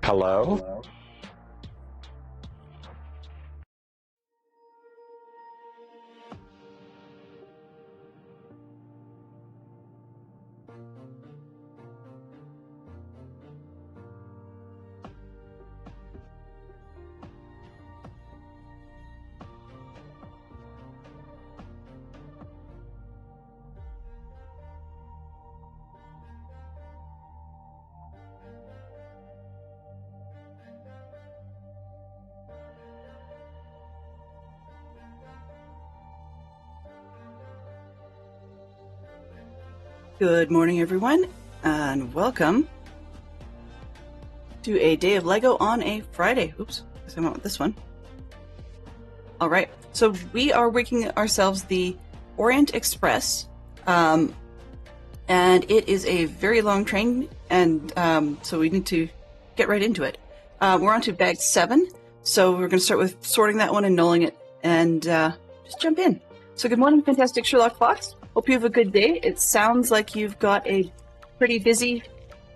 Hello? Good morning, everyone, and welcome to a day of Lego on a Friday. Oops, I guess I went with this one. All right, so we are making ourselves the Orient Express, and it is a very long train, and so we need to get right into it. We're on to bag 7, so we're going to start with sorting that one and nulling it, and just jump in. So good morning, Fantastic Sherlock Fox. Hope you have a good day. It sounds like you've got a pretty busy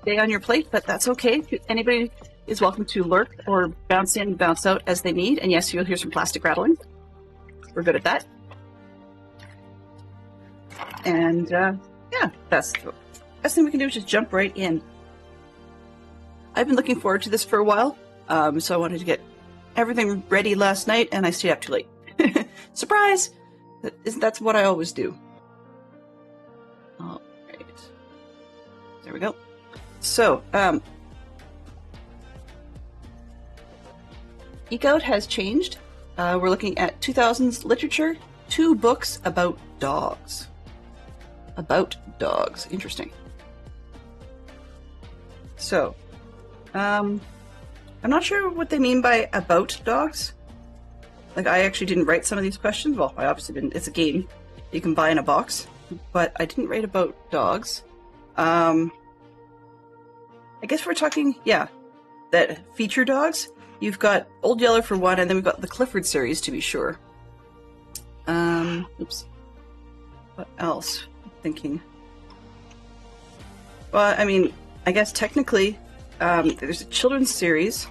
day on your plate, but that's okay. Anybody is welcome to lurk or bounce in, bounce out as they need. And yes, you'll hear some plastic rattling. We're good at that. And yeah, that's the best thing we can do is just jump right in. I've been looking forward to this for a while, so I wanted to get everything ready last night, and I stayed up too late. Surprise! That's what I always do. All right. There we go. So, Geek Out has changed. We're looking at 2000s literature, 2 books about dogs. About dogs. Interesting. So, I'm not sure what they mean by about dogs. Like, I actually didn't write some of these questions. Well, I obviously didn't. It's a game you can buy in a box. But I didn't write about dogs. I guess we're talking, yeah, that feature dogs. You've got Old Yeller for one, and then we've got the Clifford series, to be sure. Oops. What else? I'm thinking. Well, I mean, I guess technically, there's a children's series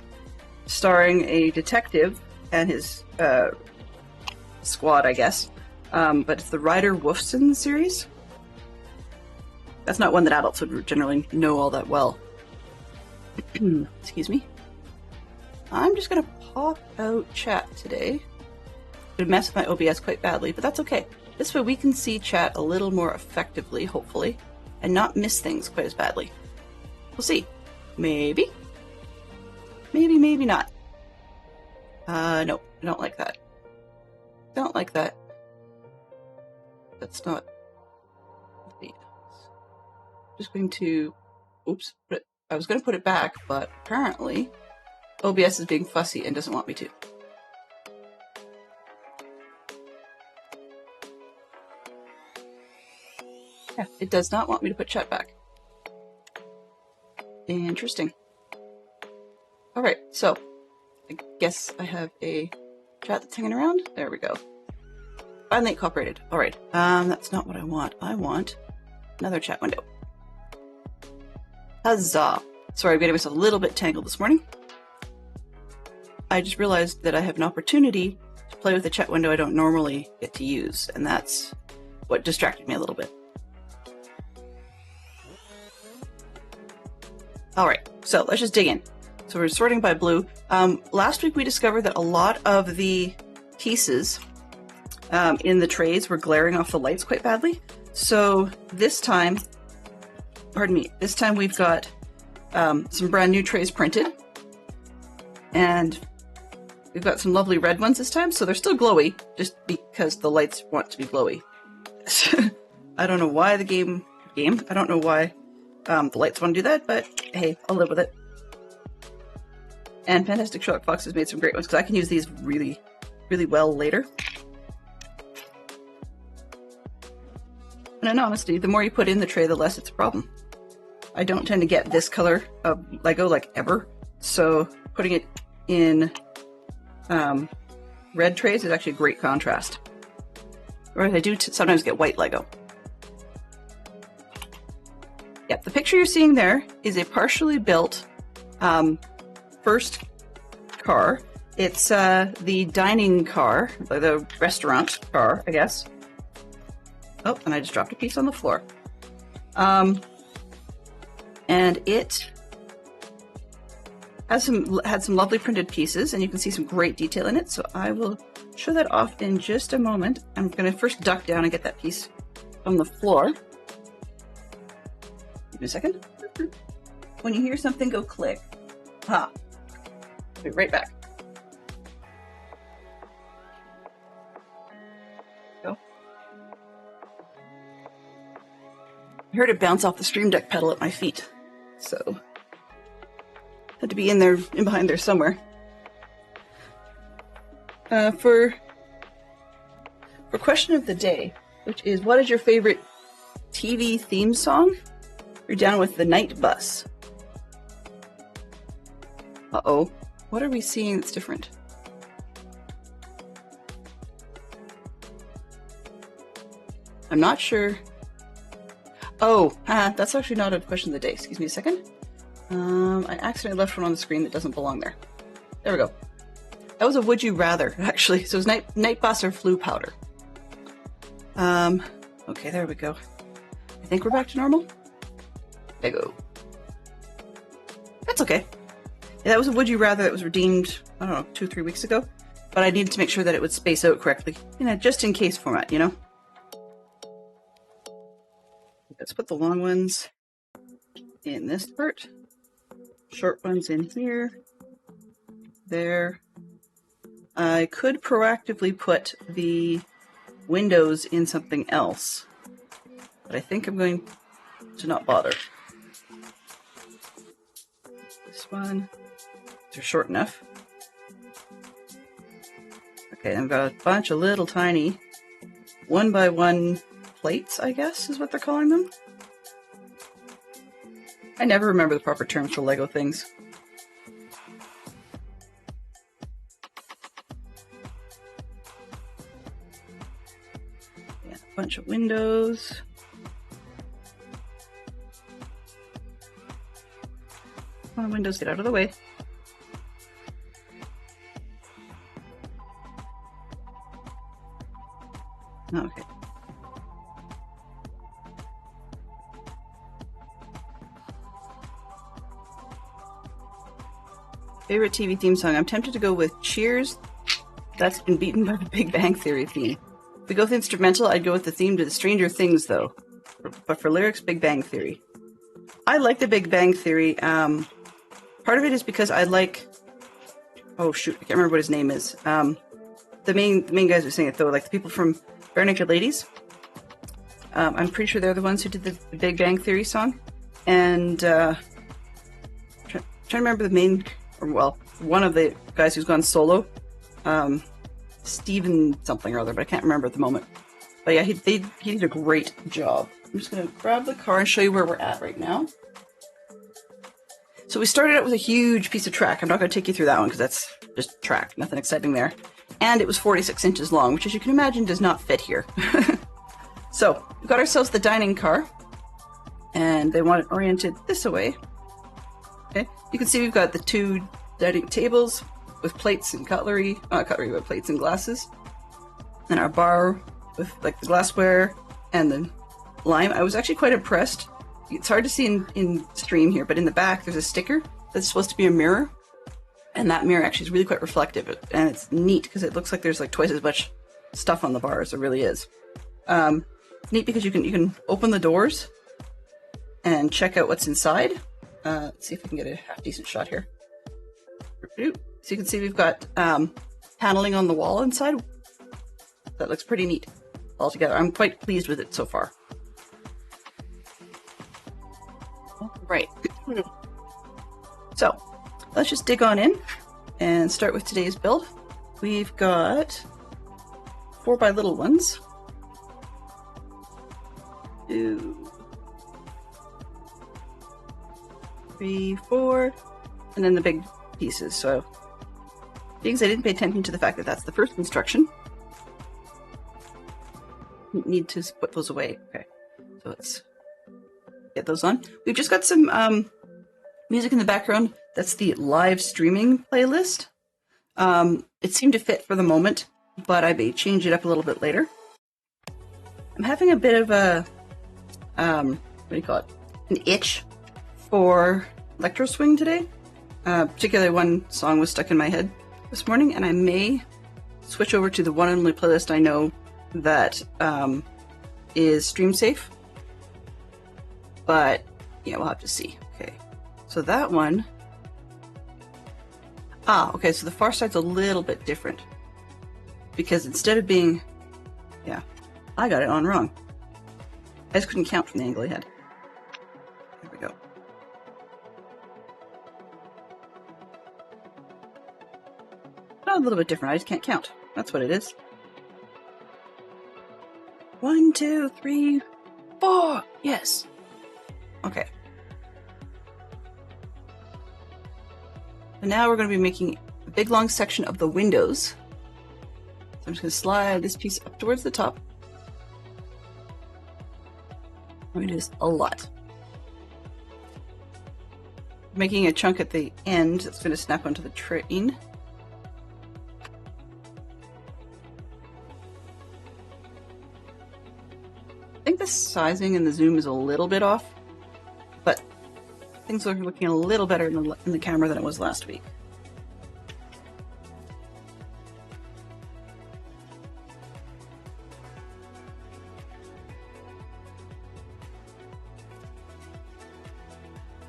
starring a detective and his squad, I guess. But it's the Ryder Wolfson series. That's not one that adults would generally know all that well. Excuse me. I'm just going to pop out chat today. I'm going to mess with my OBS quite badly, but that's okay. This way we can see chat a little more effectively, hopefully, and not miss things quite as badly. We'll see. Maybe. Maybe, maybe not. No, I don't like that. Don't like that. That's not. Just going to. Oops. I was going to put it back, but apparently OBS is being fussy and doesn't want me to. Yeah, it does not want me to put chat back. Interesting. Alright, so I guess I have a chat that's hanging around. There we go. Finally cooperated. Alright, that's not what I want. I want another chat window. Huzzah! Sorry, I'm getting myself a little bit tangled this morning. I just realized that I have an opportunity to play with a chat window I don't normally get to use, and that's what distracted me a little bit. Alright, so let's just dig in. So we're sorting by blue. Last week we discovered that a lot of the pieces in the trays were glaring off the lights quite badly. So this time, pardon me, this time we've got some brand new trays printed. And we've got some lovely red ones this time, so they're still glowy, just because the lights want to be glowy. I don't know why the game, I don't know why the lights want to do that, but hey, I'll live with it. And Fantastic Sherlock Fox has made some great ones, because I can use these really, really well later. And in honesty, the more you put in the tray, the less it's a problem. I don't tend to get this color of Lego, like, ever, so putting it in red trays is actually a great contrast. Whereas I do sometimes get white Lego. Yep, the picture you're seeing there is a partially built first car. It's the dining car, the restaurant car, I guess. Oh, and I just dropped a piece on the floor. And it has had some lovely printed pieces, and you can see some great detail in it. So I will show that off in just a moment. I'm going to first duck down and get that piece from the floor. Give me a second. When you hear something go click, I'll be right back. Go. I heard it bounce off the Stream Deck pedal at my feet, so had to be in behind there somewhere. For question of the day, which is, what is your favorite TV theme song? You're down with the Night Bus. Uh-oh. What are we seeing that's different? I'm not sure. Oh, that's actually not a question of the day. Excuse me a second. I accidentally left one on the screen that doesn't belong there. There we go. That was a would you rather, actually. So it was night bus or flu powder. Okay, there we go. I think we're back to normal. There we go. That's okay. Yeah, that was a would you rather that was redeemed, I don't know, 2 or 3 weeks ago. But I needed to make sure that it would space out correctly. Just in case format, you know? Let's put the long ones in this part. Short ones in here. There. I could proactively put the windows in something else, but I think I'm going to not bother. This one. They're short enough. Okay, I've got a bunch of little tiny 1x1 plates, I guess is what they're calling them. I never remember the proper terms for Lego things. Yeah, a bunch of windows. Come on, windows, get out of the way. Okay. Favorite TV theme song? I'm tempted to go with Cheers. That's been beaten by the Big Bang Theory theme. If we go with instrumental, I'd go with the theme to the Stranger Things, though. But for lyrics, Big Bang Theory. I like the Big Bang Theory. Part of it is because I like... Oh, shoot. I can't remember what his name is. The main guys who sing it, though, like the people from Bare Naked Ladies. I'm pretty sure they're the ones who did the Big Bang Theory song. And trying to remember the main... Well, one of the guys who's gone solo, Steven something or other, but I can't remember at the moment. But yeah, he did a great job. I'm just going to grab the car and show you where we're at right now. So we started out with a huge piece of track. I'm not going to take you through that one because that's just track, nothing exciting there. And it was 46 inches long, which as you can imagine does not fit here. So we got ourselves the dining car, and they want it oriented this way. Okay, you can see we've got the 2 dining tables with plates and cutlery, not cutlery, but plates and glasses. And our bar with like the glassware and the lime. I was actually quite impressed. It's hard to see in stream here, but in the back there's a sticker that's supposed to be a mirror. And that mirror actually is really quite reflective. And it's neat because it looks like there's like twice as much stuff on the bar as there really is. It's neat because you can open the doors and check out what's inside. Let's see if we can get a half decent shot here. See So you can see we've got paneling on the wall inside. That looks pretty neat altogether. I'm quite pleased with it so far. Right. So let's just dig on in and start with today's build. We've got 4 by little ones. 2, 3, 4, and then the big pieces. So, because I didn't pay attention to the fact that that's the first instruction, need to put those away. Okay, so let's get those on. We've just got some music in the background. That's the live streaming playlist. It seemed to fit for the moment, but I may change it up a little bit later. I'm having a bit of a, what do you call it? An itch for electro swing today. Particularly one song was stuck in my head this morning, and I may switch over to the one and only playlist I know that is stream safe. But yeah, we'll have to see. Okay, so that one. Okay, so the far side's a little bit different because instead of being, yeah, I got it on wrong. I just couldn't count from the angle I had. There we go. Oh, a little bit different. I just can't count. That's what it is. 1, 2, 3, 4. Yes. Okay. So now we're going to be making a big long section of the windows. So I'm just going to slide this piece up towards the top. It is a lot. Making a chunk at the end that's going to snap onto the train. I think the sizing and the zoom is a little bit off, but things are looking a little better in the camera than it was last week.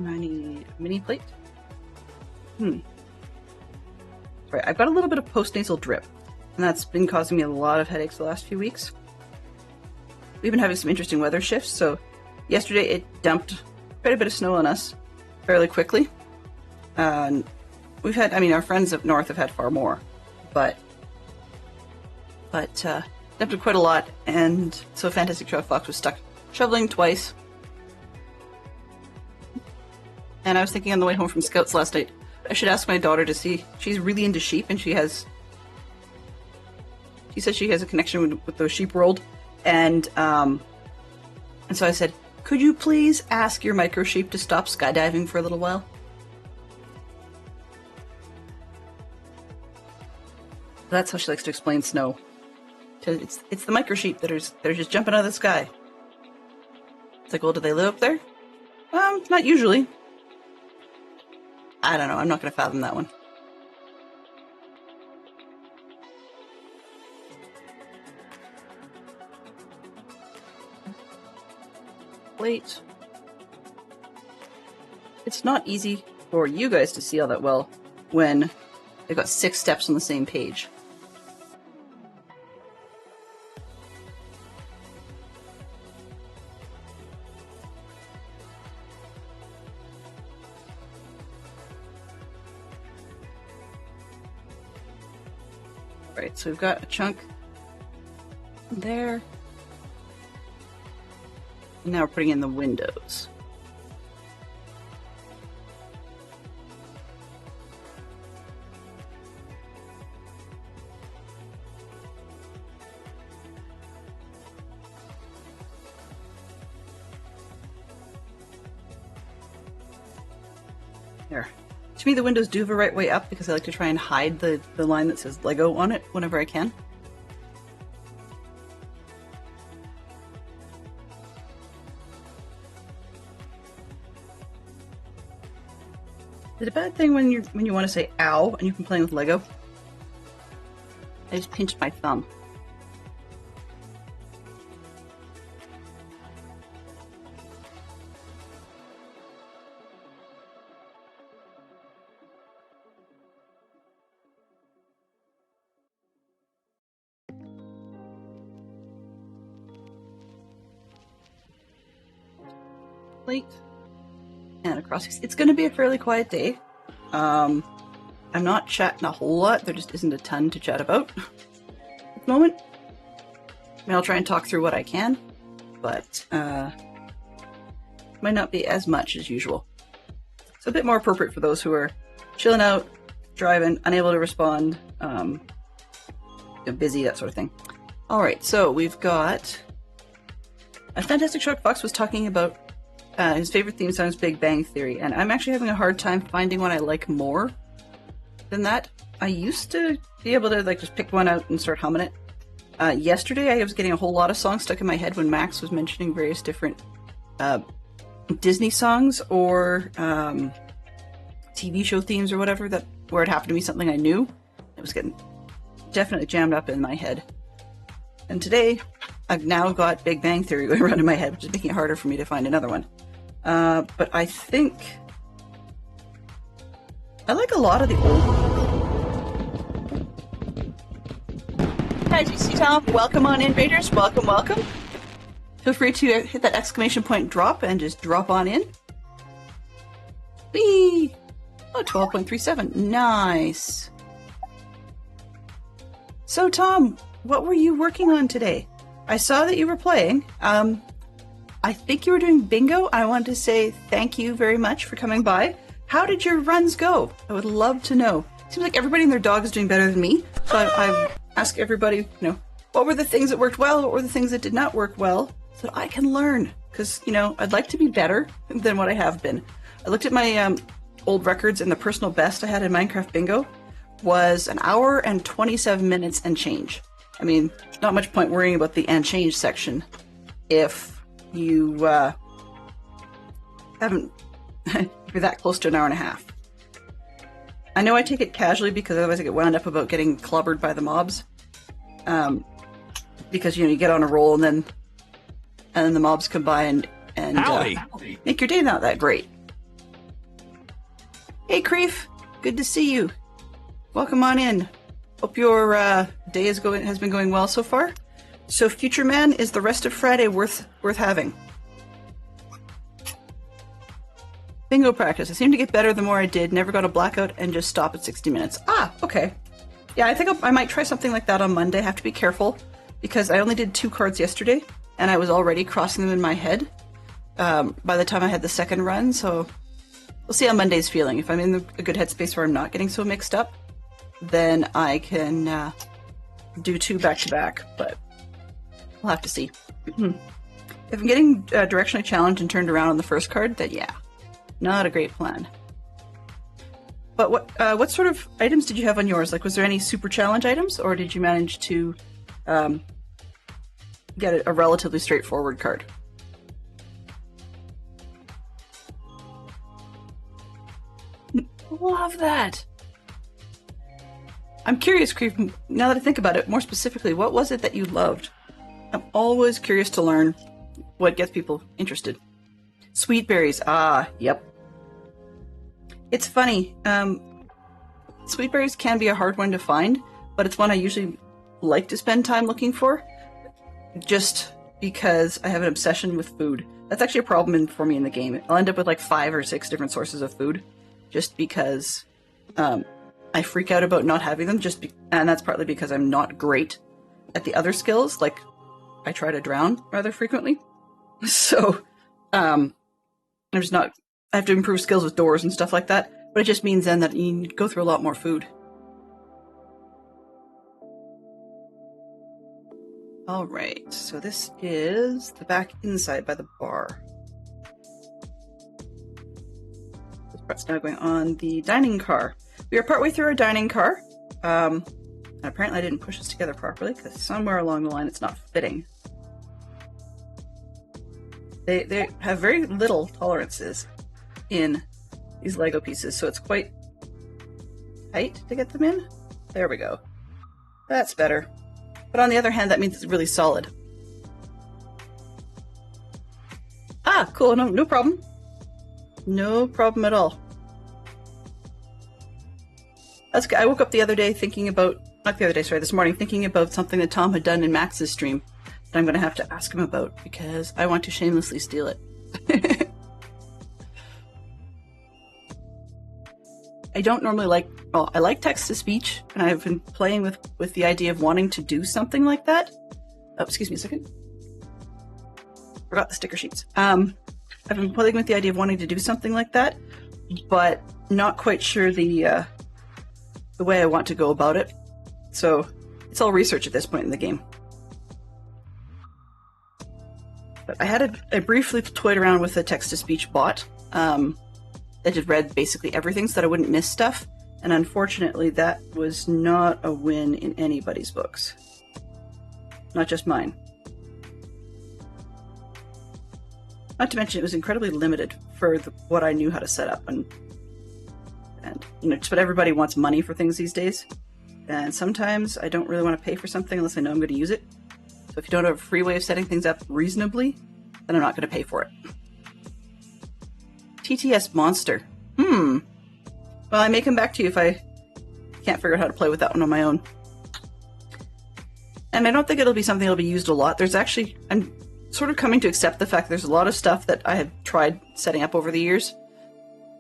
I need a mini plate. Right, I've got a little bit of postnasal drip, and that's been causing me a lot of headaches the last few weeks. We've been having some interesting weather shifts, so yesterday it dumped quite a bit of snow on us fairly quickly. We've had, I mean, our friends up north have had far more, but dumped it quite a lot, and so Fantastic Trail Fox was stuck shoveling twice. And I was thinking on the way home from Scouts last night, I should ask my daughter to see. She's really into sheep, and she says she has a connection with the sheep world. And so I said, could you please ask your micro sheep to stop skydiving for a little while? That's how she likes to explain snow. It's the micro sheep that are just jumping out of the sky. It's like, well, do they live up there? Not usually. I don't know. I'm not going to fathom that one. Plate. It's not easy for you guys to see all that well when they've got 6 steps on the same page. Right, so we've got a chunk there. And now we're putting in the windows. There. To me, the windows do have a right way up because I like to try and hide the line that says Lego on it whenever I can. Is it a bad thing when you want to say ow and you've been playing with Lego? I just pinched my thumb. plate and across. It's going to be a fairly quiet day. I'm not chatting a whole lot. There just isn't a ton to chat about at the moment. I mean, I'll try and talk through what I can, but might not be as much as usual. It's a bit more appropriate for those who are chilling out, driving, unable to respond, busy, that sort of thing. All right, so we've got a Fantastic Shark Fox was talking about his favorite theme song is Big Bang Theory, and I'm actually having a hard time finding one I like more than that. I used to be able to just pick one out and start humming it. Yesterday I was getting a whole lot of songs stuck in my head when Max was mentioning various different Disney songs or TV show themes or whatever, where it happened to be something I knew. It was getting definitely jammed up in my head. And today I've now got Big Bang Theory going around in my head, which is making it harder for me to find another one. But I think I like a lot of the old ones. Hi, GC Tom. Welcome on in, Raiders. Welcome, welcome. Feel free to hit that exclamation point drop and just drop on in. Whee! Oh, 12.37. Nice. So, Tom, what were you working on today? I saw that you were playing. I think you were doing bingo. I wanted to say thank you very much for coming by. How did your runs go? I would love to know. Seems like everybody and their dog is doing better than me. So I ask everybody, what were the things that worked well? What were the things that did not work well? So that I can learn. Because, I'd like to be better than what I have been. I looked at my old records, and the personal best I had in Minecraft Bingo was 1 hour and 27 minutes and change. I mean, not much point worrying about the and change section if you haven't you're that close to 1.5 hours. I know I take it casually because otherwise I get wound up about getting clobbered by the mobs. Because you get on a roll and then the mobs come by and make your day not that great. Hey Creef, good to see you. Welcome on in. Hope your day has been going well so far. So, Future Man, is the rest of Friday worth having? Bingo practice. I seem to get better the more I did. Never got a blackout and just stop at 60 minutes. Ah, okay. Yeah, I think I might try something like that on Monday. I have to be careful because I only did 2 cards yesterday and I was already crossing them in my head by the time I had the second run. So, we'll see how Monday's feeling. If I'm in a good headspace where I'm not getting so mixed up, then I can do 2 back-to-back, but we'll have to see. If I'm getting directionally challenged and turned around on the first card, then yeah, not a great plan. But what sort of items did you have on yours? Was there any super challenge items, or did you manage to get a relatively straightforward card? Love that! I'm curious, Creep, now that I think about it, more specifically, what was it that you loved? I'm always curious to learn what gets people interested. Sweet berries. Ah, yep. It's funny. Sweet berries can be a hard one to find, but it's one I usually like to spend time looking for, just because I have an obsession with food. That's actually a problem for me in the game. I'll end up with 5 or 6 different sources of food, just because I freak out about not having them, and that's partly because I'm not great at the other skills. I try to drown rather frequently. So, I'm just not, I have to improve skills with doors and stuff like that, but it just means then that you go through a lot more food. Alright, so this is the back inside by the bar. This part's now going on the dining car. We are partway through our dining car. And apparently I didn't push this together properly because somewhere along the line it's not fitting. They have very little tolerances in these Lego pieces, so it's quite tight to get them in. There we go. That's better. But on the other hand, that means it's really solid. Ah, cool. No problem. No problem at all. That's good. I woke up the other day thinking about, this morning, thinking about something that Tom had done in Max's stream that I'm going to have to ask him about because I want to shamelessly steal it. I don't normally like, well, I like text-to-speech, and I've been playing with the idea of wanting to do something like that. Oh, excuse me a second. Forgot the sticker sheets. I've been playing with the idea of wanting to do something like that, but not quite sure the way I want to go about it. So it's all research at this point in the game. But I briefly toyed around with a text-to-speech bot that had read basically everything so that I wouldn't miss stuff, and unfortunately that was not a win in anybody's books. Not just mine. Not to mention it was incredibly limited for what I knew how to set up, and you know, just what everybody wants money for things these days. And sometimes I don't really want to pay for something unless I know I'm going to use it. So if you don't have a free way of setting things up reasonably, then I'm not going to pay for it. TTS Monster. Well, I may come back to you if I can't figure out how to play with that one on my own. And I don't think it'll be something that'll be used a lot. I'm sort of coming to accept the fact there's a lot of stuff that I have tried setting up over the years.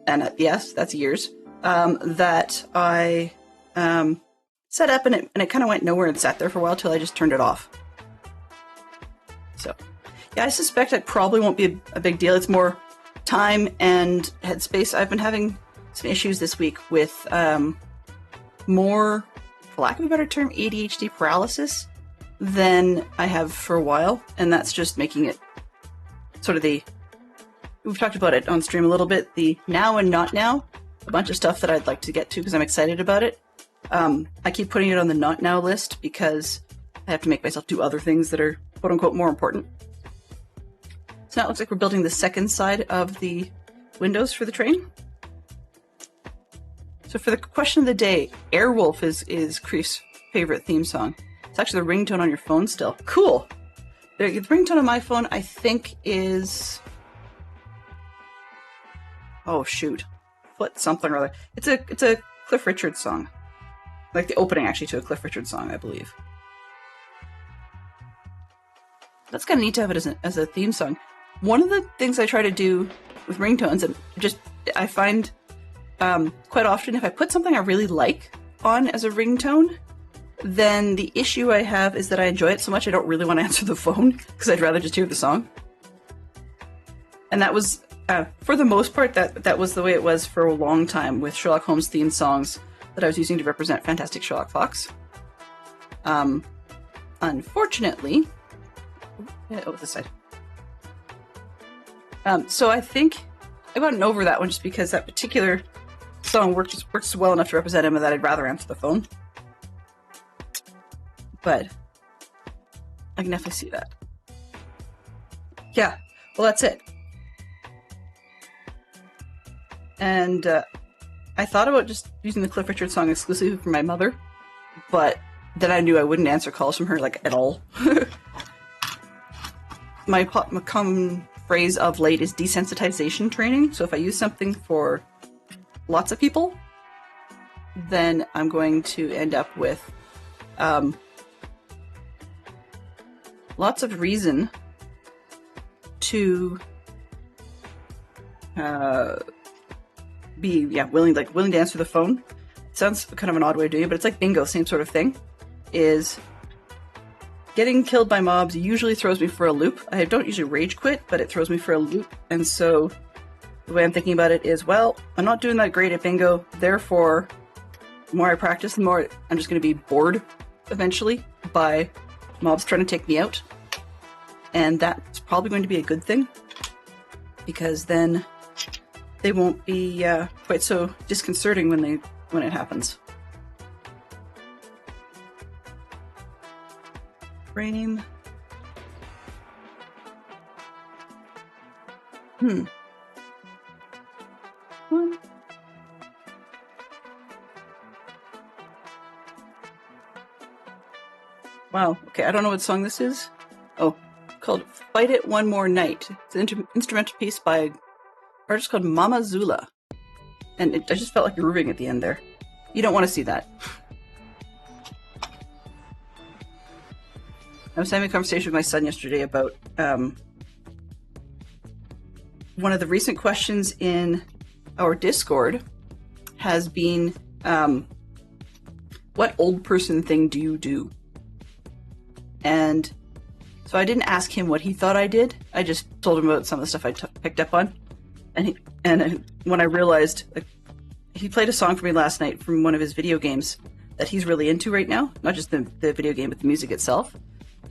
And yes, that's years. That I set up and it kind of went nowhere and sat there for a while till I just turned it off. So, yeah, I suspect it probably won't be a big deal. It's more time and headspace. I've been having some issues this week with more, for lack of a better term, ADHD paralysis than I have for a while, and that's just making it sort of we've talked about it on stream a little bit, the now and not now, a bunch of stuff that I'd like to get to because I'm excited about it. I keep putting it on the not now list because I have to make myself do other things that are quote unquote more important. So now it looks like we're building the second side of the windows for the train. So for the question of the day, Airwolf is Creef's favorite theme song. It's actually the ringtone on your phone still. Cool! The ringtone on my phone, I think, is... Oh, shoot. Foot something or other. It's a Cliff Richard song. Like the opening, actually, to a Cliff Richard song, I believe. That's kind of neat to have it as a theme song. One of the things I try to do with ringtones, and I find quite often if I put something I really like on as a ringtone, then the issue I have is that I enjoy it so much I don't really want to answer the phone because I'd rather just hear the song. And that was, for the most part, that was the way it was for a long time with Sherlock Holmes theme songs that I was using to represent Fantastic Sherlock Fox. Unfortunately, this side. So I think I've gotten over that one just because that particular song works well enough to represent him that I'd rather answer the phone. But I can definitely see that. Yeah, well, that's it. And I thought about just using the Cliff Richard song exclusively for my mother, but then I knew I wouldn't answer calls from her, like, at all. My common phrase of late is desensitization training. So if I use something for lots of people, then I'm going to end up with lots of reason to be willing to answer the phone. It sounds kind of an odd way of doing it, but it's like bingo, same sort of thing. Is getting killed by mobs usually throws me for a loop. I don't usually rage quit, but it throws me for a loop. And so the way I'm thinking about it is, well, I'm not doing that great at bingo, therefore the more I practice, the more I'm just going to be bored eventually by mobs trying to take me out. And that's probably going to be a good thing, because then they won't be quite so disconcerting when it happens. Frame. One. Wow. Okay, I don't know what song this is. Oh, called "Fight It One More Night." It's an instrumental piece by an artist called Mama Zula, and I just felt like grooving at the end there. You don't want to see that. I was having a conversation with my son yesterday about one of the recent questions in our Discord has been, what old person thing do you do? And so I didn't ask him what he thought I did. I just told him about some of the stuff I picked up on. And when I realized, like, he played a song for me last night from one of his video games that he's really into right now. Not just the video game, but the music itself.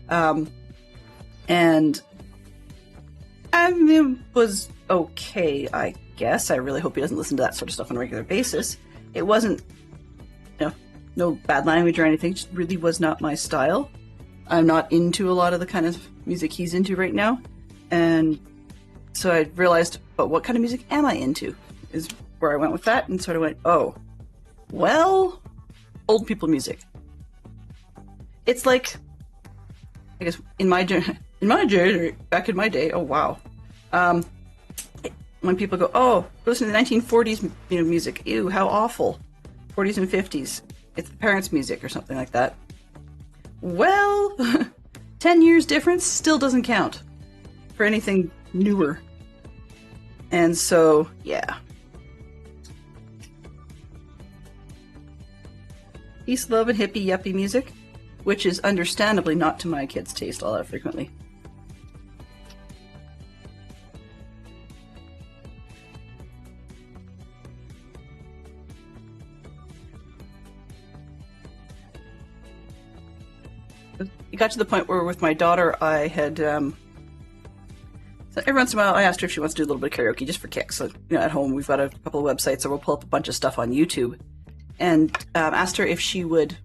And I mean, it was okay, I guess. I really hope he doesn't listen to that sort of stuff on a regular basis. It wasn't, no bad language or anything. It just really was not my style. I'm not into a lot of the kind of music he's into right now. And so I realized, but what kind of music am I into? Is where I went with that, and sort of went, oh, well, old people music. It's like, I guess back in my day, oh wow. When people go, oh, listen to the 1940s music, ew, how awful. 40s and 50s, it's the parents' music or something like that. Well, 10 years difference still doesn't count for anything newer. And so, yeah. Peace, love, and hippie yuppie music, which is understandably not to my kids' taste all that frequently. It got to the point where with my daughter, I had, so every once in a while I asked her if she wants to do a little bit of karaoke just for kicks. So, at home we've got a couple of websites, so we'll pull up a bunch of stuff on YouTube. And asked her if she would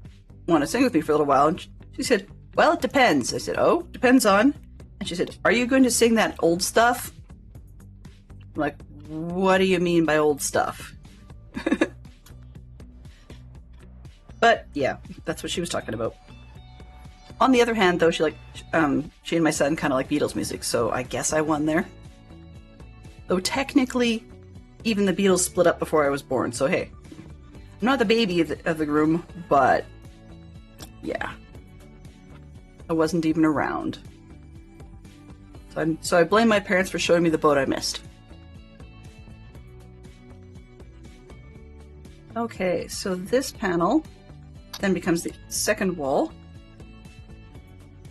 want to sing with me for a little while. And she said, well, it depends. I said, oh, depends on. And she said, are you going to sing that old stuff? I'm like, what do you mean by old stuff? But yeah, that's what she was talking about. On the other hand, though, she and my son kind of like Beatles music, so I guess I won there. Though technically, even the Beatles split up before I was born, so hey. I'm not the baby of the groom, but yeah. I wasn't even around. So I blame my parents for showing me the boat I missed. Okay, so this panel then becomes the second wall.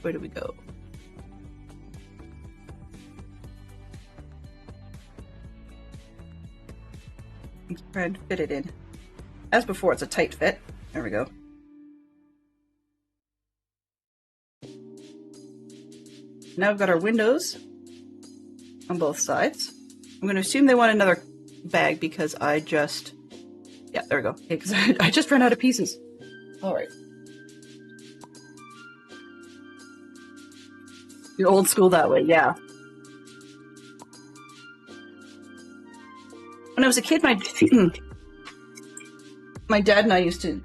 Where do we go? I'm trying to fit it in. As before, it's a tight fit. There we go. Now we've got our windows on both sides. I'm going to assume they want another bag because I just... Yeah, there we go. Okay, because I just ran out of pieces. All right. You're old school that way, yeah. When I was a kid, my dad and I used to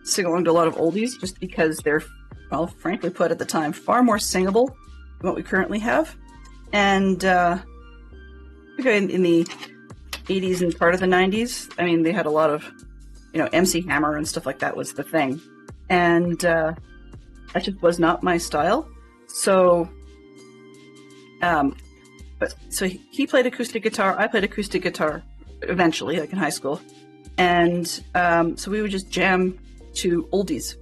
sing along to a lot of oldies just because they're, well, frankly put at the time, far more singable than what we currently have. And in the 80s and part of the 90s, I mean, they had a lot of, MC Hammer and stuff like that was the thing. And that just was not my style. So, so he played acoustic guitar, I played acoustic guitar eventually, like in high school. And so we would just jam to oldies.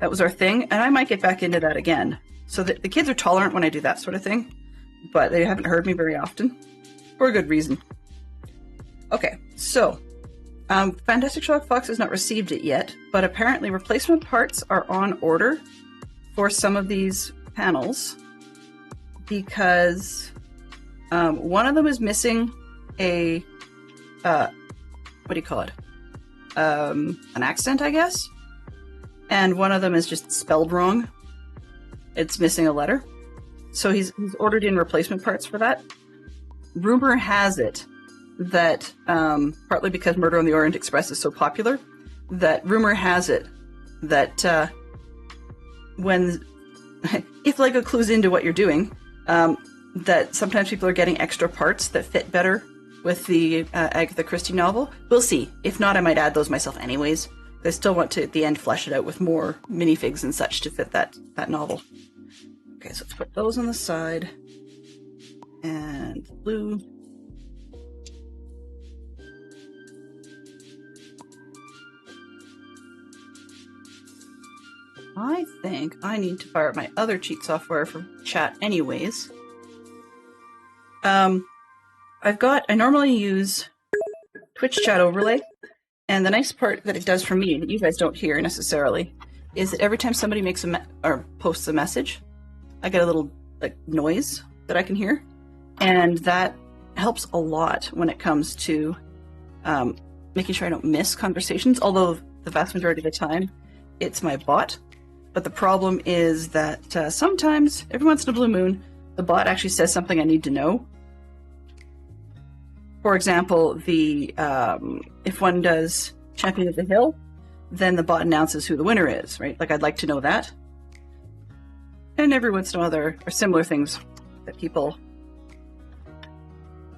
That was our thing, and I might get back into that again. So the kids are tolerant when I do that sort of thing, but they haven't heard me very often, for a good reason. Okay, so Fantastic Sherlock Fox has not received it yet, but apparently replacement parts are on order for some of these panels because one of them is missing a what do you call it? An accent, I guess? And one of them is just spelled wrong. It's missing a letter. So he's ordered in replacement parts for that. Rumor has it that, partly because Murder on the Orient Express is so popular, that rumor has it that if Lego clues into what you're doing, that sometimes people are getting extra parts that fit better with the Agatha Christie novel. We'll see. If not, I might add those myself anyways. I still want to, at the end, flesh it out with more minifigs and such to fit that novel. Okay, so let's put those on the side. And blue. I think I need to fire up my other cheat software for chat anyways. I normally use Twitch chat overlay, and the nice part that it does for me, that you guys don't hear necessarily, is that every time somebody makes or posts a message, I get a little like noise that I can hear, and that helps a lot when it comes to making sure I don't miss conversations, although the vast majority of the time it's my bot. But the problem is that sometimes, every once in a blue moon, the bot actually says something I need to know. For example, if one does Champion of the Hill, then the bot announces who the winner is, right? Like, I'd like to know that. And every once in a while there are similar things that people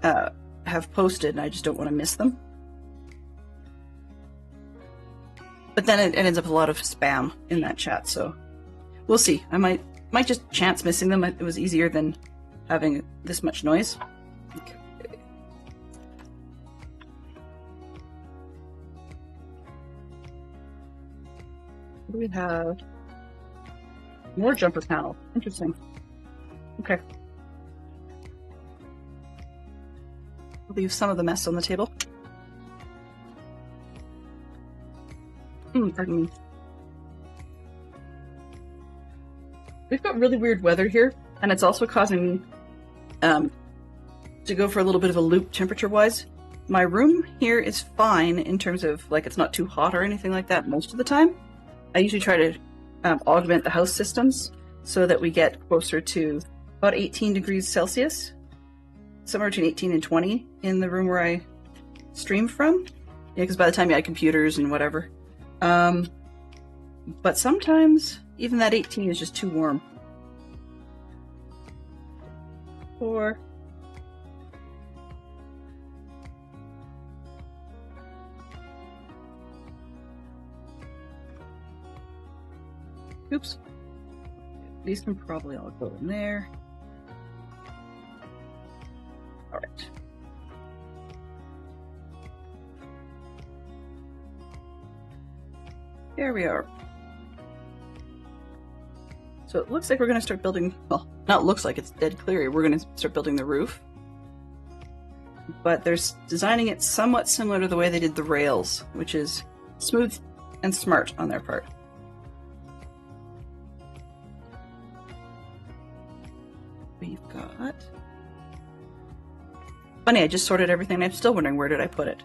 have posted, and I just don't want to miss them. But then it ends up with a lot of spam in that chat, so we'll see. I might just chance missing them. It was easier than having this much noise. Okay. What do we have? More jumper panel. Interesting. Okay. We'll leave some of the mess on the table. Pardon me. We've got really weird weather here, and it's also causing me to go for a little bit of a loop temperature-wise. My room here is fine in terms of, like, it's not too hot or anything like that most of the time. I usually try to augment the house systems so that we get closer to about 18 degrees Celsius, somewhere between 18 and 20 in the room where I stream from. Yeah, because by the time you add computers and whatever. But sometimes even that 18 is just too warm. Or oops. These can probably all go in there. All right. There we are. So it looks like we're going to start building, well, not looks like, it's dead clear. We're going to start building the roof. But they're designing it somewhat similar to the way they did the rails, which is smooth and smart on their part. We've got... Funny, I just sorted everything and I'm still wondering where did I put it.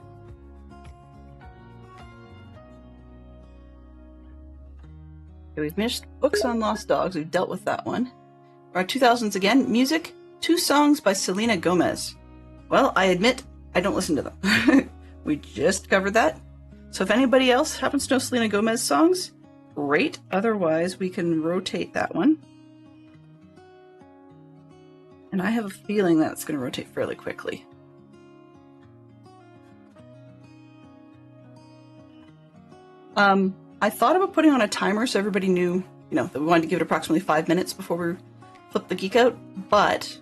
Okay, we've missed books on lost dogs. We've dealt with that one. Our 2000s again. Music, 2 songs by Selena Gomez. Well, I admit I don't listen to them. We just covered that. So if anybody else happens to know Selena Gomez songs, great. Otherwise, we can rotate that one. And I have a feeling that it's going to rotate fairly quickly. I thought about putting on a timer so everybody knew, that we wanted to give it approximately 5 minutes before we flip the geek out, but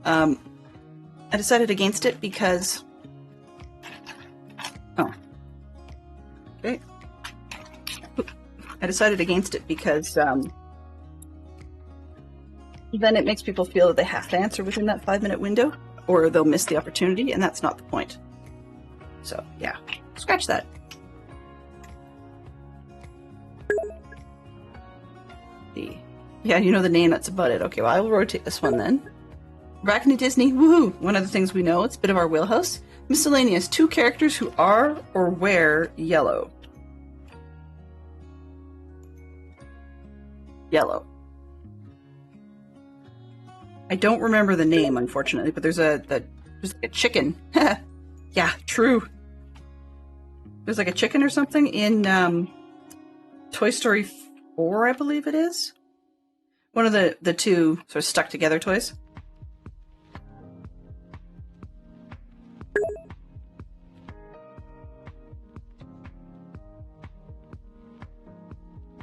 I decided against it because... Oh. Okay. I decided against it because then it makes people feel that they have to answer within that 5-minute window, or they'll miss the opportunity, and that's not the point. So, yeah. Scratch that. Yeah, you know the name, that's about it. Okay, well, I will rotate this one then. Back into Disney, woohoo! One of the things we know, it's a bit of our wheelhouse. Miscellaneous, 2 characters who are or wear yellow. Yellow. I don't remember the name, unfortunately, but there's a chicken. Yeah, true. There's like a chicken or something in Toy Story 4, I believe it is. One of the 2 sort of stuck together toys.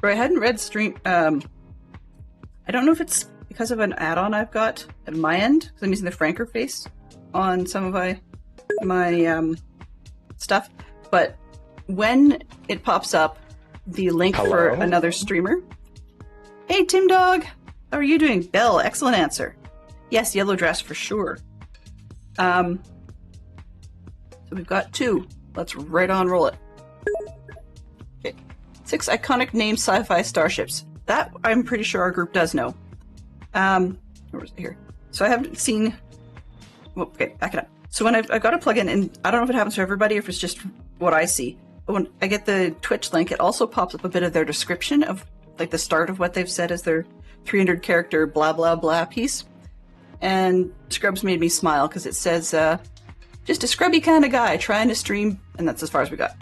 But I hadn't read stream. I don't know if it's because of an add-on I've got at my end, because I'm using the Franker face on some of my stuff. But when it pops up, the link for another streamer, Hey, Tim Dog! How are you doing? Bell, excellent answer. Yes, yellow dress for sure. So we've got 2. Let's right on roll it. Okay. 6 iconic named sci-fi starships. That I'm pretty sure our group does know. Where was it here? So I haven't seen... Oh, okay, back it up. So when I've got a plugin, and I don't know if it happens for everybody or if it's just what I see, but when I get the Twitch link, it also pops up a bit of their description of like the start of what they've said as their 300 character blah blah blah piece. And Scrubs made me smile because it says, just a scrubby kind of guy trying to stream, and that's as far as we got.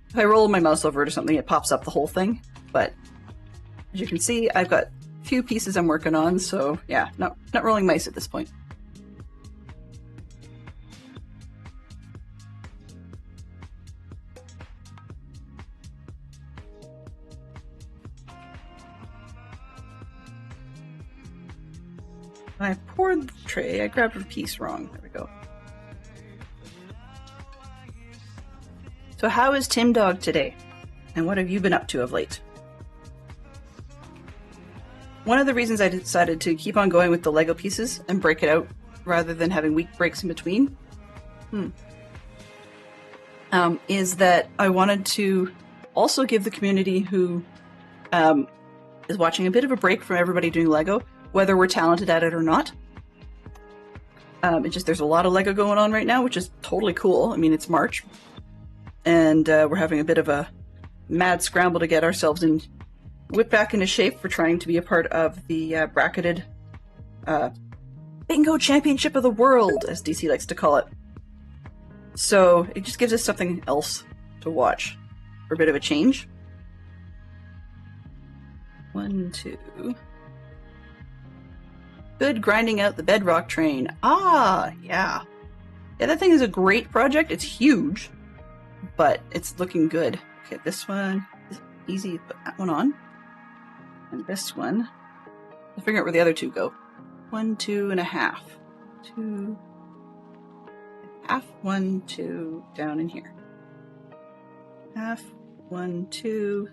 If I roll my mouse over it or something, it pops up the whole thing. But as you can see, I've got a few pieces I'm working on, so yeah, not rolling mice at this point. When I poured the tray, I grabbed a piece wrong. There we go. So how is Tim Dog today? And what have you been up to of late? One of the reasons I decided to keep on going with the Lego pieces and break it out rather than having week breaks in between is that I wanted to also give the community who is watching a bit of a break from everybody doing Lego, whether we're talented at it or not. It's just there's a lot of Lego going on right now, which is totally cool. I mean, it's March, and we're having a bit of a mad scramble to get ourselves whipped back into shape for trying to be a part of the bracketed Bingo Championship of the World, as DC likes to call it. So it just gives us something else to watch for a bit of a change. 1, 2... Good grinding out the bedrock train. Ah, yeah. Yeah, that thing is a great project. It's huge, but it's looking good. Okay, this one is easy. Put that one on. And this one, I'll figure out where the other 2 go. 1, 2.5. 2, half, 1, 2, down in here. Half, 1, 2,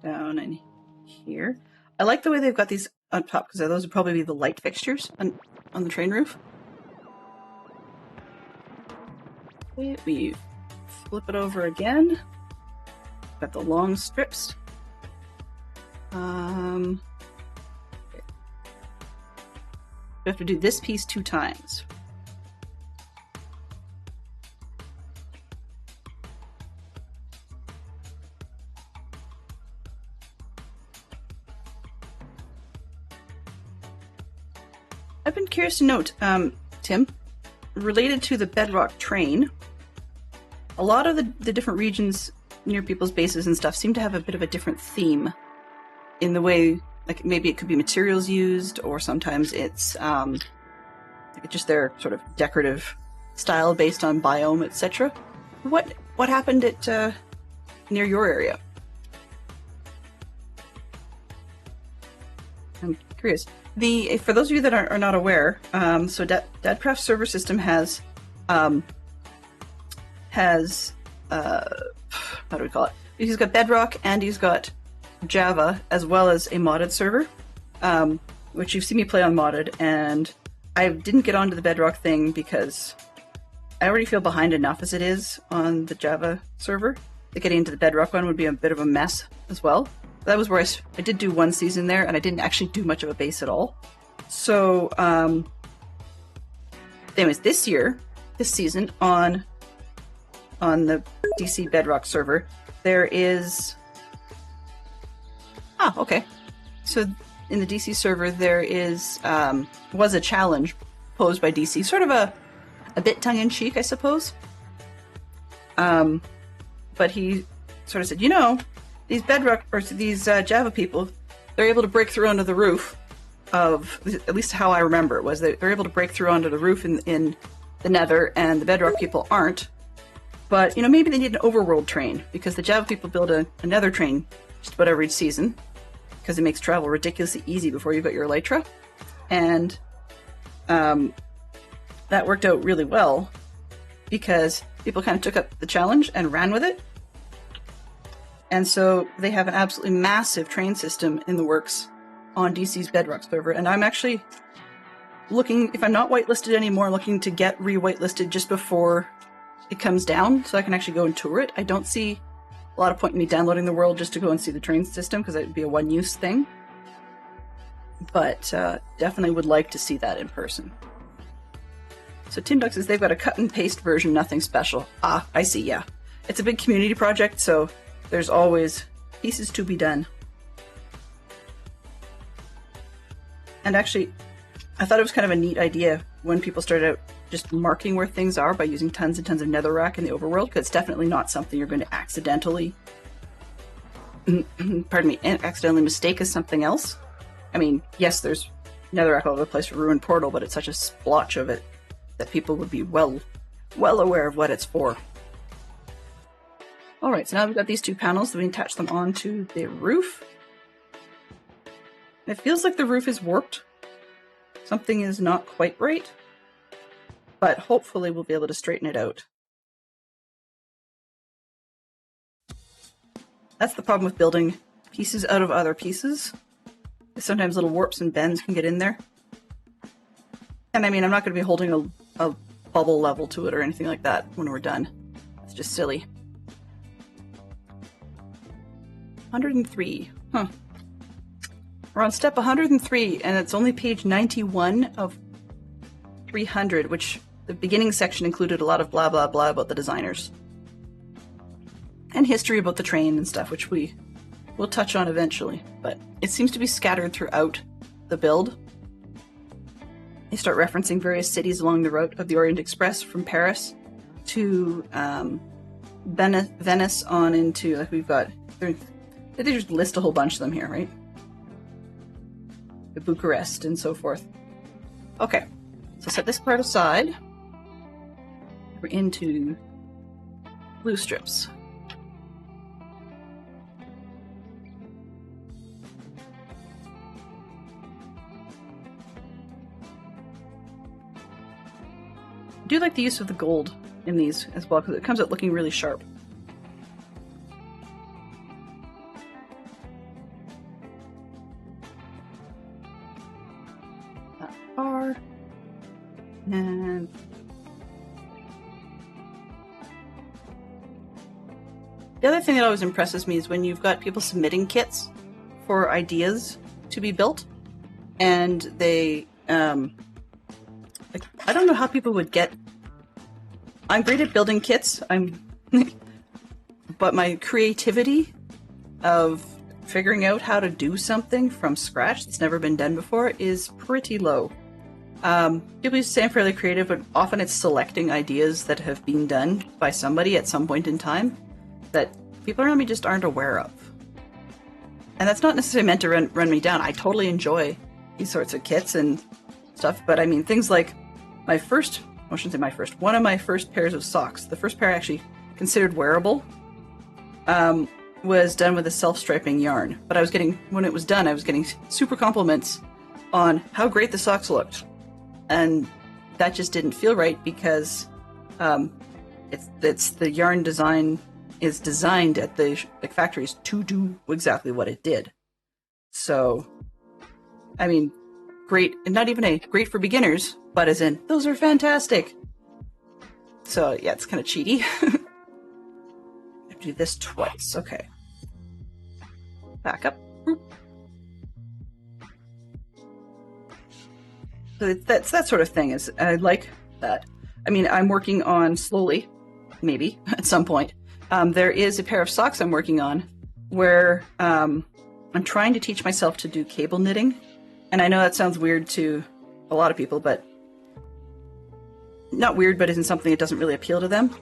down in here. I like the way they've got these on top, because those would probably be the light fixtures on the train roof. Okay, we flip it over again. Got the long strips. Okay. We have to do this piece 2 times. I've been curious to note, Tim, related to the bedrock train, a lot of the different regions near people's bases and stuff seem to have a bit of a different theme in the way, like maybe it could be materials used, or sometimes it's just their sort of decorative style based on biome, etc. What happened at near your area? I'm curious. For those of you that are not aware, so Dadcraft server system has how do we call it? He's got Bedrock and he's got Java as well as a modded server, which you've seen me play on modded, and I didn't get onto the Bedrock thing because I already feel behind enough as it is on the Java server. That getting into the Bedrock one would be a bit of a mess as well. That was where I did do 1 season there, and I didn't actually do much of a base at all. So, anyways, this season on the DC Bedrock server, there is... Ah, okay. So in the DC server, there was a challenge posed by DC, sort of a bit tongue-in-cheek, I suppose. But he sort of said, these Bedrock, or these Java people, they're able to break through onto the roof of, at least how I remember it was, they're able to break through onto the roof in the Nether, and the Bedrock people aren't. But, maybe they need an overworld train, because the Java people build a Nether train just about every season, because it makes travel ridiculously easy before you've got your Elytra. And that worked out really well, because people kind of took up the challenge and ran with it. And so they have an absolutely massive train system in the works on DC's Bedrock server. And I'm actually looking, if I'm not whitelisted anymore, looking to get re-whitelisted just before it comes down so I can actually go and tour it. I don't see a lot of point in me downloading the world just to go and see the train system because it would be a one-use thing. But definitely would like to see that in person. So Tim Duck says they've got a cut and paste version, nothing special. Ah, I see, yeah. It's a big community project, so there's always pieces to be done. And actually, I thought it was kind of a neat idea when people started out just marking where things are by using tons and tons of netherrack in the overworld, because it's definitely not something you're going to accidentally, pardon me, accidentally mistake as something else. I mean, yes, there's netherrack all over the place for Ruined Portal, but it's such a splotch of it that people would be well aware of what it's for. Alright, so now we've got these two panels, we attach them onto the roof. It feels like the roof is warped. Something is not quite right, but hopefully we'll be able to straighten it out. That's the problem with building pieces out of other pieces. Sometimes little warps and bends can get in there. And I mean, I'm not going to be holding a bubble level to it or anything like that when we're done. It's just silly. 103. Huh. We're on step 103, and it's only page 91 of 300, which the beginning section included a lot of blah blah blah about the designers. And history about the train and stuff, which we will touch on eventually. But it seems to be scattered throughout the build. They start referencing various cities along the route of the Orient Express from Paris to Venice on into, like we've got, they just list a whole bunch of them here, right? Bucharest and so forth. Okay, so set this part aside. We're into blue strips. I do like the use of the gold in these as well because it comes out looking really sharp. That far. And the other thing that always impresses me is when you've got people submitting kits for ideas to be built, and they, like, I don't know how people would get. I'm great at building kits. But my creativity of figuring out how to do something from scratch that's never been done before is pretty low. People used to say I'm fairly creative, but often it's selecting ideas that have been done by somebody at some point in time that people around me just aren't aware of. And that's not necessarily meant to run me down. I totally enjoy these sorts of kits and stuff, but I mean, things like my first, I shouldn't say my first, one of my first pairs of socks, the first pair I actually considered wearable, was done with a self-striping yarn. But I was getting, when it was done, I was getting super compliments on how great the socks looked. And that just didn't feel right because it's the yarn design is designed at the factories to do exactly what it did. So, I mean, great, and not even great for beginners, but as in, those are fantastic. So yeah, it's kind of cheaty. I have to do this twice, okay. Back up. So that's that sort of thing. Is I like that. I mean, I'm working on slowly, maybe at some point. There is a pair of socks I'm working on where I'm trying to teach myself to do cable knitting. And I know that sounds weird to a lot of people, but not weird, but isn't something that doesn't really appeal to them.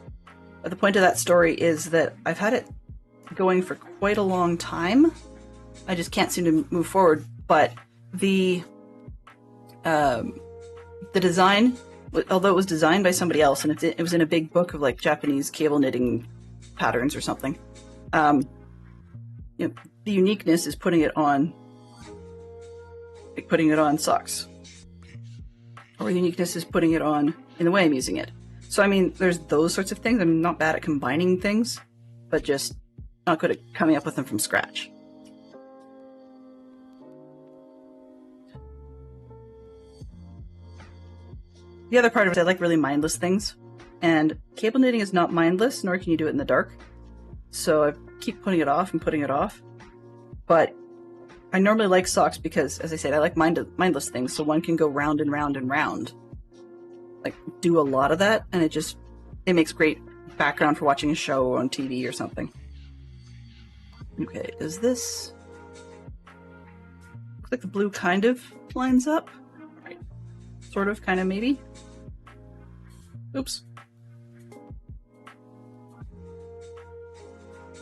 But the point of that story is that I've had it going for quite a long time. I just can't seem to move forward. But the design, although it was designed by somebody else, and it was in a big book of like Japanese cable knitting patterns or something. You know, the uniqueness is putting it on socks, or the uniqueness is putting it on in the way I'm using it. So I mean, there's those sorts of things. I'm not bad at combining things, but just not good at coming up with them from scratch. The other part of it is I like really mindless things, and cable knitting is not mindless, nor can you do it in the dark. So I keep putting it off and putting it off. But I normally like socks because, as I said, I like mindless things, so one can go round and round and round. Like, do a lot of that, and it makes great background for watching a show on TV or something. Okay, is this... Looks like the blue kind of lines up. Right. Sort of, kind of, maybe. Oops.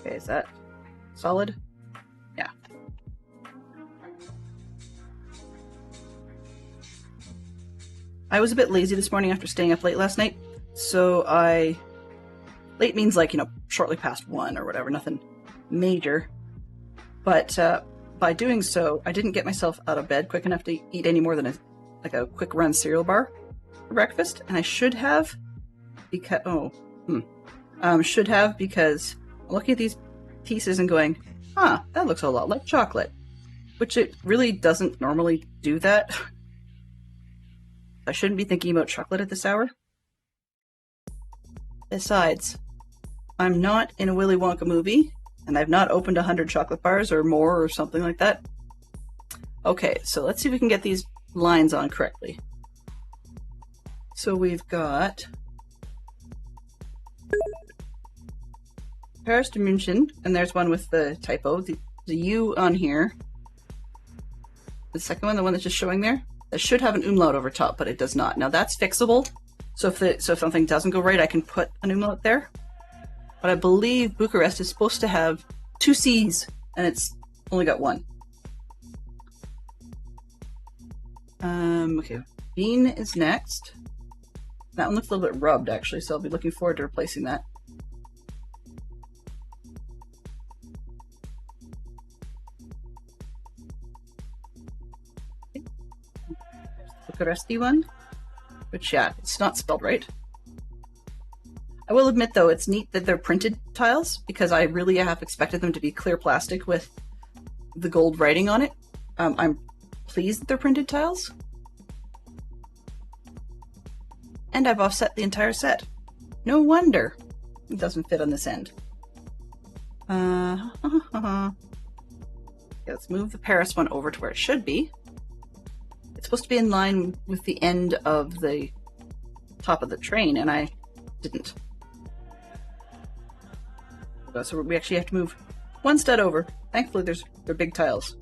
Okay, is that solid? Yeah. I was a bit lazy this morning after staying up late last night, so late means like, shortly past 1 or whatever, nothing major. But by doing so, I didn't get myself out of bed quick enough to eat any more than a quick run cereal bar for breakfast, and I should have, because I'm looking at these pieces and going, that looks a lot like chocolate, which it really doesn't normally do that. I shouldn't be thinking about chocolate at this hour. Besides, I'm not in a Willy Wonka movie, and I've not opened 100 chocolate bars or more or something like that. Okay, so let's see if we can get these lines on correctly. So we've got Paris de München, and there's one with the typo, the U on here. The second one, the one that's just showing there, that should have an umlaut over top, but it does not. Now that's fixable, so if something doesn't go right, I can put an umlaut there. But I believe Bucharest is supposed to have 2 C's, and it's only got 1. Okay, Bean is next. That one looks a little bit rubbed, actually, so I'll be looking forward to replacing that. Okay. Bucharesti one, which, yeah, it's not spelled right. I will admit, though, it's neat that they're printed tiles, because I really have expected them to be clear plastic with the gold writing on it. I'm pleased that they're printed tiles. And I've offset the entire set. No wonder it doesn't fit on this end. Yeah, let's move the Paris one over to where it should be. It's supposed to be in line with the end of the top of the train, and I didn't. So we actually have to move one stud over. Thankfully, they're big tiles.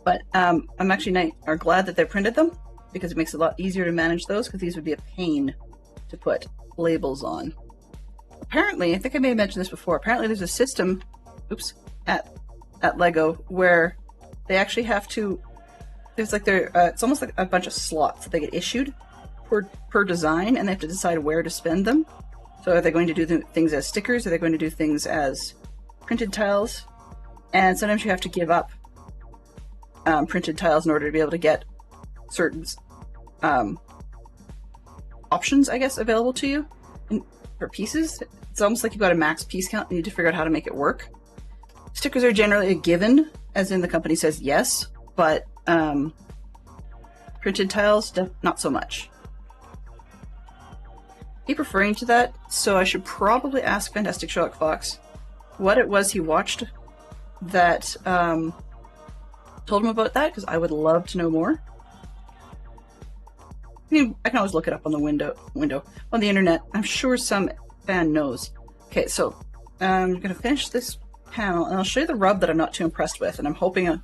But I'm actually glad that they printed them, because it makes it a lot easier to manage those, because these would be a pain to put labels on. Apparently, I think I may have mentioned this before, apparently there's a system, at LEGO, where they actually have to, there's like it's almost like a bunch of slots that they get issued per design, and they have to decide where to spend them. So are they going to do things as stickers? Are they going to do things as printed tiles? And sometimes you have to give up printed tiles in order to be able to get certain options, I guess, available to you for pieces. It's almost like you've got a max piece count and you need to figure out how to make it work. Stickers are generally a given, as in the company says yes, but printed tiles, not so much. Keep referring to that, so I should probably ask Fantastic Sherlock Fox what it was he watched that told him about that, because I would love to know more. I can always look it up on the window on the internet. I'm sure some fan knows. Okay, so I'm going to finish this panel, and I'll show you the rub that I'm not too impressed with, and I'm hoping it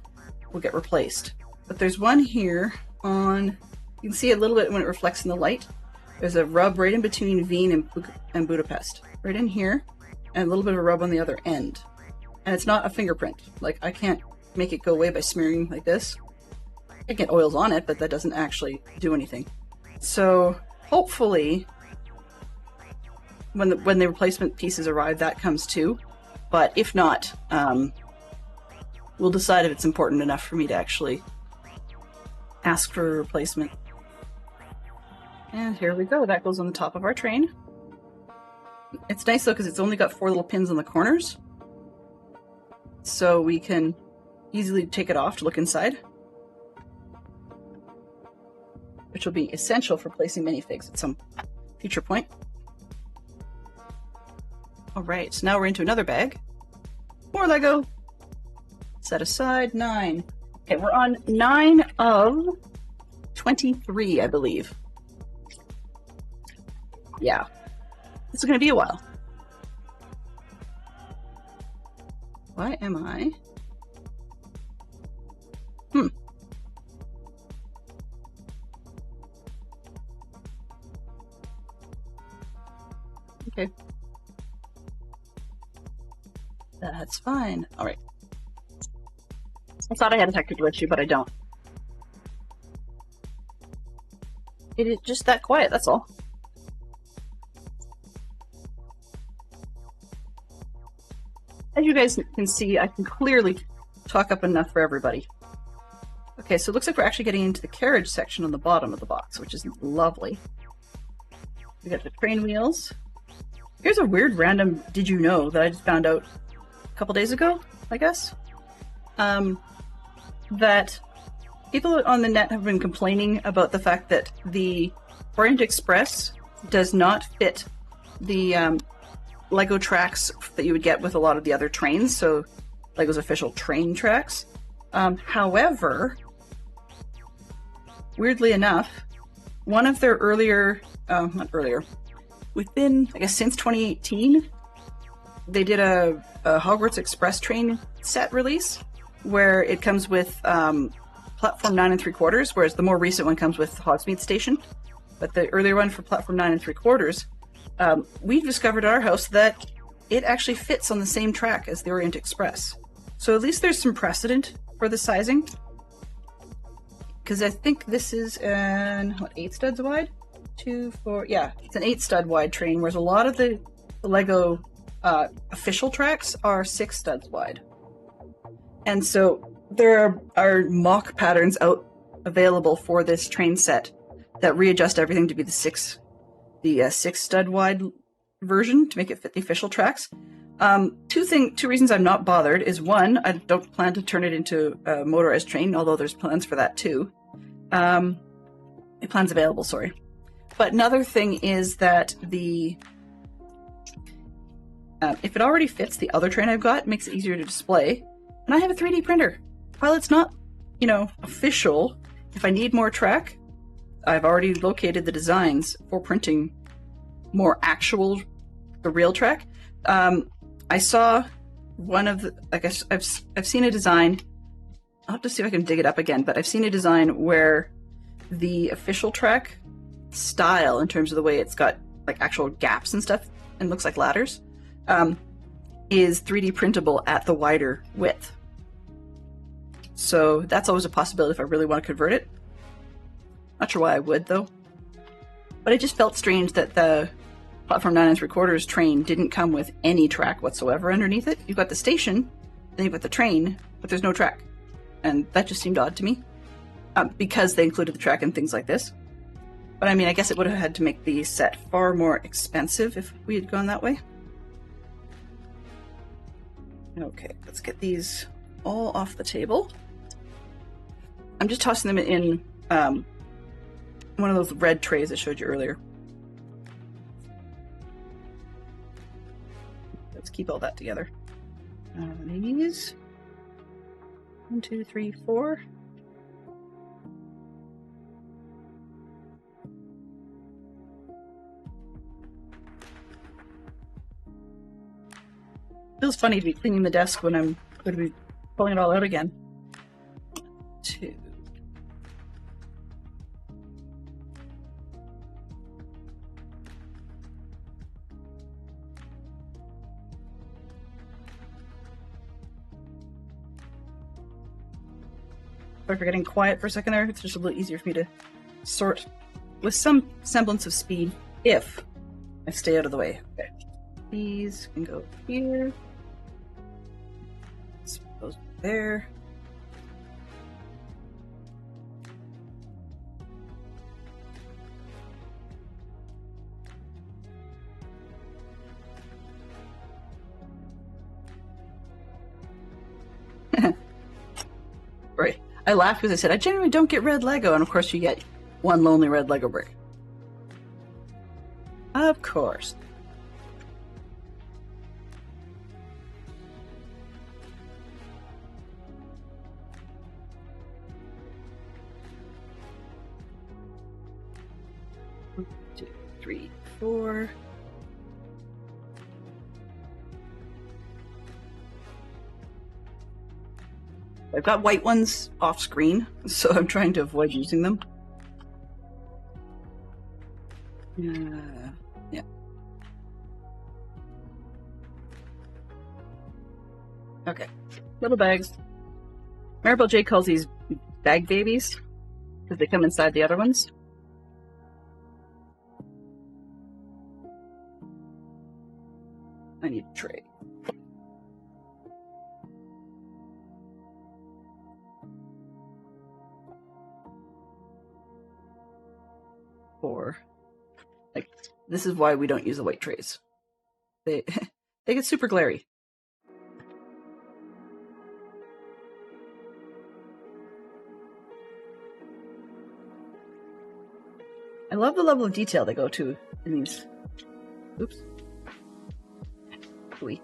will get replaced. But there's one here on, you can see a little bit when it reflects in the light. There's a rub right in between Wien and Budapest, right in here, and a little bit of a rub on the other end. And it's not a fingerprint. Like, I can't make it go away by smearing like this. I get oils on it, but that doesn't actually do anything. So hopefully when the replacement pieces arrive, that comes too. But if not, we'll decide if it's important enough for me to actually ask for a replacement. And here we go. That goes on the top of our train. It's nice though because it's only got 4 little pins on the corners. So we can easily take it off to look inside. Which will be essential for placing minifigs at some future point. Alright, so now we're into another bag. More Lego! Set aside 9. Okay, we're on 9 of 23, I believe. Yeah. This is going to be a while. Why am I? Okay. That's fine. Alright. I thought I had a technical issue, but I don't. It is just that quiet, that's all. As you guys can see, I can clearly talk up enough for everybody. Okay, so it looks like we're actually getting into the carriage section on the bottom of the box, which is lovely. We got the train wheels. Here's a weird random did you know that I just found out a couple days ago, I guess. That people on the net have been complaining about the fact that the Orient Express does not fit the Lego tracks that you would get with a lot of the other trains, so Lego's official train tracks. However, weirdly enough, one of their within, I guess, since 2018, they did a Hogwarts Express train set release where it comes with platform 9 3/4, whereas the more recent one comes with Hogsmeade Station. But the earlier one for platform 9 3/4, we've discovered at our house that it actually fits on the same track as the Orient Express. So at least there's some precedent for the sizing. Because I think this is an, 8 studs wide? 2, 4, yeah, it's an 8 stud wide train, whereas a lot of the Lego official tracks are 6 studs wide. And so there are mock patterns out available for this train set that readjust everything to be the 6 stud wide version to make it fit the official tracks. Two reasons I'm not bothered is, one, I don't plan to turn it into a motorized train, although there's plans for that too. Plans available, sorry. But another thing is that if it already fits the other train I've got, it makes it easier to display. And I have a 3D printer. While it's not, official, if I need more track, I've already located the designs for printing more the real track. I saw one of the, I guess I've seen a design, I'll have to see if I can dig it up again, but I've seen a design where the official track style, in terms of the way it's got like actual gaps and stuff and looks like ladders, is 3D printable at the wider width. So that's always a possibility if I really want to convert it. Not sure why I would though. But it just felt strange that the platform 9 3/4 train didn't come with any track whatsoever underneath it. You've got the station, then you've got the train, but there's no track. And that just seemed odd to me. Because they included the track and things like this. But I mean, I guess it would have had to make the set far more expensive if we had gone that way. Okay, let's get these all off the table. I'm just tossing them in one of those red trays I showed you earlier. Let's keep all that together. These. 1, 2, 3, 4. Feels funny to be cleaning the desk when I'm going to be pulling it all out again. 2. Sorry for getting quiet for a second there. It's just a little easier for me to sort with some semblance of speed if I stay out of the way. Okay. These can go here. This goes there. I laughed because I said, I generally don't get red Lego, and of course you get one lonely red Lego brick. Of course. One, 2, 3, 4. I've got white ones off screen, so I'm trying to avoid using them. Yeah. Okay. Little bags. Maribel J calls these bag babies because they come inside the other ones. I need a tray. Or, like, this is why we don't use the white trays. They they get super glary. I love the level of detail they go to in these. Oops. Ooey.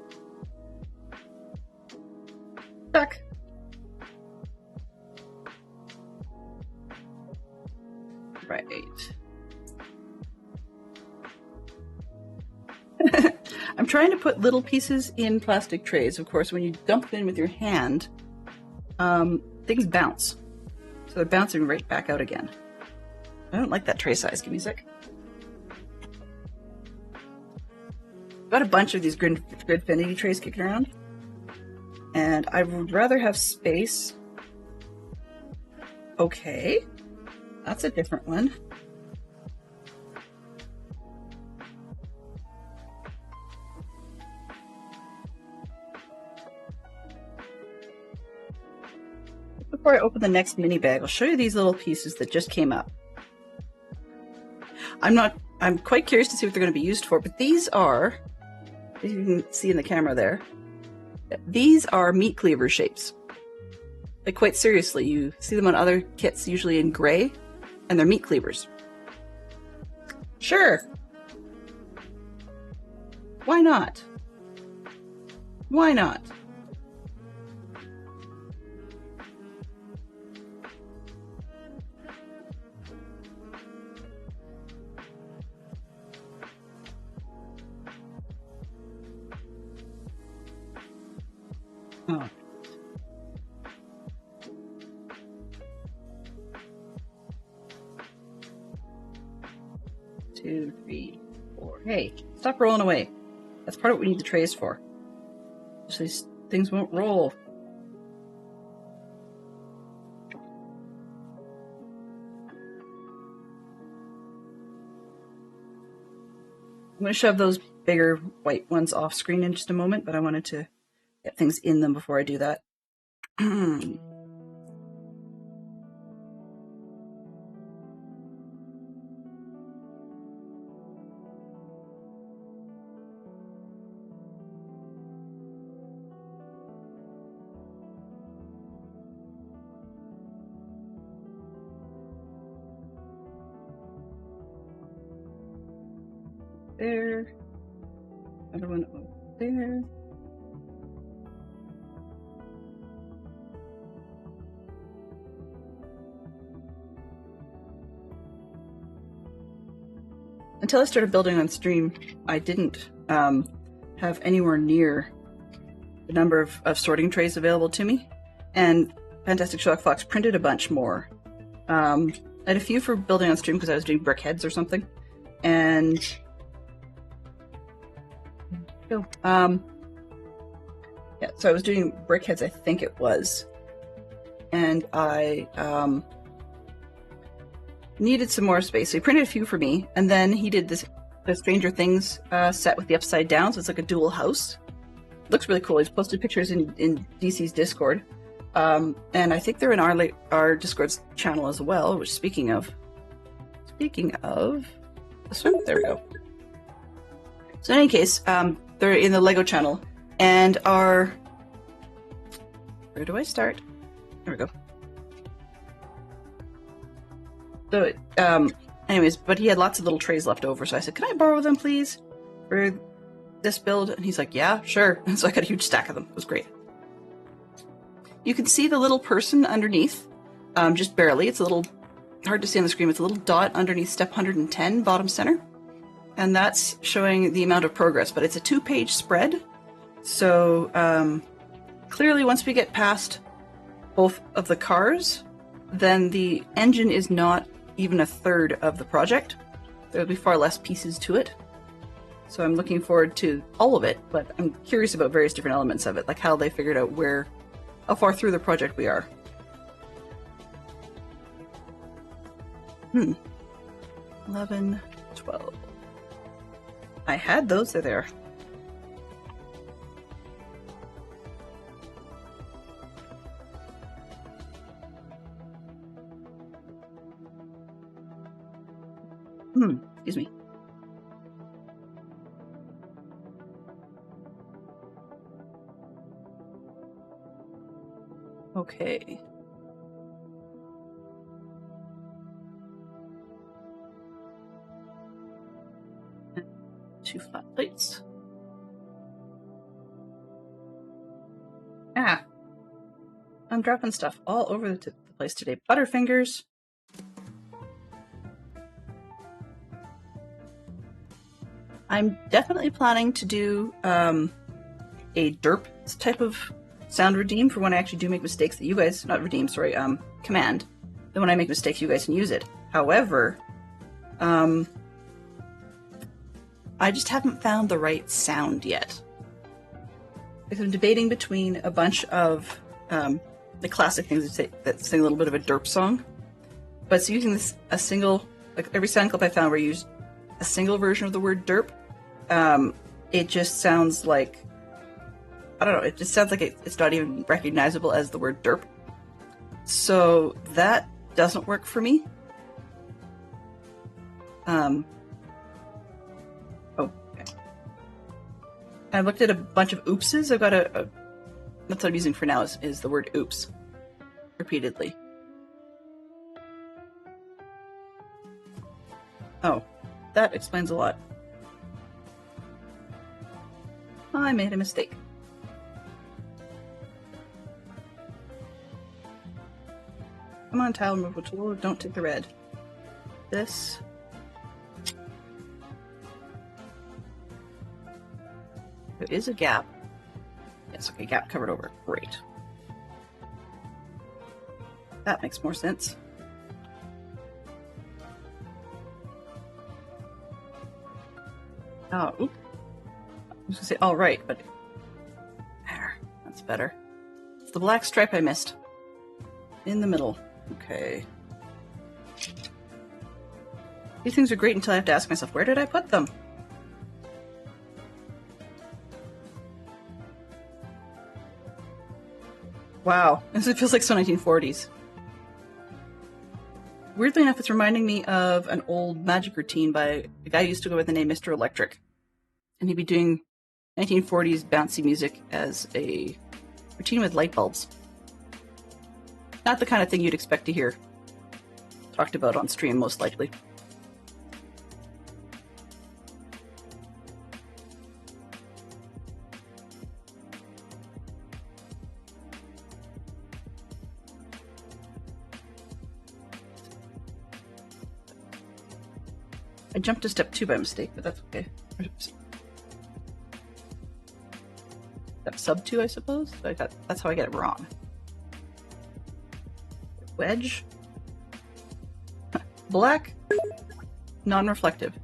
Stuck. Right. I'm trying to put little pieces in plastic trays. Of course, when you dump them in with your hand, things bounce. So they're bouncing right back out again. I don't like that tray size. Give me a sec. I've got a bunch of these Gridfinity trays kicking around. And I would rather have space. Okay. That's a different one. Before I open the next mini bag, I'll show you these little pieces that just came up. I'm quite curious to see what they're going to be used for, but these are, as you can see in the camera there, these are meat cleaver shapes. Like, quite seriously, you see them on other kits, usually in gray, and they're meat cleavers. Sure. Why not? Why not? Oh. 2, 3, 4. Hey, stop rolling away. That's part of what we need the trays for. So these things won't roll. I'm going to shove those bigger white ones off screen in just a moment, but I wanted to get things in them before I do that. There. Another one over there. Until I started building on stream, I didn't have anywhere near the number of sorting trays available to me. And Fantastic Sherlock Fox printed a bunch more. I had a few for building on stream because I was doing brick heads or something. And yeah, so I was doing brick heads, I think it was. And I needed some more space. So he printed a few for me, and then he did the Stranger Things set with the upside down, so it's like a dual house. Looks really cool. He's posted pictures in DC's Discord. And I think they're in our Discord's channel as well, which speaking of this one, there we go. So in any case, they're in the Lego channel, and where do I start? There we go. So, anyways, but he had lots of little trays left over, so I said, "Can I borrow them, please, for this build?" And he's like, "Yeah, sure." And so I got a huge stack of them. It was great. You can see the little person underneath, just barely. It's a little hard to see on the screen. It's a little dot underneath step 110, bottom center. And that's showing the amount of progress, but it's a 2-page spread. So clearly once we get past both of the cars, then the engine is not even a third of the project. There'll be far less pieces to it. So I'm looking forward to all of it, but I'm curious about various different elements of it, like how they figured out how far through the project we are. 11, 12. I had those, they're there. Excuse me. Okay. Two flat plates. Ah. I'm dropping stuff all over the place today. Butterfingers. I'm definitely planning to do a derp type of sound redeem for when I actually do make mistakes that you guys, not redeem, sorry, command. Then when I make mistakes, you guys can use it. However, I just haven't found the right sound yet. Because I'm debating between a bunch of the classic things that sing a little bit of a derp song. But it's using a single, like every sound clip I found where I used a single version of the word derp, it just sounds like, I don't know, it just sounds like it's not even recognizable as the word derp. So that doesn't work for me. Oh, okay. I looked at a bunch of oopses. I've got that's what I'm using for now is the word oops repeatedly. Oh, that explains a lot. I made a mistake. Come on, tile removal tool. Don't take the red. This. There is a gap. Yes, okay, gap covered over. Great. That makes more sense. Oh, oop. I was gonna say, all right, but there, that's better. It's the black stripe I missed. In the middle. Okay. These things are great until I have to ask myself, where did I put them? Wow, this feels like so 1940s. Weirdly enough, it's reminding me of an old magic routine by a guy who used to go by the name Mr. Electric. And he'd be doing 1940s bouncy music as a routine with light bulbs. Not the kind of thing you'd expect to hear talked about on stream, most likely. I jumped to step 2 by mistake, but that's okay. Step sub 2, I suppose? That's how I get it wrong. Wedge. Black. Non-reflective.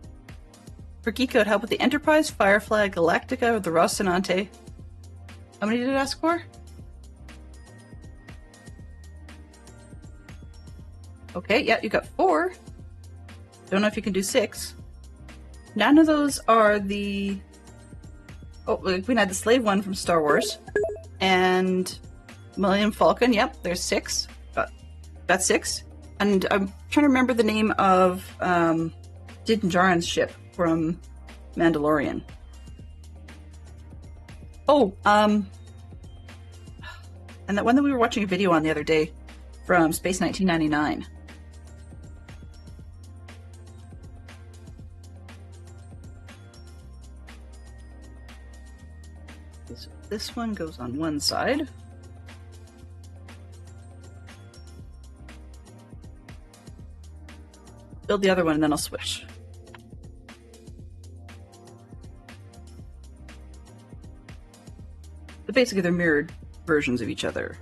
For Geek Out, how about the Enterprise, Firefly, Galactica, or the Rocinante? How many did it ask for? Okay, yeah, you got 4. Don't know if you can do 6. None of those are the... Oh, we had the Slave one from Star Wars. And Millennium Falcon, yep, there's 6. Got 6. And I'm trying to remember the name of Din Djarin's ship from Mandalorian. Oh, and that one that we were watching a video on the other day from Space 1999. this one goes on one side. Build the other one and then I'll switch. But basically they're mirrored versions of each other.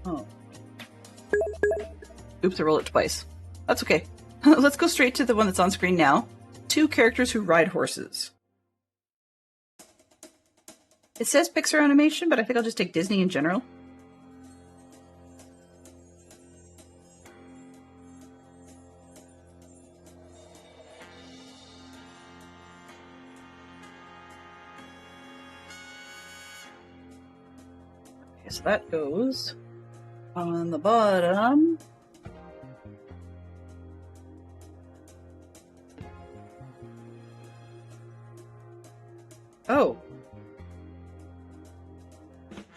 Oh. Oops, I rolled it twice. That's okay. Let's go straight to the one that's on screen now. 2 characters who ride horses. It says Pixar animation, but I think I'll just take Disney in general. Okay, so that goes on the bottom. Oh.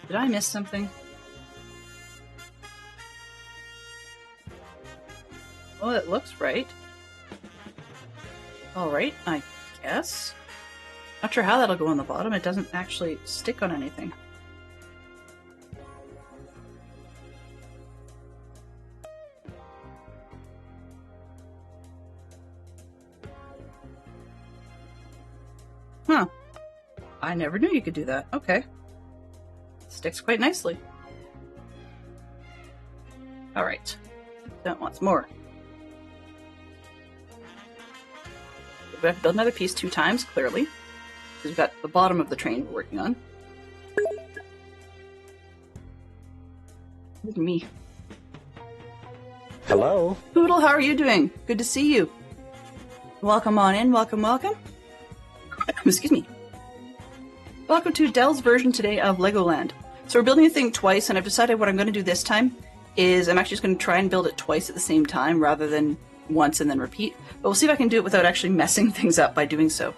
Did I miss something? Well, it looks right. Alright, I guess. Not sure how that'll go on the bottom. It doesn't actually stick on anything. Huh. I never knew you could do that. Okay. Sticks quite nicely. Alright. That wants more. We have to build another piece 2 times, clearly. Because we've got the bottom of the train we're working on. Look at me. Hello? Poodle, how are you doing? Good to see you. Welcome on in, welcome, welcome. Excuse me. Welcome to Dell's version today of Legoland. So we're building a thing twice, and I've decided what I'm going to do this time is I'm actually just going to try and build it twice at the same time rather than once and then repeat. But we'll see if I can do it without actually messing things up by doing so.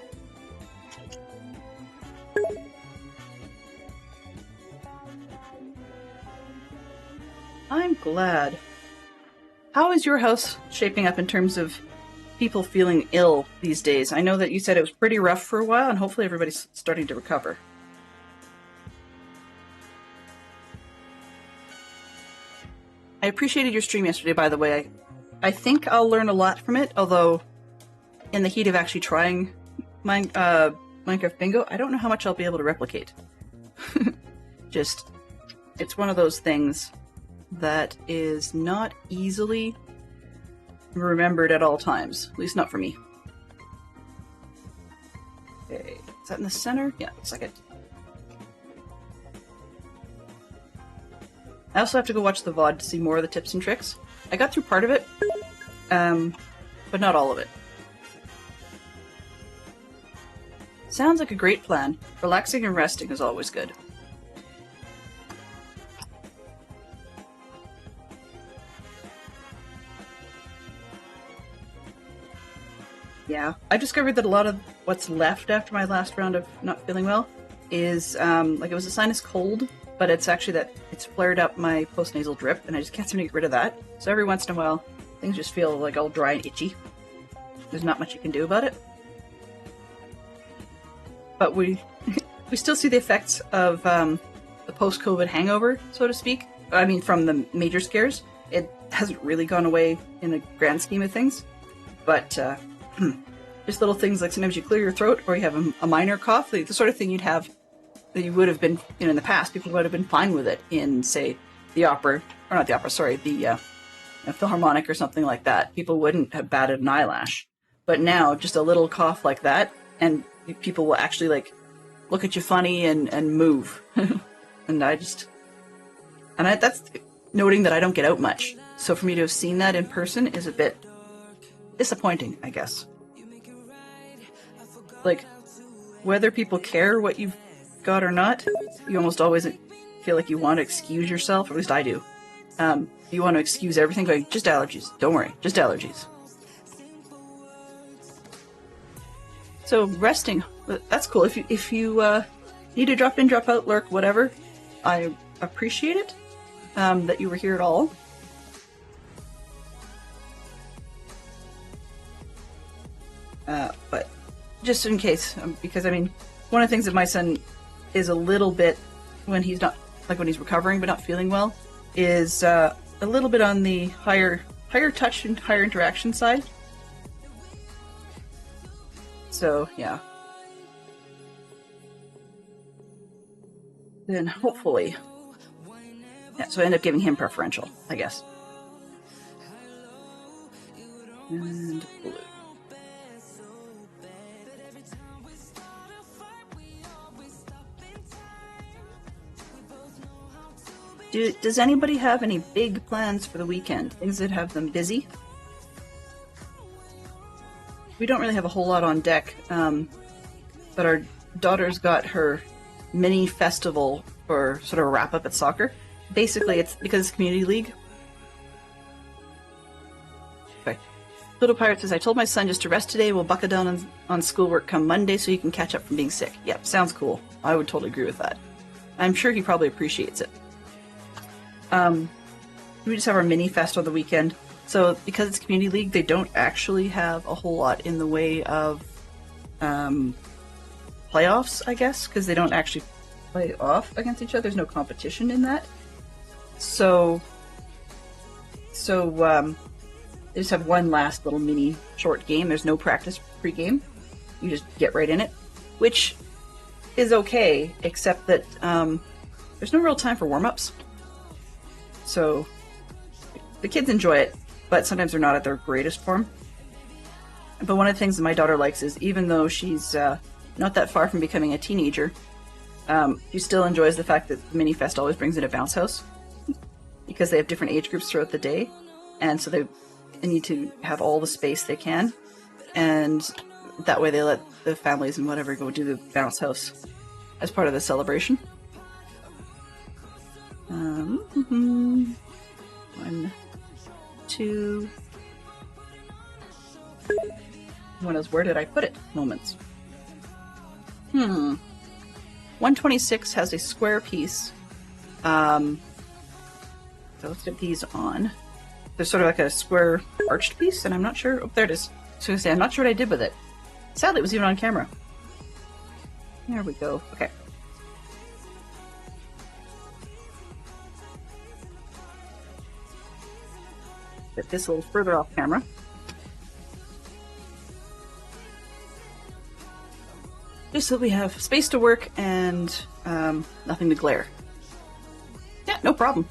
I'm glad. How is your house shaping up in terms of people feeling ill these days? I know that you said it was pretty rough for a while, and hopefully everybody's starting to recover. I appreciated your stream yesterday, by the way. I think I'll learn a lot from it, although in the heat of actually trying Minecraft Bingo, I don't know how much I'll be able to replicate. Just, it's one of those things that is not easily remembered at all times. At least not for me. Okay, is that in the center? Yeah, looks like it. I also have to go watch the VOD to see more of the tips and tricks. I got through part of it, but not all of it. Sounds like a great plan. Relaxing and resting is always good. Yeah, I discovered that a lot of what's left after my last round of not feeling well is, like it was a sinus cold, but it's actually that it's flared up my postnasal drip, and I just can't seem to get rid of that. So every once in a while, things just feel like all dry and itchy. There's not much you can do about it. But we still see the effects of the post-COVID hangover, so to speak. I mean, from the major scares. It hasn't really gone away in the grand scheme of things. But just little things like sometimes you clear your throat or you have a minor cough, the sort of thing you'd have that you would have been, in the past, people would have been fine with it in, say, the opera, or not the opera, sorry, the Philharmonic or something like that. People wouldn't have batted an eyelash. But now, just a little cough like that, and people will actually, like, look at you funny and move. And that's noting that I don't get out much. So for me to have seen that in person is a bit disappointing, I guess. Like, whether people care what you've got or not, you almost always feel like you want to excuse yourself, or at least I do. You want to excuse everything, going, just allergies. Don't worry, just allergies. So resting, that's cool. If you need to drop in, drop out, lurk, whatever, I appreciate it. that you were here at all. But just in case, because I mean, one of the things that my son is a little bit, when he's not, like when he's recovering but not feeling well, is a little bit on the higher touch and higher interaction side. So yeah. Then hopefully, yeah, so I end up giving him preferential, I guess. And blue. Does anybody have any big plans for the weekend? Things that have them busy? We don't really have a whole lot on deck, but our daughter's got her mini festival for sort of a wrap up at soccer. Basically, it's because it's community league. Okay. Little Pirate says, I told my son just to rest today. We'll buckle down on schoolwork come Monday so you can catch up from being sick. Yep, sounds cool. I would totally agree with that. I'm sure he probably appreciates it. We just have our mini fest on the weekend. So because it's community league, they don't actually have a whole lot in the way of playoffs, I guess, because they don't actually play off against each other. There's no competition in that. So they just have one last little mini short game. There's no practice pre-game. You just get right in it, which is okay, except that there's no real time for warm-ups. So the kids enjoy it, but sometimes they're not at their greatest form. But one of the things that my daughter likes is, even though she's not that far from becoming a teenager, she still enjoys the fact that the mini fest always brings in a bounce house, because they have different age groups throughout the day, and so they need to have all the space they can, and that way they let the families and whatever go do the bounce house as part of the celebration. 1, 2. What else? Where did I put it? Moments. 126 has a square piece. So let's get these on. There's sort of like a square arched piece, and I'm not sure. Oh, there it is. I was going to say, I'm not sure what I did with it. Sadly, it was even on camera. There we go. Okay. Get this a little further off camera. Just so we have space to work and nothing to glare. Yeah, no problem.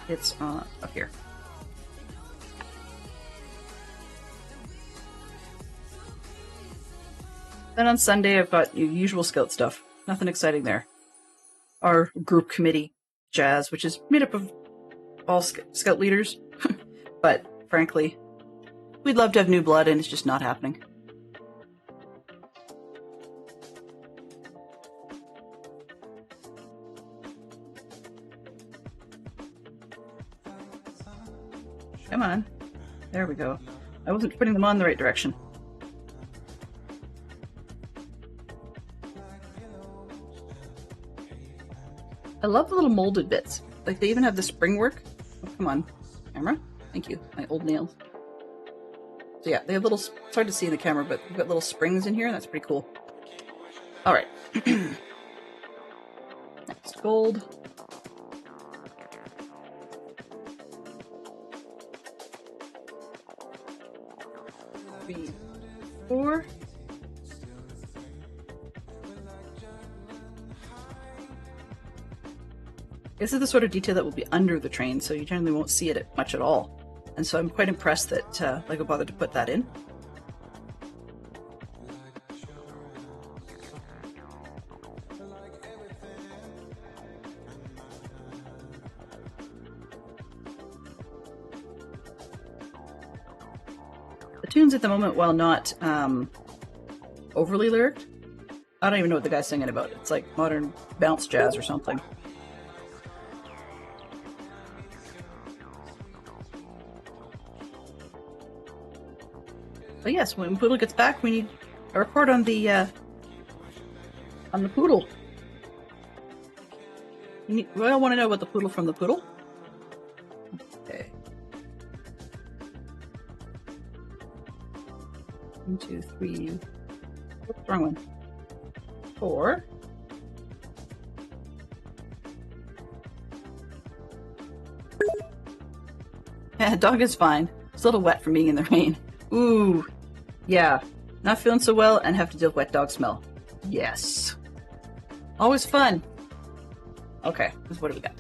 It's up here. Then on Sunday, I've got your usual scout stuff. Nothing exciting there. Our group committee jazz, which is made up of all scout leaders. But frankly, we'd love to have new blood, and it's just not happening. Come on. There we go. I wasn't putting them on the right direction. I love the little molded bits. Like, they even have the spring work. Oh, come on, camera. Thank you. My old nails. So yeah, they have little, it's hard to see in the camera, but we've got little springs in here, and that's pretty cool. All right. Next, gold. Three, 4. This is the sort of detail that will be under the train, so you generally won't see it much at all. And so I'm quite impressed that Lego bothered to put that in. The tunes at the moment, while not overly lyric, I don't even know what the guy's singing about. It's like modern bounce jazz or something. But yes, when Poodle gets back, we need a report on the poodle. We all want to know about the poodle from the poodle. Okay. 1, 2, 3. Oops, wrong one. 4. Yeah, dog is fine. It's a little wet from being in the rain. Ooh, yeah. Not feeling so well and have to deal with wet dog smell. Yes. Always fun. Okay, what do we got?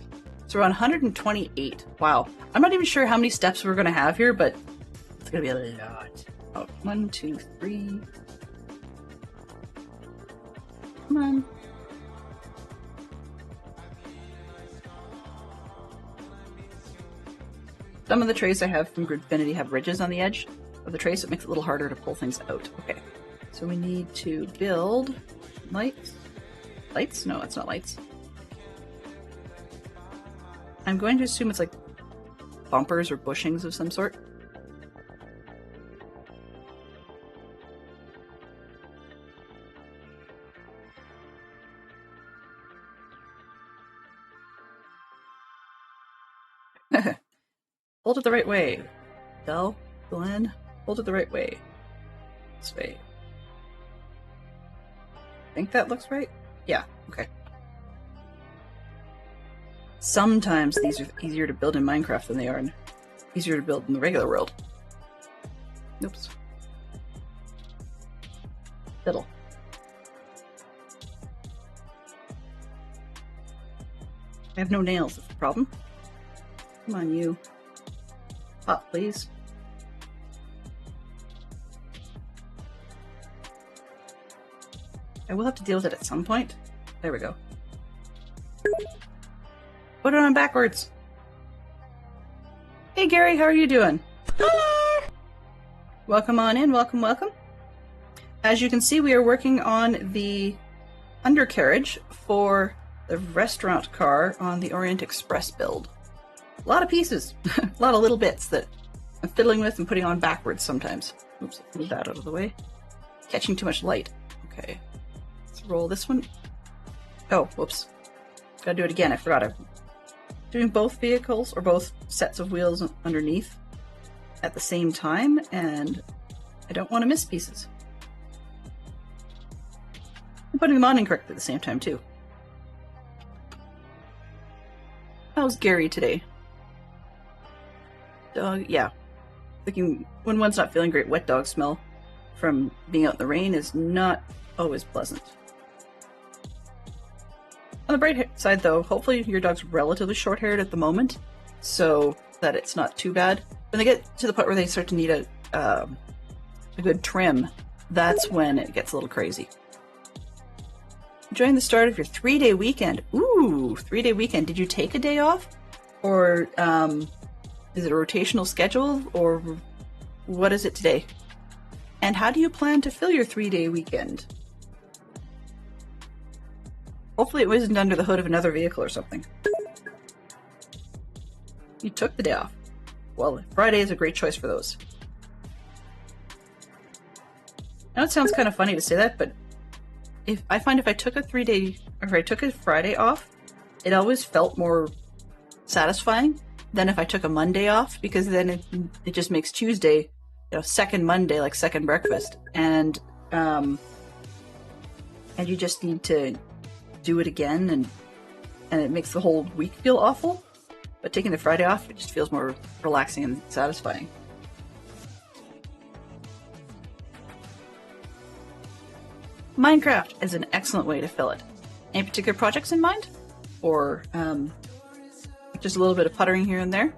So we're on 128. Wow. I'm not even sure how many steps we're going to have here, but it's going to be a lot. Oh, 1, 2, 3. Come on. Some of the trays I have from Gridfinity have ridges on the edge of the tray, so it makes it a little harder to pull things out. Okay, so we need to build lights. Lights? No, it's not lights. I'm going to assume it's like bumpers or bushings of some sort. Hold it the right way. Del, Glenn, hold it the right way. This way. Think that looks right? Yeah, okay. Sometimes these are easier to build in Minecraft than they are easier to build in the regular world. Oops. Fiddle. I have no nails, that's the problem. Come on, you. Pop, please. I will have to deal with it at some point. There we go. Put it on backwards. Hey Gary, how are you doing? Welcome on in, welcome, welcome. As you can see, we are working on the undercarriage for the restaurant car on the Orient Express build. A lot of pieces, a lot of little bits that I'm fiddling with and putting on backwards sometimes. Oops, move that out of the way. Catching too much light. Okay, let's roll this one. Oh, whoops. Gotta do it again, I forgot. I'm doing both vehicles, or both sets of wheels underneath at the same time, and I don't want to miss pieces. I'm putting them on incorrectly at the same time, too. How's Gary today? Dog, yeah. Thinking when one's not feeling great, wet dog smell from being out in the rain is not always pleasant. On the bright side, though, hopefully your dog's relatively short-haired at the moment, so that it's not too bad. When they get to the point where they start to need a good trim, that's when it gets a little crazy. Enjoying the start of your 3-day weekend. Ooh, 3-day weekend. Did you take a day off? Or is it a rotational schedule? Or what is it today? And how do you plan to fill your 3-day weekend? Hopefully it wasn't under the hood of another vehicle or something. You took the day off. Well, Friday is a great choice for those. I know it sounds kind of funny to say that, but if I took a 3-day, or if I took a Friday off, it always felt more satisfying than if I took a Monday off, because then it just makes Tuesday, second Monday, like second breakfast, and you just need to do it again, and it makes the whole week feel awful. But taking the Friday off, it just feels more relaxing and satisfying. Minecraft is an excellent way to fill it. Any particular projects in mind? Or just a little bit of puttering here and there?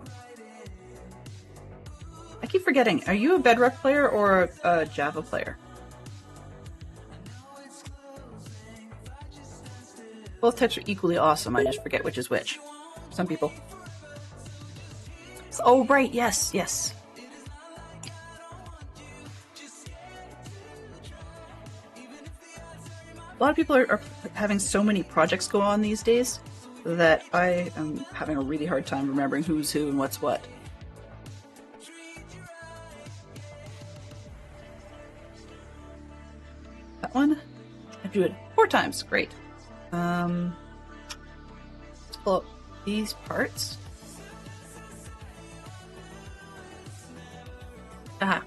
I keep forgetting, are you a Bedrock player or a Java player? Both types are equally awesome, I just forget which is which. Some people. Oh, right, yes, yes. A lot of people are having so many projects go on these days that I am having a really hard time remembering who's who and what's what. That one? I do it 4 times, great. pull out these parts. Aha.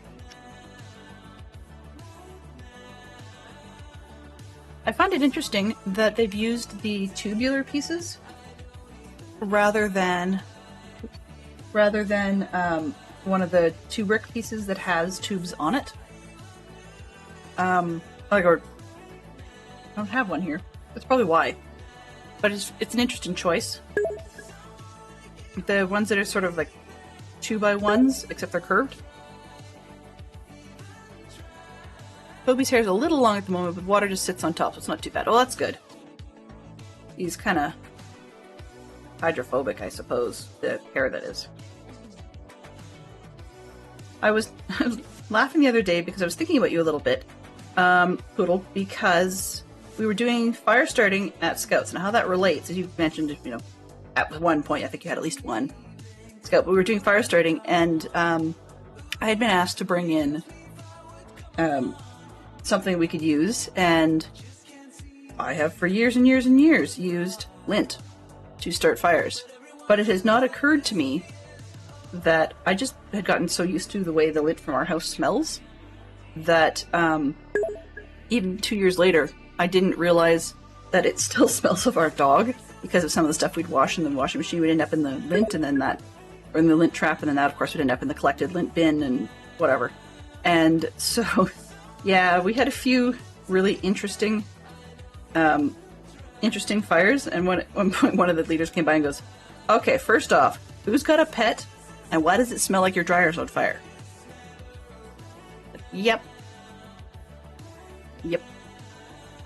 I find it interesting that they've used the tubular pieces rather than one of the two brick pieces that has tubes on it. I don't have one here. That's probably why. But it's an interesting choice. The ones that are sort of like 2x1s, except they're curved. Toby's hair is a little long at the moment, but water just sits on top, so it's not too bad. Well, that's good. He's kind of hydrophobic, I suppose. The hair, that is. I was laughing the other day because I was thinking about you a little bit, Poodle, because we were doing fire starting at Scouts, and how that relates, as you mentioned, you know, at one point, I think you had at least one Scout, but we were doing fire starting, and I had been asked to bring in something we could use, and I have for years and years and years used lint to start fires. But it has not occurred to me that I just had gotten so used to the way the lint from our house smells that even 2 years later, I didn't realize that it still smells of our dog because of some of the stuff we'd wash in the washing machine would end up in the lint, and then that, or in the lint trap, and then that, of course, would end up in the collected lint bin and whatever. And so, yeah, we had a few really interesting fires, and at one point one of the leaders came by and goes, "Okay, first off, who's got a pet, and why does it smell like your dryer's on fire?" Yep.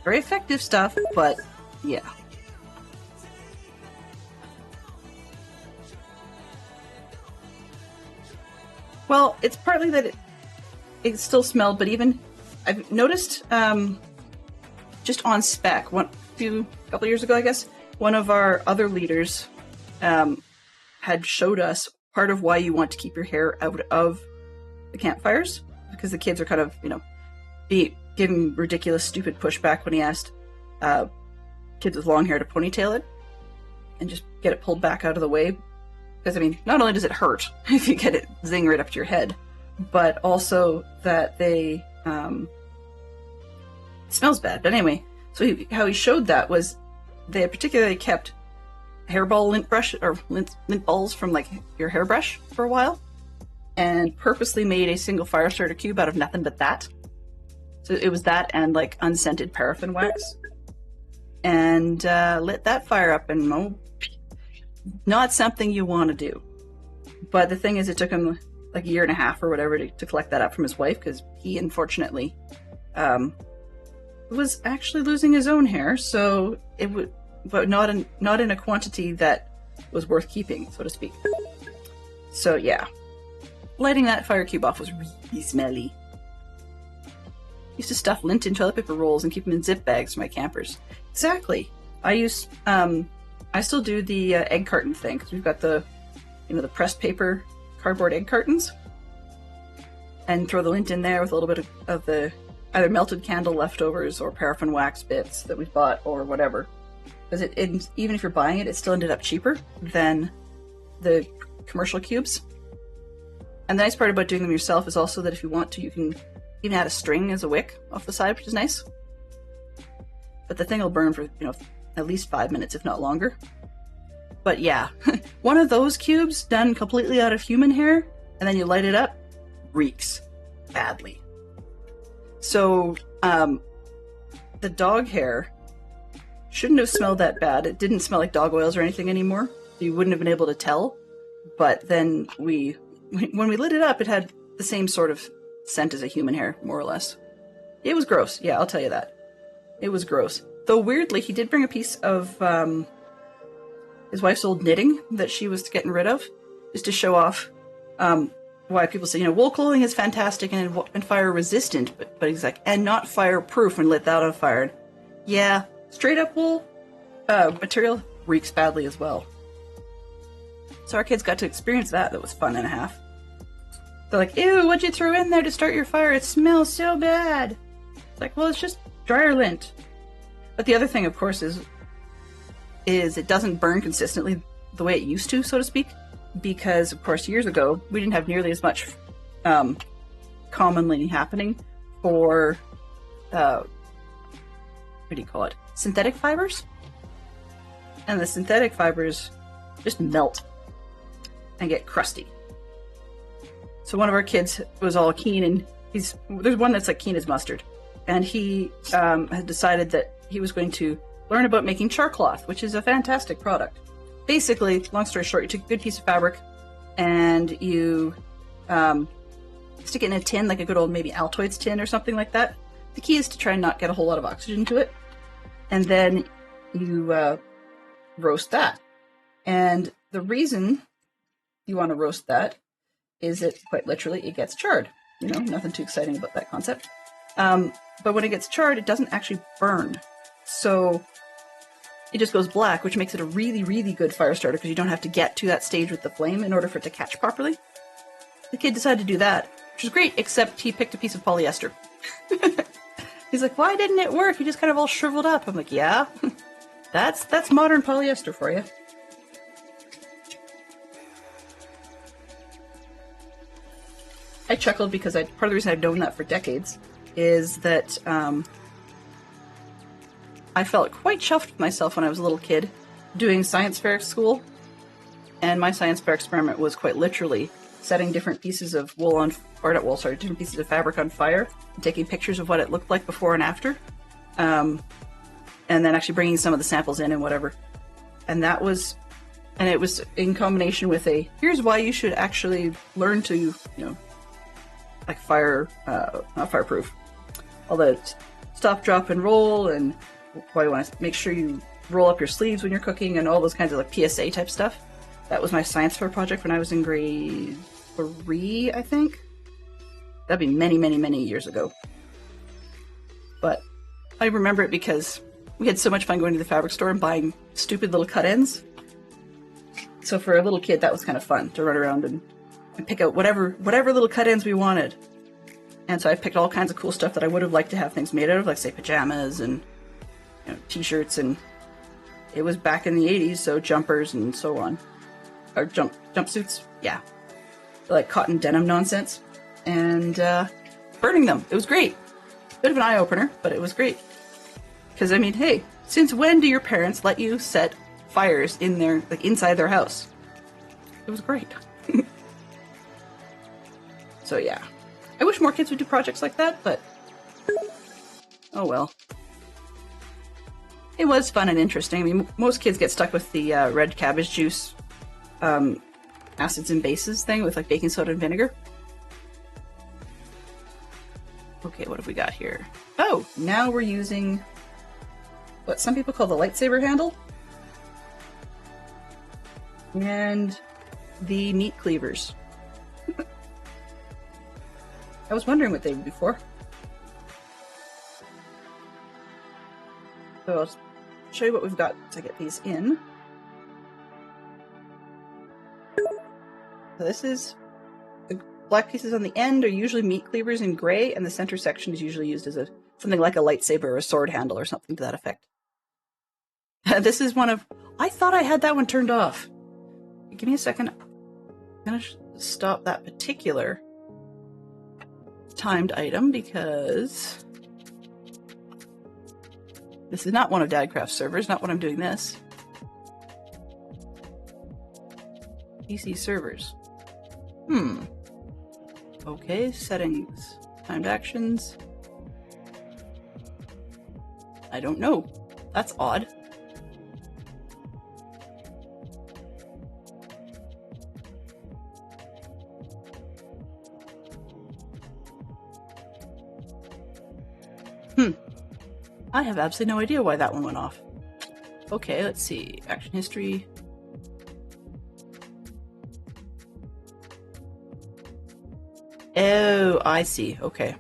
Very effective stuff, but yeah. Well, it's partly that it still smelled, but even I've noticed just on spec, couple years ago, I guess, one of our other leaders had showed us part of why you want to keep your hair out of the campfires, because the kids are kind of, giving ridiculous, stupid pushback when he asked kids with long hair to ponytail it and just get it pulled back out of the way. Because, not only does it hurt if you get it zing right up to your head, but also that it smells bad. But anyway, so how he showed that was they had particularly kept hairball lint brush or lint balls from like your hairbrush for a while, and purposely made a single fire starter cube out of nothing but that. So it was that and like unscented paraffin wax, and lit that fire up, and not something you want to do. But the thing is, it took him like a year and a half or whatever to collect that up from his wife, because he unfortunately was actually losing his own hair, so it would, but not in a quantity that was worth keeping, so to speak. So yeah, lighting that fire cube off was really smelly. Used to stuff lint in toilet paper rolls and keep them in zip bags for my campers. Exactly. I still do the egg carton thing, because we've got the pressed paper cardboard egg cartons, and throw the lint in there with a little bit of the either melted candle leftovers or paraffin wax bits that we've bought or whatever. Because even if you're buying it, it still ended up cheaper than the commercial cubes. And the nice part about doing them yourself is also that if you want to, you can even add a string as a wick off the side, which is nice. But the thing will burn for, at least 5 minutes, if not longer. But yeah, one of those cubes done completely out of human hair, and then you light it up, reeks badly. So, the dog hair shouldn't have smelled that bad. It didn't smell like dog oils or anything anymore. You wouldn't have been able to tell. But then when we lit it up, it had the same sort of scent as a human hair, more or less. It was gross. Yeah, I'll tell you that. It was gross. Though weirdly, he did bring a piece of his wife's old knitting that she was getting rid of, just to show off why people say, wool clothing is fantastic and fire resistant, but he's like, and not fireproof, and lit that on fire. Yeah, straight up wool material reeks badly as well. So our kids got to experience that. That was fun and a half. They're like, ew, what'd you throw in there to start your fire? It smells so bad. It's like, well, it's just dryer lint. But the other thing, of course, is is it doesn't burn consistently the way it used to, so to speak, because, of course, years ago, we didn't have nearly as much commonly happening for, what do you call it, synthetic fibers? And the synthetic fibers just melt and get crusty. So one of our kids was all keen, and there's one that's like keen as mustard, and he had decided that he was going to learn about making char cloth, which is a fantastic product. Basically, long story short, you take a good piece of fabric and you stick it in a tin, like a good old maybe Altoids tin or something like that. The key is to try and not get a whole lot of oxygen to it, and then you roast that. And the reason you want to roast that is that, quite literally, it gets charred. You know, nothing too exciting about that concept. But when it gets charred, it doesn't actually burn. So it just goes black, which makes it a really, really good fire starter because you don't have to get to that stage with the flame in order for it to catch properly. The kid decided to do that, which is great, except he picked a piece of polyester. He's like, why didn't it work? He just kind of all shriveled up. I'm like, yeah, that's modern polyester for you. I chuckled because part of the reason I've known that for decades is that I felt quite chuffed with myself when I was a little kid doing science fair at school. And my science fair experiment was quite literally setting different pieces of different pieces of fabric on fire, and taking pictures of what it looked like before and after. And then actually bringing some of the samples in and whatever. And it was in combination with here's why you should actually learn to, like not fireproof. All the stop, drop, and roll, and why you want to make sure you roll up your sleeves when you're cooking, and all those kinds of like PSA type stuff. That was my science fair project when I was in grade 3, I think. That'd be many, many, many years ago. But I remember it because we had so much fun going to the fabric store and buying stupid little cut ends. So for a little kid, that was kind of fun to run around and pick out whatever little cut ends we wanted. And so I picked all kinds of cool stuff that I would have liked to have things made out of, like, say, pajamas and t-shirts, and it was back in the 80s, so jumpers and so on. Or jumpsuits, yeah. Like cotton denim nonsense. And burning them. It was great. Bit of an eye-opener, but it was great. Because, I mean, hey, since when do your parents let you set fires in inside their house? It was great. So yeah, I wish more kids would do projects like that, but oh well. It was fun and interesting. I mean, most kids get stuck with the red cabbage juice acids and bases thing with like baking soda and vinegar. Okay, what have we got here? Oh, now we're using what some people call the lightsaber handle and the meat cleavers. I was wondering what they were before. So I'll show you what we've got to get these in. So this is the black pieces on the end are usually meat cleavers in gray, and the center section is usually used as something like a lightsaber or a sword handle or something to that effect. This is one of... I thought I had that one turned off. Give me a second. I'm going to stop that particular timed item because this is not one of Dadcraft's servers, not when I'm doing this. PC servers. Okay, settings, timed actions. I don't know. That's odd. I have absolutely no idea why that one went off. Okay, let's see. Action history. Oh, I see. Okay.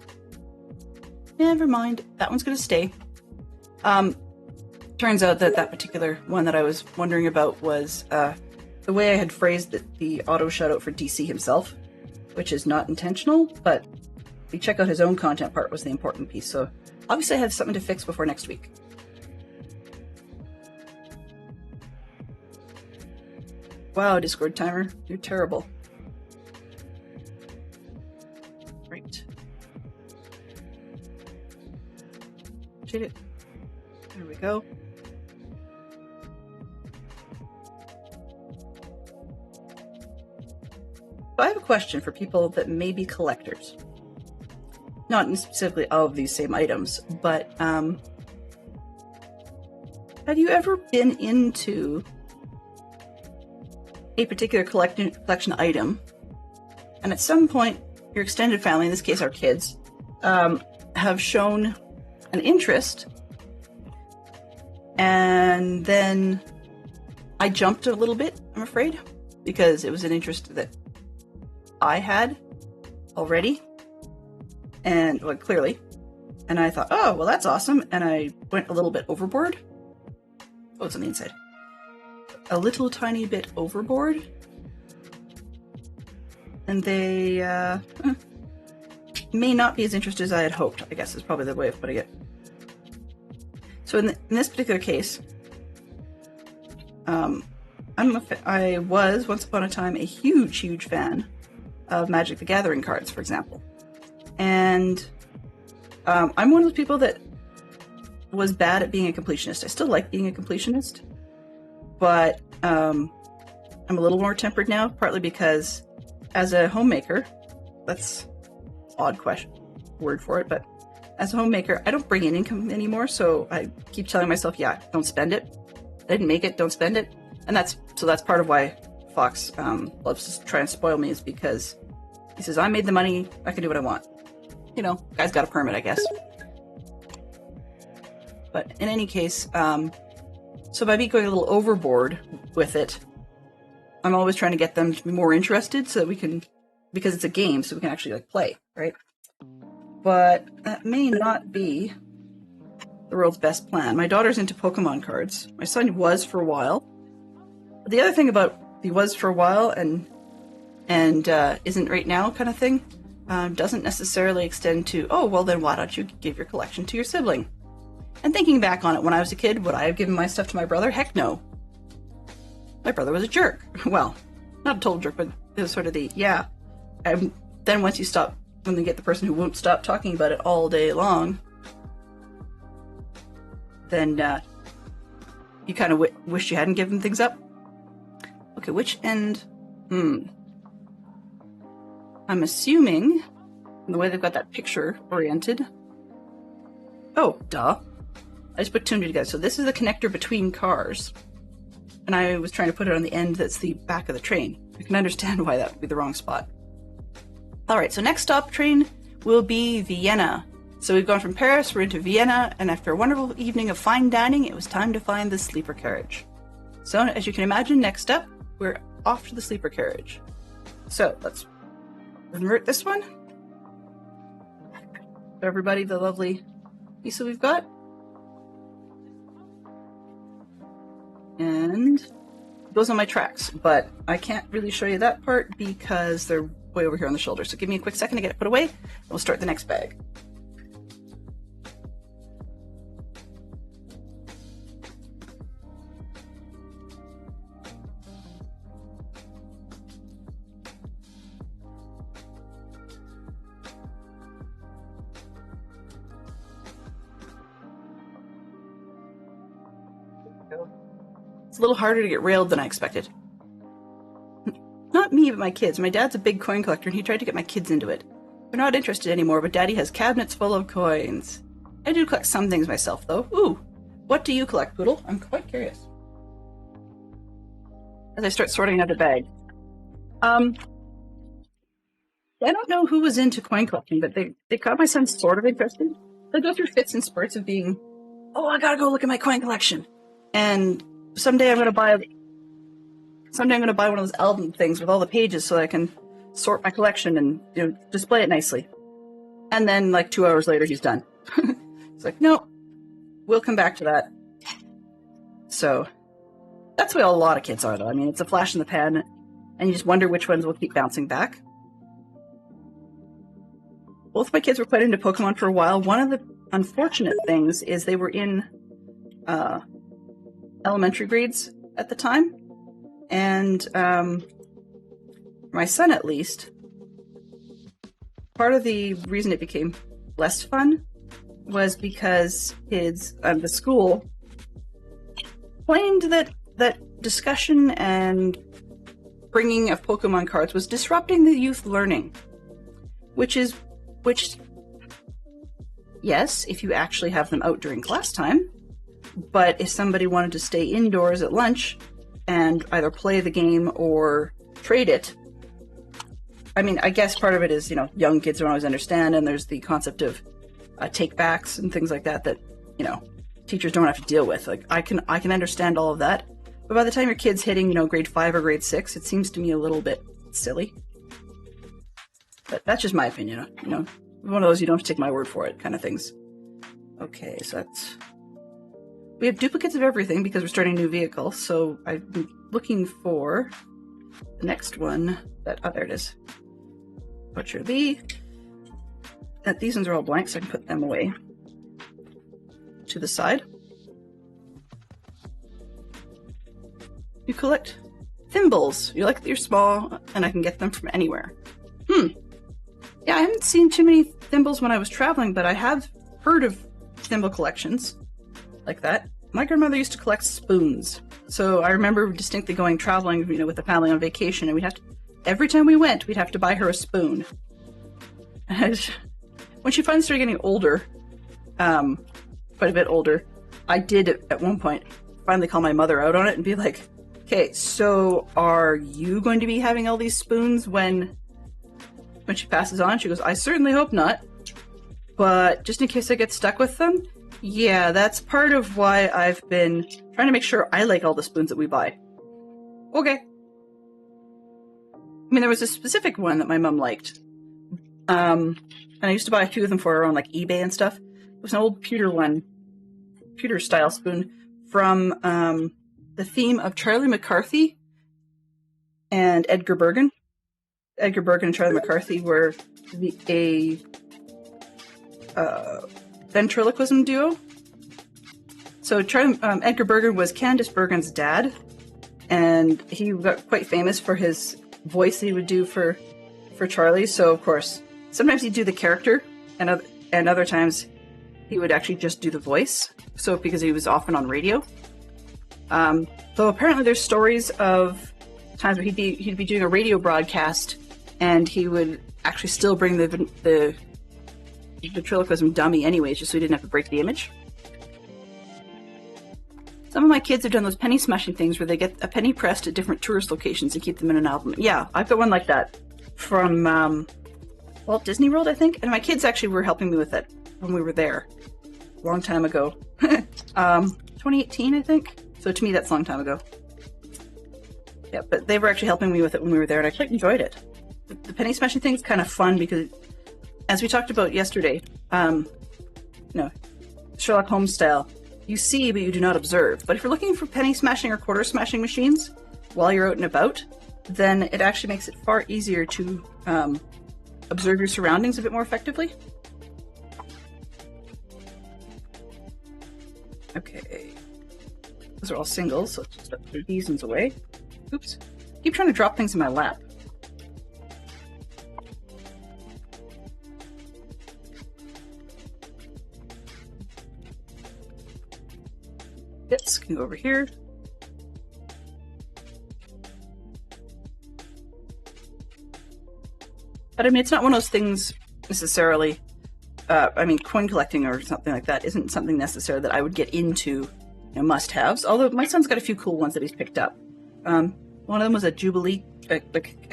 Never mind. That one's going to stay. Turns out that particular one that I was wondering about was the way I had phrased the auto shutout for DC himself, which is not intentional, but the check out his own content part was the important piece. So obviously I have something to fix before next week. Wow, Discord timer, you're terrible. Right. Shade it. There we go. So I have a question for people that may be collectors. Not specifically of these same items, but have you ever been into a particular collection item, and at some point your extended family, in this case our kids, have shown an interest, and then I jumped a little bit, I'm afraid, because it was an interest that I had already, and well, clearly, and I thought, oh, well, that's awesome, and I went a little bit overboard. Oh, it's on the inside. A little tiny bit overboard, and they may not be as interested as I had hoped, I guess is probably the way of putting it. So in this particular case, I was once upon a time a huge fan of Magic the Gathering cards, for example. And I'm one of those people that was bad at being a completionist. I still like being a completionist, but I'm a little more tempered now, partly because as a homemaker, that's odd word for it, but as a homemaker, I don't bring in income anymore, so I keep telling myself, yeah, don't spend it. I didn't make it, don't spend it. And that's part of why Fox loves to try and spoil me, is because he says, I made the money, I can do what I want. You know, guy's got a permit, I guess. But in any case, so by me going a little overboard with it, I'm always trying to get them to be more interested so that we can, because it's a game, so we can actually like play, right? But that may not be the world's best plan. My daughter's into Pokemon cards. My son was for a while. The other thing about he was for a while and isn't right now kind of thing doesn't necessarily extend to, oh, well then why don't you give your collection to your sibling? And thinking back on it, when I was a kid, would I have given my stuff to my brother? Heck no. My brother was a jerk. Well, not a total jerk, but it was sort of the, yeah. Then once you stop, when they get the person who won't stop talking about it all day long, then you kind of wish you hadn't given things up. Okay, which end? I'm assuming, from the way they've got that picture oriented. Oh, duh. I just put two and two together. So this is the connector between cars. And I was trying to put it on the end that's the back of the train. You can understand why that would be the wrong spot. All right, so next stop train will be Vienna. So we've gone from Paris, we're into Vienna, and after a wonderful evening of fine dining, it was time to find the sleeper carriage. So as you can imagine, next up, we're off to the sleeper carriage. So let's invert this one. For everybody, the lovely piece that we've got. And it goes on my tracks, but I can't really show you that part because they're way over here on the shoulder. So give me a quick second to get it put away, and we'll start the next bag. It's a little harder to get railed than I expected. Not me, but my kids. My dad's a big coin collector, and he tried to get my kids into it. They're not interested anymore, but Daddy has cabinets full of coins. I do collect some things myself, though. Ooh, what do you collect, Poodle? I'm quite curious. As I start sorting out the bag. I don't know who was into coin collecting, but they got my son sort of interested. They go through fits and spurts of being, oh, I gotta go look at my coin collection. And someday I'm gonna buy one of those album things with all the pages so that I can sort my collection and, you know, display it nicely. And then like 2 hours later, he's done. He's like, no, we'll come back to that. So that's what a lot of kids are, though. I mean, it's a flash in the pan, and you just wonder which ones will keep bouncing back. Both my kids were quite into Pokemon for a while. One of the unfortunate things is they were in elementary grades at the time, And my son, at least, part of the reason it became less fun was because the school claimed that discussion and bringing of Pokemon cards was disrupting the youth learning, which yes, if you actually have them out during class time, but if somebody wanted to stay indoors at lunch and either play the game or trade it, I mean, I guess part of it is, young kids don't always understand, and there's the concept of take-backs and things like that, teachers don't have to deal with. Like, I can understand all of that, but by the time your kid's hitting, grade 5 or grade 6, it seems to me a little bit silly. But that's just my opinion, one of those you don't have to take my word for it kind of things. Okay, so we have duplicates of everything because we're starting a new vehicle, so I've been looking for the next one. There it is. Butcher Lee. These ones are all blank, so I can put them away to the side. You collect thimbles. You like that you're small, and I can get them from anywhere. Yeah, I haven't seen too many thimbles when I was traveling, but I have heard of thimble collections like that. My grandmother used to collect spoons. So I remember distinctly going traveling, with the family on vacation, and every time we went, we'd have to buy her a spoon. And when she finally started getting older, quite a bit older, I did at one point finally call my mother out on it and be like, okay, so are you going to be having all these spoons when she passes on? She goes, I certainly hope not. But just in case I get stuck with them, yeah, that's part of why I've been trying to make sure I like all the spoons that we buy. Okay. I mean, there was a specific one that my mom liked. And I used to buy a few of them for her on eBay and stuff. It was an old pewter style spoon from the theme of Charlie McCarthy and Edgar Bergen. Edgar Bergen and Charlie McCarthy were a ventriloquism duo. So Edgar Bergen was Candice Bergen's dad, and he got quite famous for his voice that he would do for Charlie. So of course, sometimes he'd do the character, and other times he would actually just do the voice. So because he was often on radio. So apparently there's stories of times where he'd be doing a radio broadcast, and he would actually still bring the ventriloquism dummy anyways, just so he didn't have to break the image. Some of my kids have done those penny smashing things where they get a penny pressed at different tourist locations and keep them in an album. Yeah, I've got one like that from Walt Disney World, I think. And my kids actually were helping me with it when we were there a long time ago. 2018, I think. So to me, that's a long time ago. Yeah, but they were actually helping me with it when we were there, and I quite enjoyed it. The penny smashing thing is kind of fun because, as we talked about yesterday, Sherlock Holmes style, you see but you do not observe. But if you're looking for penny smashing or quarter smashing machines while you're out and about, then it actually makes it far easier to observe your surroundings a bit more effectively. Okay, those are all singles, so let's just put these ones away. Oops, keep trying to drop things in my lap. Bits can go over here. But I mean, it's not one of those things necessarily. Coin collecting or something like that isn't something necessary that I would get into, must-haves. Although my son's got a few cool ones that he's picked up. One of them was a Jubilee, a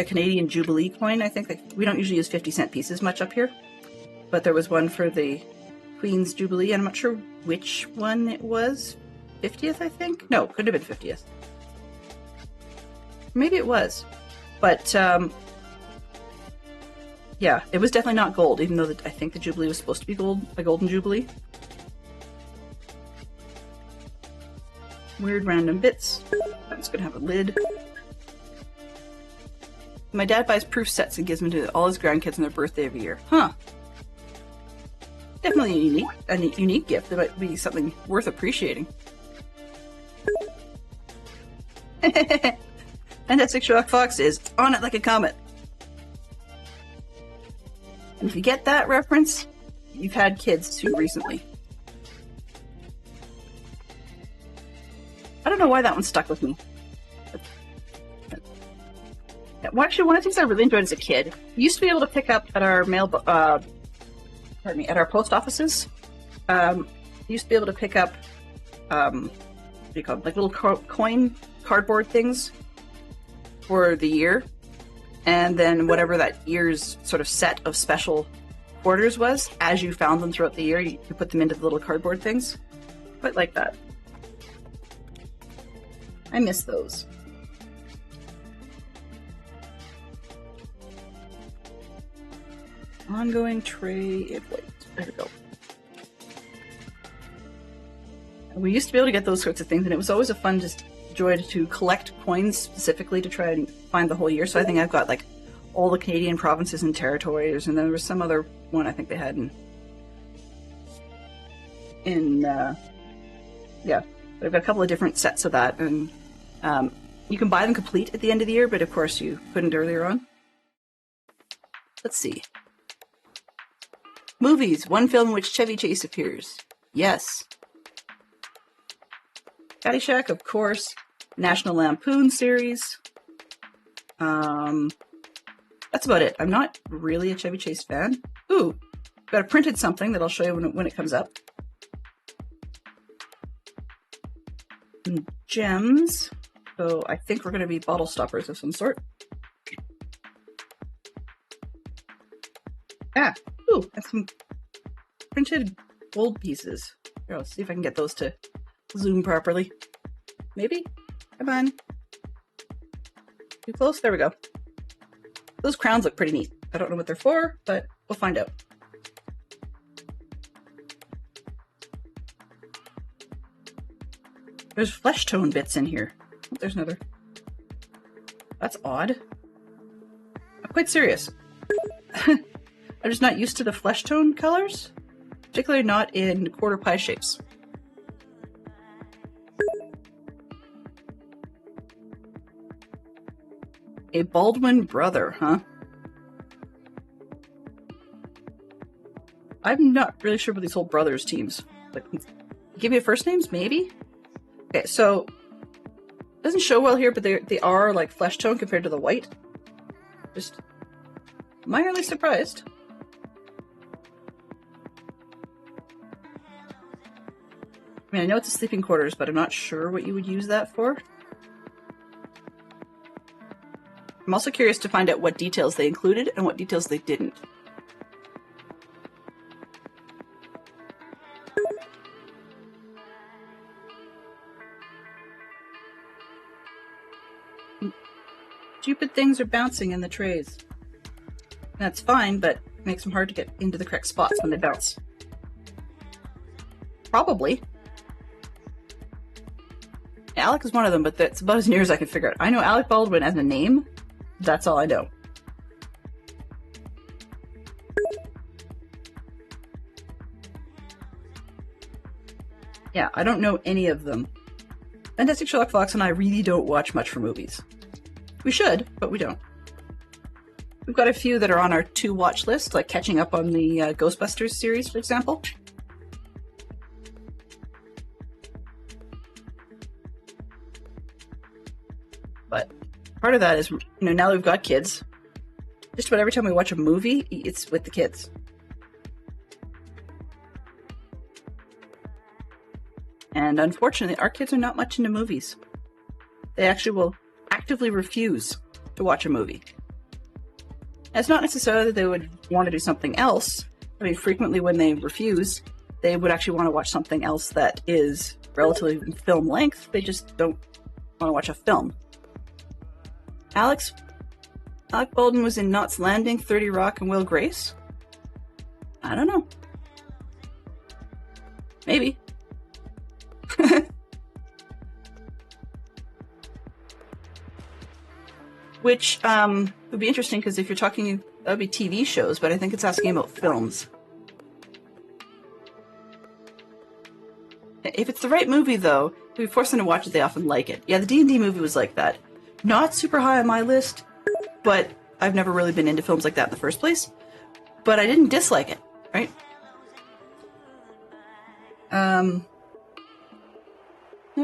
Canadian Jubilee coin. I think we don't usually use 50-cent pieces much up here, but there was one for the Queen's Jubilee, and I'm not sure which one it was. 50th, I think. No, could have been 50th. Maybe it was, but yeah, it was definitely not gold, even though I think the Jubilee was supposed to be gold, a golden Jubilee. Weird random bits. That's gonna have a lid. My dad buys proof sets and gives them to all his grandkids on their birthday every year. Huh. Definitely a unique gift. That might be something worth appreciating. Fantastic Sherlock Fox is on it like a comet. And if you get that reference, you've had kids too recently. I don't know why that one stuck with me. Well, actually, one of the things I really enjoyed as a kid, we used to be able to pick up at our at our post offices. You used to be able to pick up, what do you call them? Like little coin cardboard things for the year. And then whatever that year's sort of set of special quarters was, as you found them throughout the year, you put them into the little cardboard things. Quite like that. I miss those. Ongoing trade. Wait, there we go. We used to be able to get those sorts of things, and it was always a fun joy to collect coins specifically to try and find the whole year. So I think I've got like all the Canadian provinces and territories, and then there was some other one I think they had yeah. But I've got a couple of different sets of that, and you can buy them complete at the end of the year, but of course you couldn't earlier on. Let's see. Movies. One film in which Chevy Chase appears. Yes. Caddyshack, of course. National Lampoon series. That's about it. I'm not really a Chevy Chase fan. Ooh, got a printed something that I'll show you when it comes up. And gems. So I think we're going to be bottle stoppers of some sort. Ah, ooh, and some printed gold pieces. Here, let's see if I can get those to zoom properly. Maybe? Come on. Too close? There we go. Those crowns look pretty neat. I don't know what they're for, but we'll find out. There's flesh tone bits in here. Oh, there's another. That's odd. I'm quite serious. I'm just not used to the flesh tone colors, particularly not in quarter pie shapes. A Baldwin brother, huh? I'm not really sure about these whole brothers teams. Like, give you first names, maybe? Okay, so it doesn't show well here, but they are like flesh tone compared to the white. Just minorly surprised. I mean, I know it's a sleeping quarters, but I'm not sure what you would use that for. I'm also curious to find out what details they included and what details they didn't. Stupid things are bouncing in the trays. That's fine, but it makes them hard to get into the correct spots when they bounce. Probably. Alec is one of them, but that's about as near as I can figure out. I know Alec Baldwin as a name. That's all I know. Yeah, I don't know any of them. Fantastic Sherlock Fox and I really don't watch much for movies. We should, but we don't. We've got a few that are on our to-watch list, like catching up on the Ghostbusters series, for example. But part of that is, now that we've got kids, just about every time we watch a movie, it's with the kids. And unfortunately, our kids are not much into movies. They actually will actively refuse to watch a movie. And it's not necessarily that they would want to do something else. I mean, frequently when they refuse, they would actually want to watch something else that is relatively film length. They just don't want to watch a film. Alec Baldwin was in Knots Landing, 30 Rock, and Will Grace? I don't know. Maybe. Which would be interesting, because if you're talking, that would be TV shows, but I think it's asking about films. If it's the right movie, though, if we force them to watch it, they often like it. Yeah, the D&D movie was like that. not super high on my list, but I've never really been into films like that in the first place. But I didn't dislike it, right? I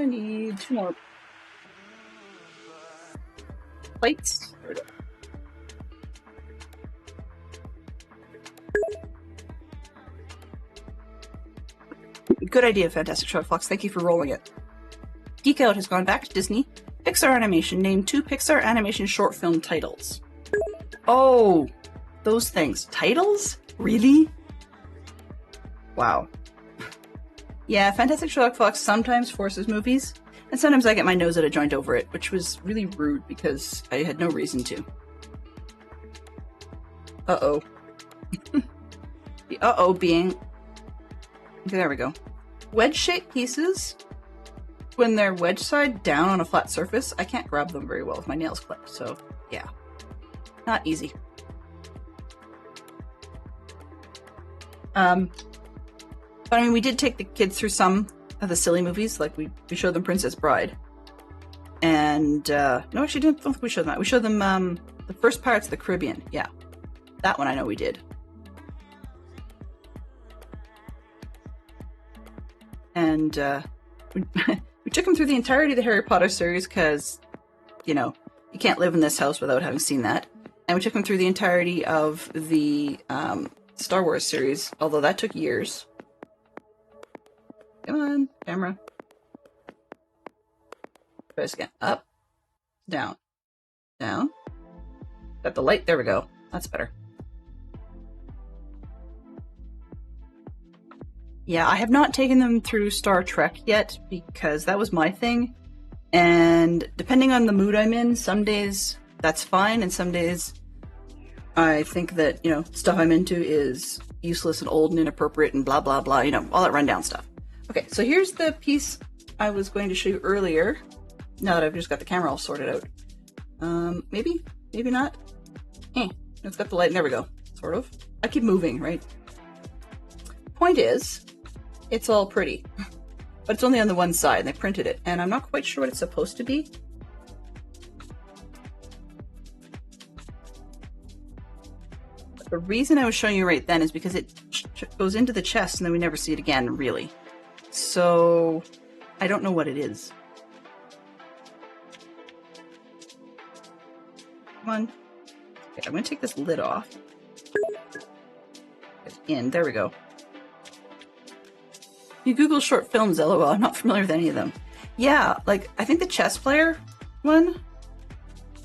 need 2 more plates. There we go. Good idea, Fantastic Short Fox. Thank you for rolling it. Geek Out has gone back to Disney. Pixar Animation. Name 2 Pixar Animation short film titles. Oh, those things. Titles? Really? Wow. Yeah, Fantastic Sherlock Fox sometimes forces movies, and sometimes I get my nose out of joint over it, which was really rude because I had no reason to. Uh-oh. The uh-oh being... Okay, there we go. Wedge-shaped pieces, when they're wedge side down on a flat surface, I can't grab them very well with my nails clipped, so yeah. Not easy. But I mean, we did take the kids through some of the silly movies, like we showed them Princess Bride. And, no, actually, don't think we showed them that. We showed them, the first Pirates of the Caribbean, yeah. That one I know we did. And, we took them through the entirety of the Harry Potter series because, you know, you can't live in this house without having seen that. And we took them through the entirety of the Star Wars series, although that took years. Come on, camera. Try this again. Up, down, down. Got the light. There we go. That's better. Yeah, I have not taken them through Star Trek yet because that was my thing. And depending on the mood I'm in, some days that's fine, and some days I think that, you know, stuff I'm into is useless and old and inappropriate and blah, blah, blah, you know, all that rundown stuff. Okay, so here's the piece I was going to show you earlier, now that I've just got the camera all sorted out. Maybe not. It's got the light, and there we go, sort of. I keep moving, right? Point is, it's all pretty, but it's only on the one side, and they printed it, and I'm not quite sure what it's supposed to be. But the reason I was showing you right then is because it goes into the chest, and then we never see it again, really. So, I don't know what it is. Come on. Okay, I'm going to take this lid off. It's in. There we go. You Google short films, LOL. I'm not familiar with any of them. Yeah, like, I think the chess player one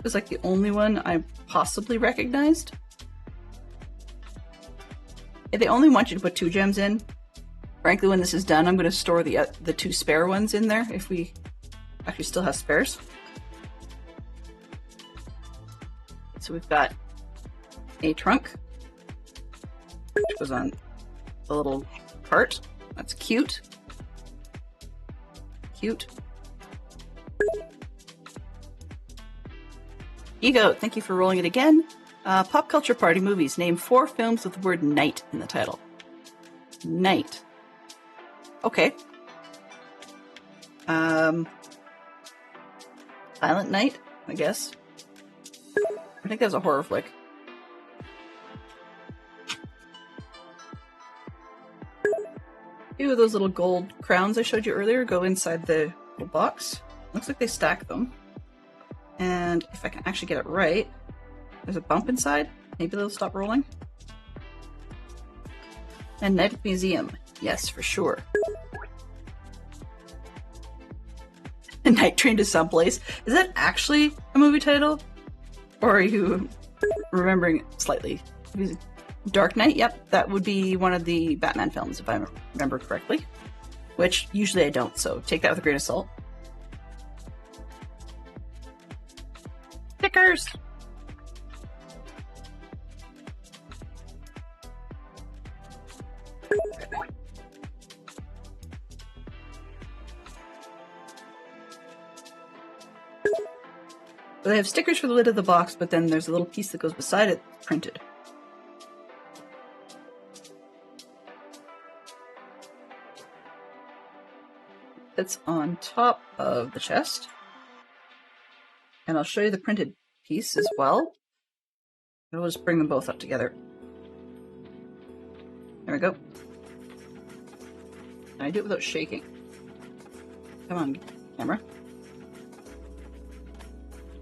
was like the only one I possibly recognized. If they only want you to put 2 gems in, frankly, when this is done, I'm going to store the 2 spare ones in there if we actually still have spares. So we've got a trunk, which goes on the little cart. That's cute. Cute. Ego, thank you for rolling it again. Pop culture party movies. Name 4 films with the word night in the title. Night. Okay. Silent Night, I guess. I think that was a horror flick. Two of those little gold crowns I showed you earlier go inside the little box. Looks like they stack them. And if I can actually get it right, there's a bump inside. Maybe they'll stop rolling. And Night at the Museum. Yes, for sure. Night Train to Someplace. Is that actually a movie title? Or are you remembering slightly? Dark Knight? Yep, that would be one of the Batman films, if I remember correctly. Which, usually I don't, so take that with a grain of salt. Stickers! So they have stickers for the lid of the box, but then there's a little piece that goes beside it printed. That's on top of the chest. And I'll show you the printed piece as well. We'll just bring them both up together. There we go. And I do it without shaking. Come on, camera.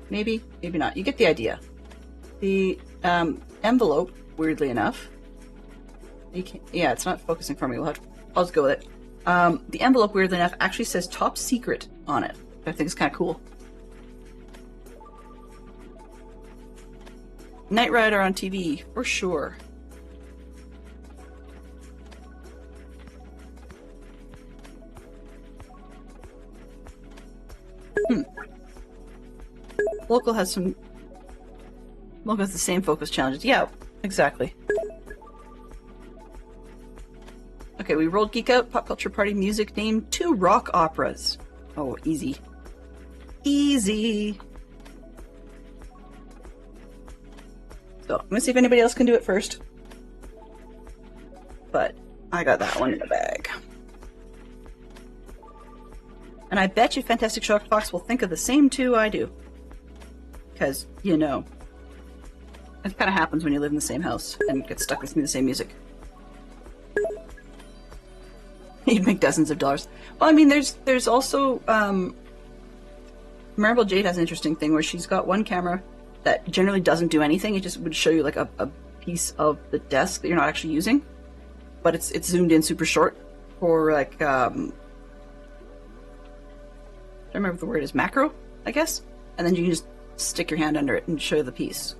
Maybe, maybe not. You get the idea. The envelope, weirdly enough, yeah, it's not focusing for me. I'll just go with it. The envelope, weirdly enough, actually says top secret on it. I think it's kind of cool. Knight Rider on TV, for sure. Local has the same focus challenges. Yeah, exactly. Okay, we rolled Geek Out, Pop Culture Party, music, name 2 rock operas. Oh, easy. Easy. So, I'm gonna see if anybody else can do it first. But I got that one in the bag. And I bet you Fantastic Shock Fox will think of the same 2 I do. Because, you know, it kind of happens when you live in the same house and get stuck listening to the same music. You'd make dozens of dollars. Well, I mean, there's also Marble Jade has an interesting thing where she's got one camera that generally doesn't do anything. It just would show you like a piece of the desk that you're not actually using, but it's zoomed in super short for like I don't remember what the word is, macro, I guess, and then you can just stick your hand under it and show the piece.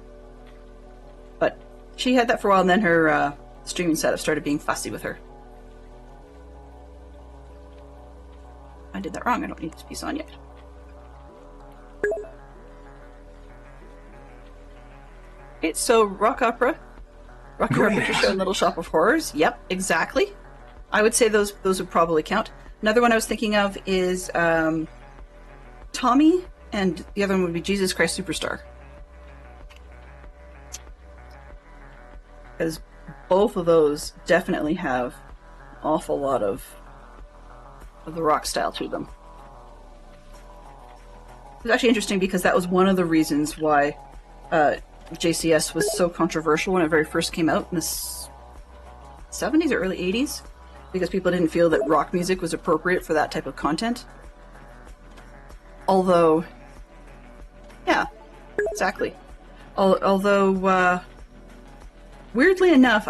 But she had that for a while, and then her streaming setup started being fussy with her. I did that wrong. I don't need this piece on yet. Okay, so rock opera. Rock Horror Picture Show and Little Shop of Horrors. Yep, exactly. I would say those would probably count. Another one I was thinking of is Tommy, and the other one would be Jesus Christ Superstar. Because both of those definitely have an awful lot of the rock style to them. It's actually interesting because that was one of the reasons why JCS was so controversial when it very first came out in the 70s or early 80s, because people didn't feel that rock music was appropriate for that type of content. Although, yeah, exactly. Although, weirdly enough,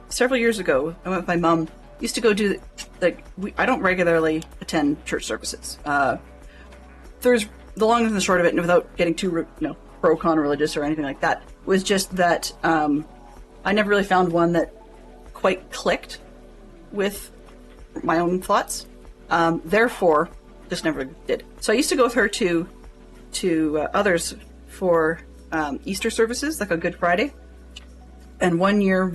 several years ago, I went with my mom. Used to go do I don't regularly attend church services. There's the long and the short of it, and without getting too pro-con religious or anything like that, was just that I never really found one that quite clicked with my own thoughts. Therefore, just never did. So I used to go with her to others for Easter services, like on Good Friday. And one year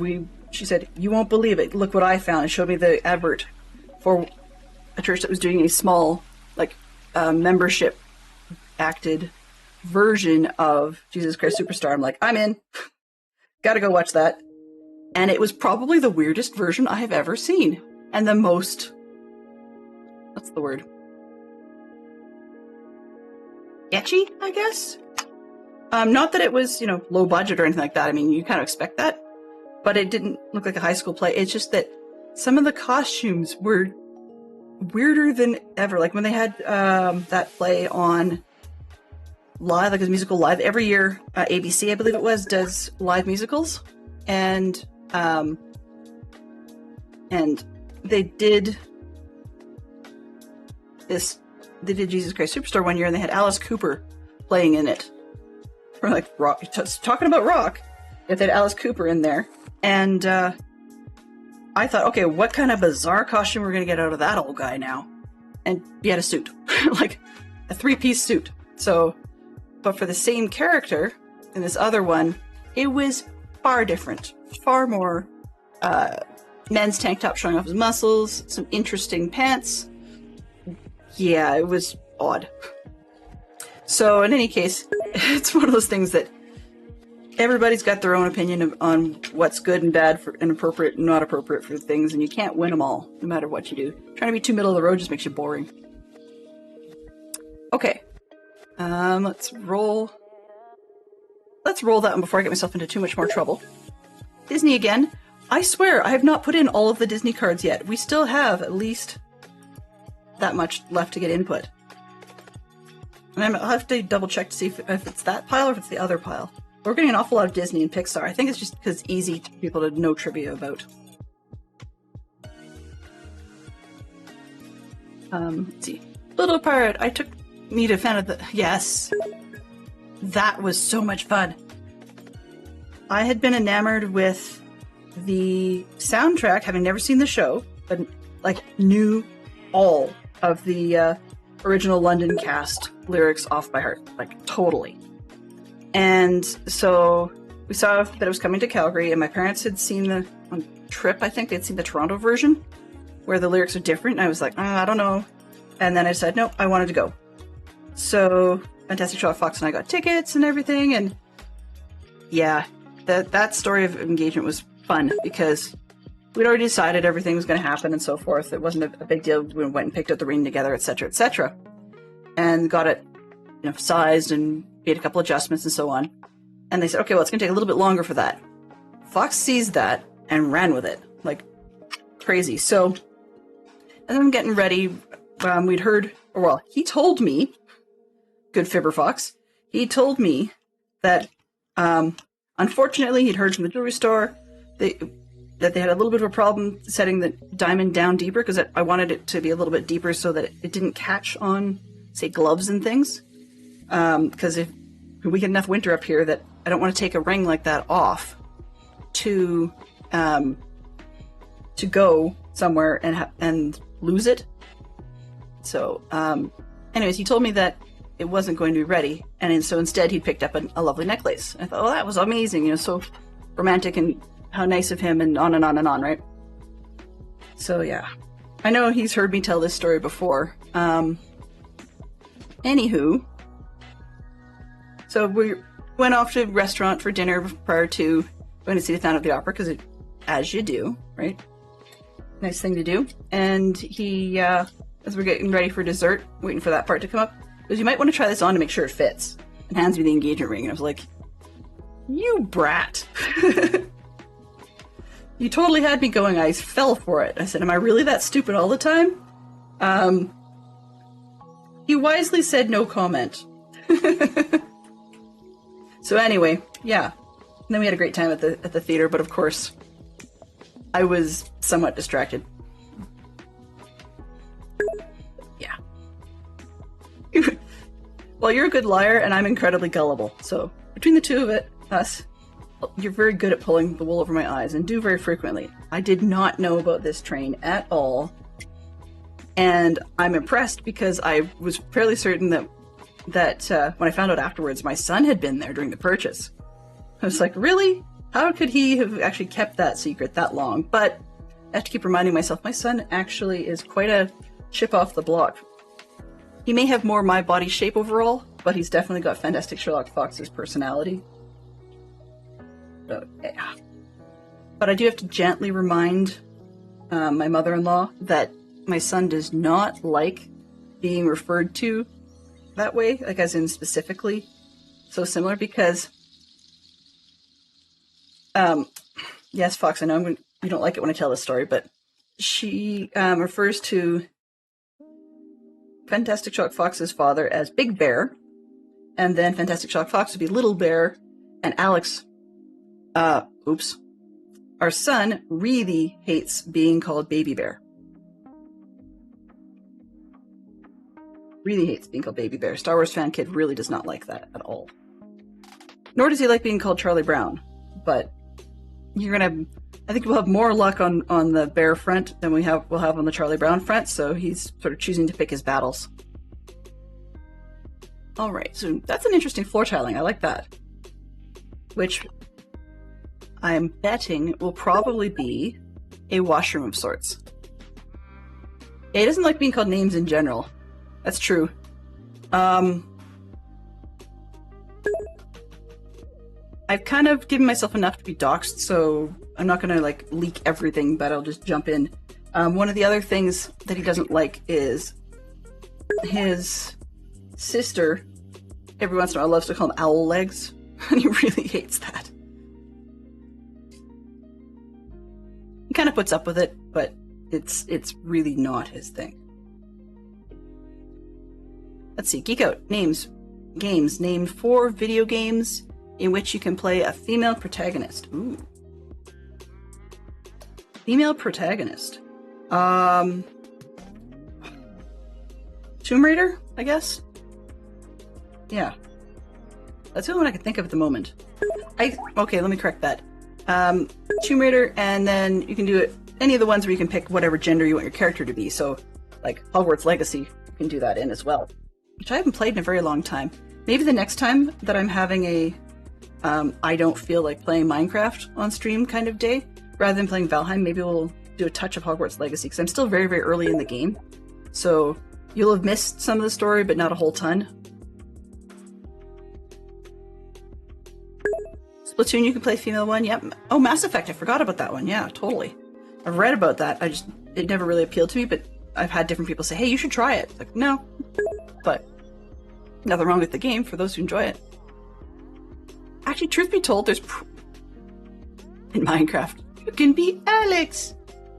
she said, "You won't believe it. Look what I found," and showed me the advert for a church that was doing a small, membership acted version of Jesus Christ Superstar. I'm like, I'm in. Gotta go watch that. And it was probably the weirdest version I have ever seen. And the most, what's the word? Sketchy, I guess? Not that it was, low budget or anything like that. I mean, you kind of expect that. But it didn't look like a high school play. It's just that some of the costumes were weirder than ever. Like when they had that play on live, like a musical live. Every year, ABC, I believe it was, does live musicals. And they did this. They did Jesus Christ Superstar one year, and they had Alice Cooper playing in it. For like rock, talking about rock. If they had Alice Cooper in there. And I thought, okay, what kind of bizarre costume we're going to get out of that old guy now? And he had a suit. Like a 3-piece suit. So, but for the same character in this other one, it was far different. Far more men's tank top showing off his muscles, some interesting pants. Yeah, it was odd. So in any case, it's one of those things that everybody's got their own opinion on what's good and bad and appropriate and not appropriate for things, and you can't win them all, no matter what you do. Trying to be too middle of the road just makes you boring. Okay. Let's roll. Let's roll that one before I get myself into too much more trouble. Disney again. I swear, I have not put in all of the Disney cards yet. We still have at least that much left to get input. And I'll have to double check to see if it's that pile or if it's the other pile. We're getting an awful lot of Disney and Pixar. I think it's just because it's easy for people to know trivia about. Let's see. Little Pirate, I took me to fan of the... Yes! That was so much fun. I had been enamored with the soundtrack, having never seen the show, but like knew all of the original London cast lyrics off by heart, like totally. And so we saw that it was coming to Calgary, and my parents had seen the on trip. I think they'd seen the Toronto version, where the lyrics are different. And I was like, I don't know. And then I decided, no, I wanted to go. So Fantastic Sherlock Fox and I got tickets and everything, and yeah, that story of engagement was fun because we'd already decided everything was going to happen and so forth. It wasn't a big deal. We went and picked out the ring together, etc., and got it, sized and made a couple adjustments and so on. And they said, okay, well, it's going to take a little bit longer for that. Fox sees that and ran with it like crazy. So, and then I'm getting ready. We'd heard, he told me, good fibber Fox, he told me that unfortunately he'd heard from the jewelry store that they had a little bit of a problem setting the diamond down deeper because I wanted it to be a little bit deeper so that it didn't catch on, say, gloves and things. Because if we get enough winter up here that I don't want to take a ring like that off to go somewhere and lose it. So, anyways, he told me that it wasn't going to be ready, and so instead he picked up a lovely necklace. I thought, that was amazing, so romantic and how nice of him, and on and on and on, right? So yeah, I know he's heard me tell this story before. Anywho, so we went off to a restaurant for dinner prior to going to see the Phantom of the Opera, because as you do, right? Nice thing to do. And he, as we're getting ready for dessert, waiting for that part to come up, goes, you might want to try this on to make sure it fits. And hands me the engagement ring. And I was like, you brat. You totally had me going. I fell for it. I said, am I really that stupid all the time? He wisely said no comment. So anyway, yeah. And then we had a great time at the theater, but of course, I was somewhat distracted. Yeah. Well, you're a good liar, and I'm incredibly gullible. So between the two of us, you're very good at pulling the wool over my eyes, and do very frequently. I did not know about this train at all, and I'm impressed because I was fairly certain that when I found out afterwards, my son had been there during the purchase. I was like, really? How could he have actually kept that secret that long? But I have to keep reminding myself, my son actually is quite a chip off the block. He may have more my body shape overall, but he's definitely got Fantastic Sherlock Fox's personality. So, yeah. But I do have to gently remind my mother-in-law that my son does not like being referred to that way, like as in specifically so similar, because yes, Fox, I know you don't like it when I tell this story, but she refers to Fantastic Sherlock Fox's father as Big Bear, and then Fantastic Sherlock Fox would be Little Bear, and Alex, our son really hates being called Baby Bear. Really hates being called Baby Bear. Star Wars fan kid really does not like that at all. Nor does he like being called Charlie Brown, but I think we'll have more luck on the Bear front than we'll have on the Charlie Brown front, so he's sort of choosing to pick his battles. Alright, so that's an interesting floor tiling. I like that. Which I am betting will probably be a washroom of sorts. Yeah, he doesn't like being called names in general. That's true. I've kind of given myself enough to be doxxed, so I'm not going to leak everything, but I'll just jump in. One of the other things that he doesn't like is his sister every once in a while loves to call them owl legs, and he really hates that. He kind of puts up with it, but it's really not his thing. Let's see, Geek Out. Names. Games. Name 4 video games in which you can play a female protagonist. Ooh. Female protagonist. Tomb Raider, I guess? Yeah. That's the only one I can think of at the moment. Okay, let me correct that. Tomb Raider, and then you can do it any of the ones where you can pick whatever gender you want your character to be. So, like Hogwarts Legacy, you can do that in as well. Which I haven't played in a very long time. Maybe the next time that I'm having a I don't feel like playing Minecraft on stream kind of day, rather than playing Valheim, maybe we'll do a touch of Hogwarts Legacy, because I'm still very, very early in the game. So you'll have missed some of the story, but not a whole ton. Splatoon, you can play female one, yep. Oh, Mass Effect, I forgot about that one, yeah, totally. I've read about that, it never really appealed to me, but I've had different people say, hey, you should try it. It's like, no. But nothing wrong with the game for those who enjoy it. Actually, truth be told, there's in Minecraft, you can be Alex.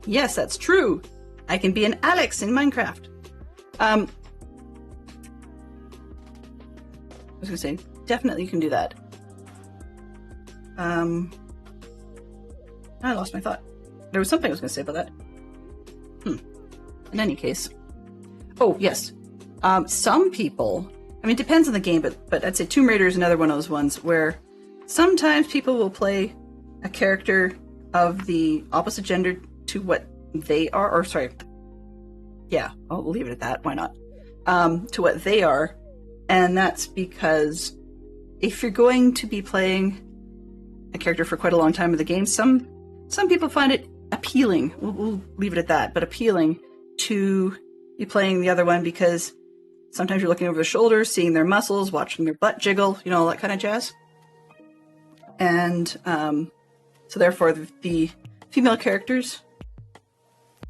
Yes, that's true. I can be an Alex in Minecraft. I was gonna say, definitely you can do that. I lost my thought. There was something I was gonna say about that. In any case. Oh, yes. Some people, I mean, it depends on the game, but I'd say Tomb Raider is another one of those ones where sometimes people will play a character of the opposite gender to what they are, or sorry, yeah, I'll leave it at that, why not? To what they are, and that's because if you're going to be playing a character for quite a long time in the game, some people find it appealing, we'll leave it at that, but appealing to be playing the other one because sometimes you're looking over their shoulders, seeing their muscles, watching their butt jiggle, you know, all that kind of jazz. And so therefore the female characters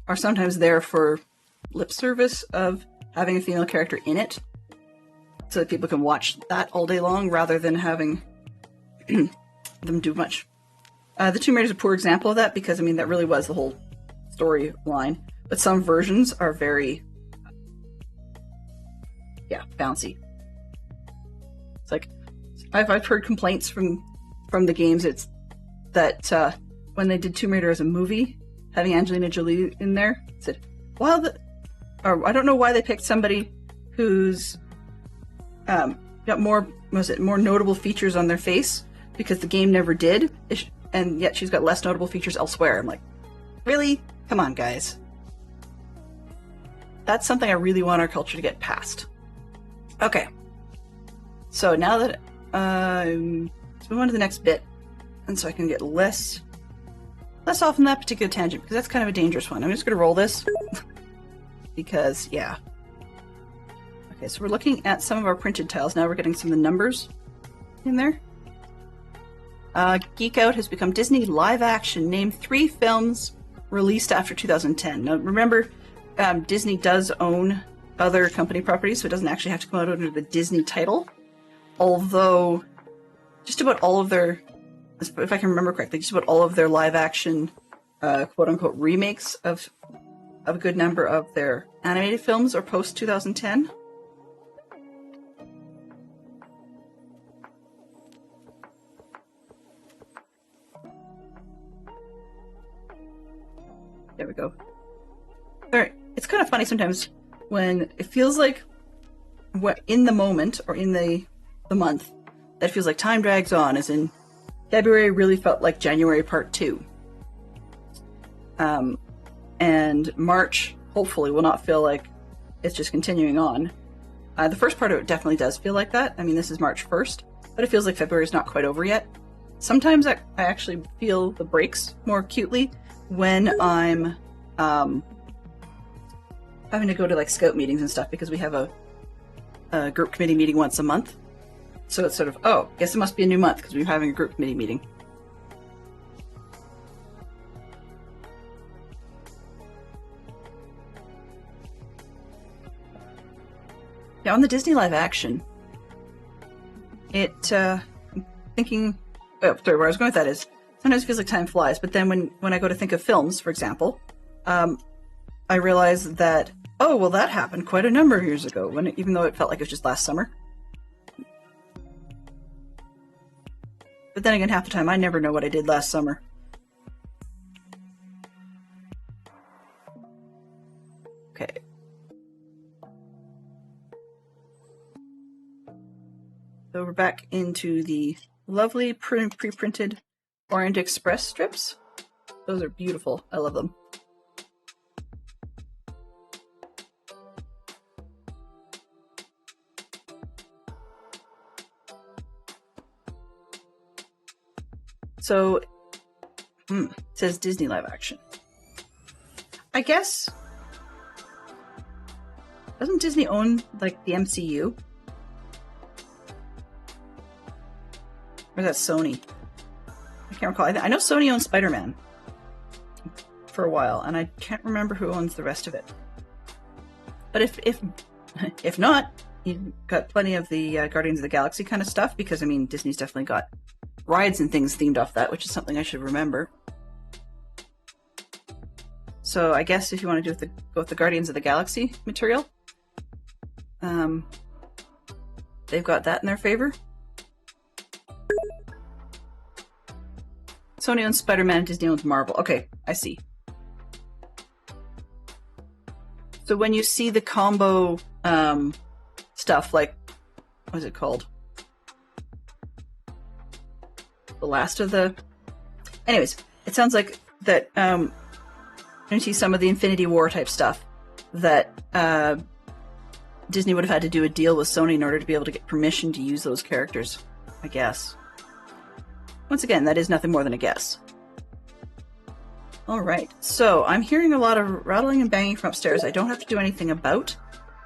are sometimes there for lip service of having a female character in it, so that people can watch that all day long rather than having them do much. The Tomb Raider is a poor example of that because, I mean, that really was the whole storyline. But some versions are very, bouncy. It's like, I've heard complaints from the games. It's that when they did Tomb Raider as a movie, having Angelina Jolie in there, said, I don't know why they picked somebody who's got more notable features on their face, because the game never did, and yet she's got less notable features elsewhere. I'm like, really? Come on, guys. That's something I really want our culture to get past. Okay. So now that let's move on to the next bit, and so I can get less off on that particular tangent, because that's kind of a dangerous one. I'm just going to roll this because, yeah. Okay, so we're looking at some of our printed tiles. Now we're getting some of the numbers in there. Geek Out has become Disney live action. Name 3 films released after 2010. Now remember, Disney does own other company properties, so it doesn't actually have to come out under the Disney title. Although, just about all of their, if I can remember correctly, just about all of their live action, quote-unquote, remakes of a good number of their animated films are post-2010. There we go. Alright, it's kind of funny sometimes when it feels like what in the moment or in the month that feels like time drags on, as in February really felt like January part 2. And March hopefully will not feel like it's just continuing on. The first part of it definitely does feel like that. I mean, this is March 1st, but it feels like February is not quite over yet. Sometimes I actually feel the breaks more acutely when I'm having to go to like scout meetings and stuff, because we have a group committee meeting once a month. So it's sort of, oh, guess it must be a new month because we're having a group committee meeting. Yeah, on the Disney live action, I'm thinking, oh, sorry, where I was going with that is, sometimes it feels like time flies, but then when I go to think of films, for example, I realize that, oh, well, that happened quite a number of years ago, even though it felt like it was just last summer. But then again, half the time, I never know what I did last summer. Okay. So we're back into the lovely pre-printed Orient Express strips. Those are beautiful. I love them. So, it says Disney live action. I guess, doesn't Disney own, like, the MCU? Or is that Sony? I can't recall. I know Sony owns Spider-Man for a while, and I can't remember who owns the rest of it. But if not, you've got plenty of the Guardians of the Galaxy kind of stuff, because, I mean, Disney's definitely got rides and things themed off that, which is something I should remember. So I guess if you want to go with the Guardians of the Galaxy material, they've got that in their favor. Sony owns Spider-Man and Disney owns Marvel. Okay, I see. So when you see the combo stuff, like, what is it called? The last of the... Anyways, it sounds like that you see some of the Infinity War type stuff that Disney would have had to do a deal with Sony in order to be able to get permission to use those characters, I guess. Once again, that is nothing more than a guess. Alright, so I'm hearing a lot of rattling and banging from upstairs I don't have to do anything about,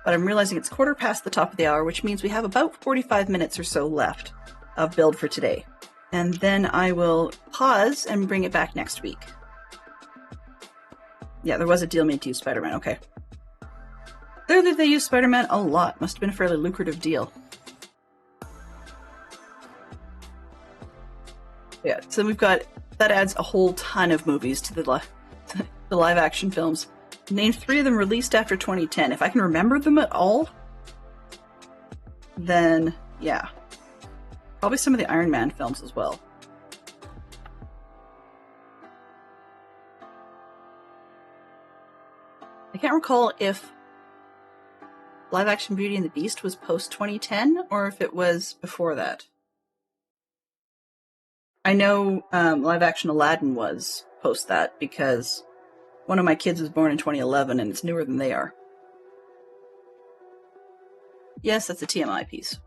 but I'm realizing it's 1/4 the top of the hour, which means we have about 45 minutes or so left of build for today. And then I will pause and bring it back next week. Yeah, there was a deal made to use Spider-Man, okay. Clearly they used Spider-Man a lot. Must have been a fairly lucrative deal. Yeah, so we've got... That adds a whole ton of movies to the live-action films. Name 3 of them released after 2010. If I can remember them at all, then, yeah. Probably some of the Iron Man films as well. I can't recall if live-action Beauty and the Beast was post-2010 or if it was before that. I know live-action Aladdin was post that because one of my kids was born in 2011 and it's newer than they are. Yes, that's a TMI piece.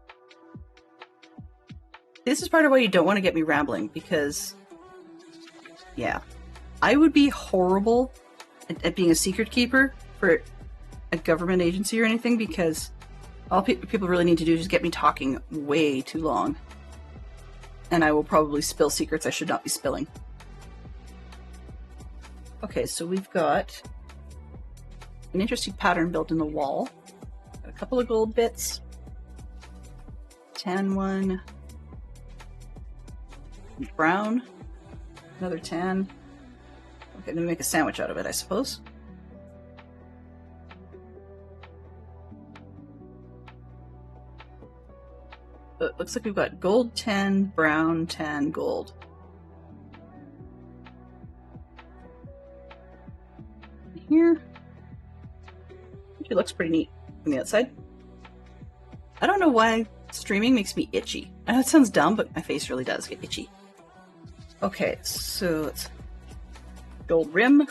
This is part of why you don't want to get me rambling, because, yeah, I would be horrible at being a secret keeper for a government agency or anything, because all people really need to do is just get me talking way too long. And I will probably spill secrets I should not be spilling. Okay, so we've got an interesting pattern built in the wall. Got a couple of gold bits. Tan one. Brown, another tan. Okay, then make a sandwich out of it, I suppose. It looks like we've got gold, tan, brown, tan, gold. Here, it looks pretty neat from the outside. I don't know why streaming makes me itchy. I know it sounds dumb, but my face really does get itchy. Okay, so it's gold rim.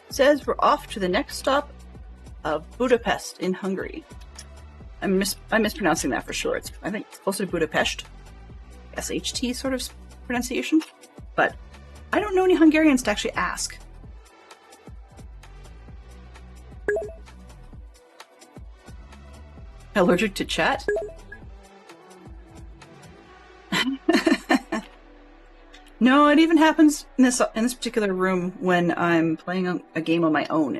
Says we're off to the next stop of Budapest in Hungary. I'm mispronouncing that for sure. I think it's closer to Budapest. SHT sort of pronunciation. But I don't know any Hungarians to actually ask. Allergic to chat? No, it even happens in this particular room when I'm playing a game on my own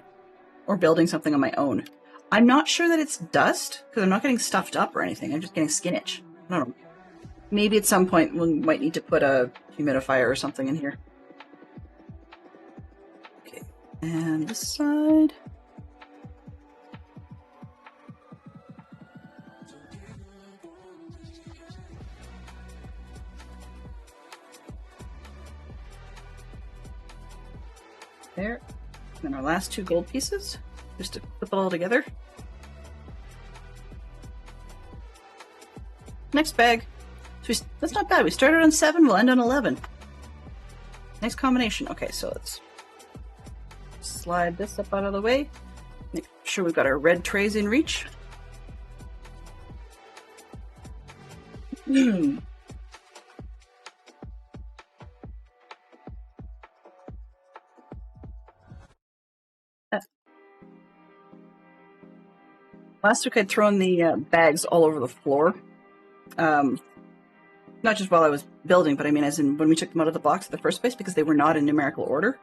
or building something on my own. I'm not sure that it's dust, because I'm not getting stuffed up or anything. I'm just getting skin itch. I don't know. Maybe at some point we might need to put a humidifier or something in here. Okay, and this side. There. And then our last 2 gold pieces, just to clip it all together. Next bag. So that's not bad. We started on 7, we'll end on 11. Nice combination. Okay, so let's slide this up out of the way. Make sure we've got our red trays in reach. Last week I'd thrown the bags all over the floor. Not just while I was building, but I mean as in when we took them out of the box in the first place, because they were not in numerical order.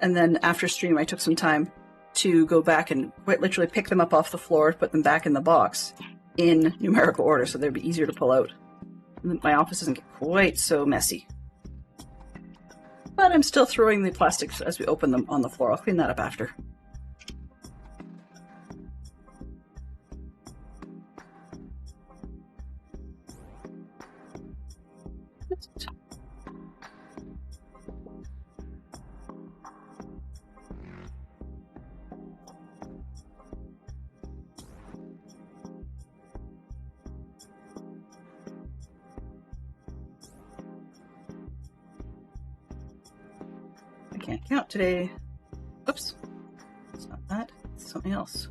And then after stream I took some time to go back and quite literally pick them up off the floor, put them back in the box in numerical order so they'd be easier to pull out. And my office doesn't get quite so messy. But I'm still throwing the plastics as we open them on the floor. I'll clean that up after. I can't count today. Oops. It's not that. It's something else.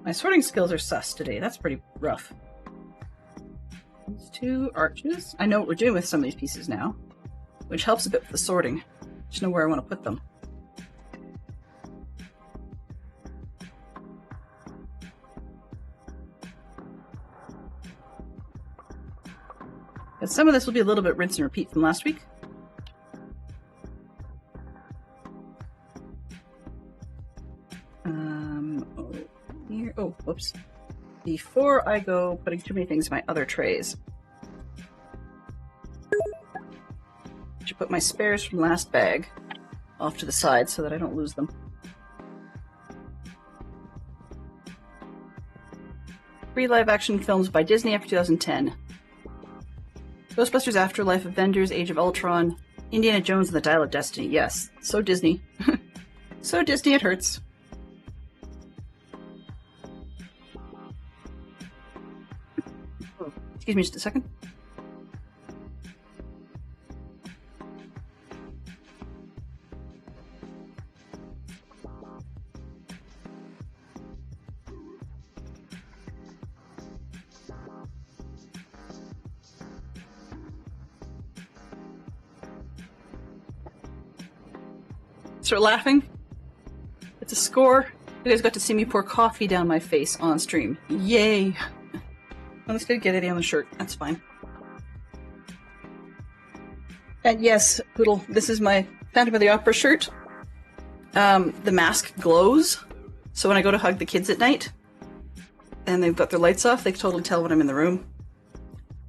My sorting skills are sus today. That's pretty rough. These 2 arches. I know what we're doing with some of these pieces now, which helps a bit with the sorting. Just know where I want to put them. And some of this will be a little bit rinse and repeat from last week. Here. Oh, whoops. Before I go putting too many things in my other trays, I should put my spares from last bag off to the side so that I don't lose them. 3 live-action films by Disney after 2010. Ghostbusters Afterlife, Avengers, Age of Ultron, Indiana Jones and the Dial of Destiny. Yes, so Disney. So Disney it hurts. Excuse me just a second. Start laughing. It's a score. You guys got to see me pour coffee down my face on stream. Yay! I'm just gonna get it on the shirt. That's fine. And yes, Poodle, this is my Phantom of the Opera shirt. The mask glows, so when I go to hug the kids at night, and they've got their lights off, they can totally tell when I'm in the room.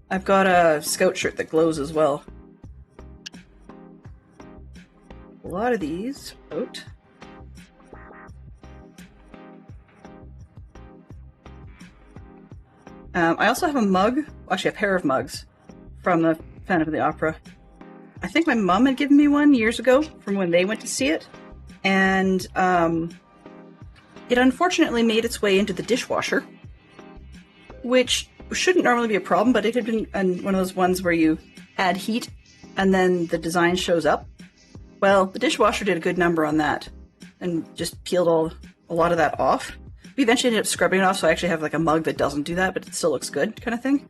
I've got a scout shirt that glows as well. A lot of these out. I also have a mug, actually a pair of mugs, from the Phantom of the Opera. I think my mom had given me one years ago from when they went to see it, and it unfortunately made its way into the dishwasher, which shouldn't normally be a problem, but it had been one of those ones where you add heat and then the design shows up. Well, the dishwasher did a good number on that and just peeled a lot of that off. We eventually ended up scrubbing it off, so I actually have like a mug that doesn't do that, but it still looks good kind of thing.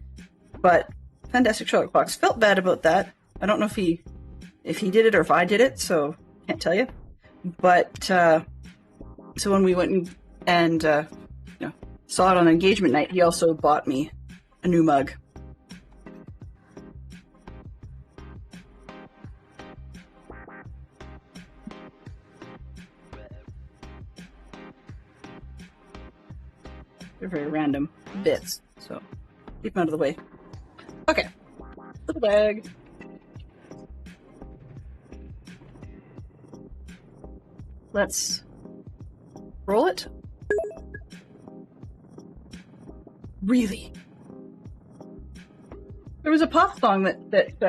But Fantastic Sherlock Fox felt bad about that. I don't know if he did it or if I did it, so can't tell you. But so when we went and saw it on engagement night, he also bought me a new mug. They're very random bits, so keep them out of the way. Okay. Little bag. Let's roll it. Really? There was a pop song that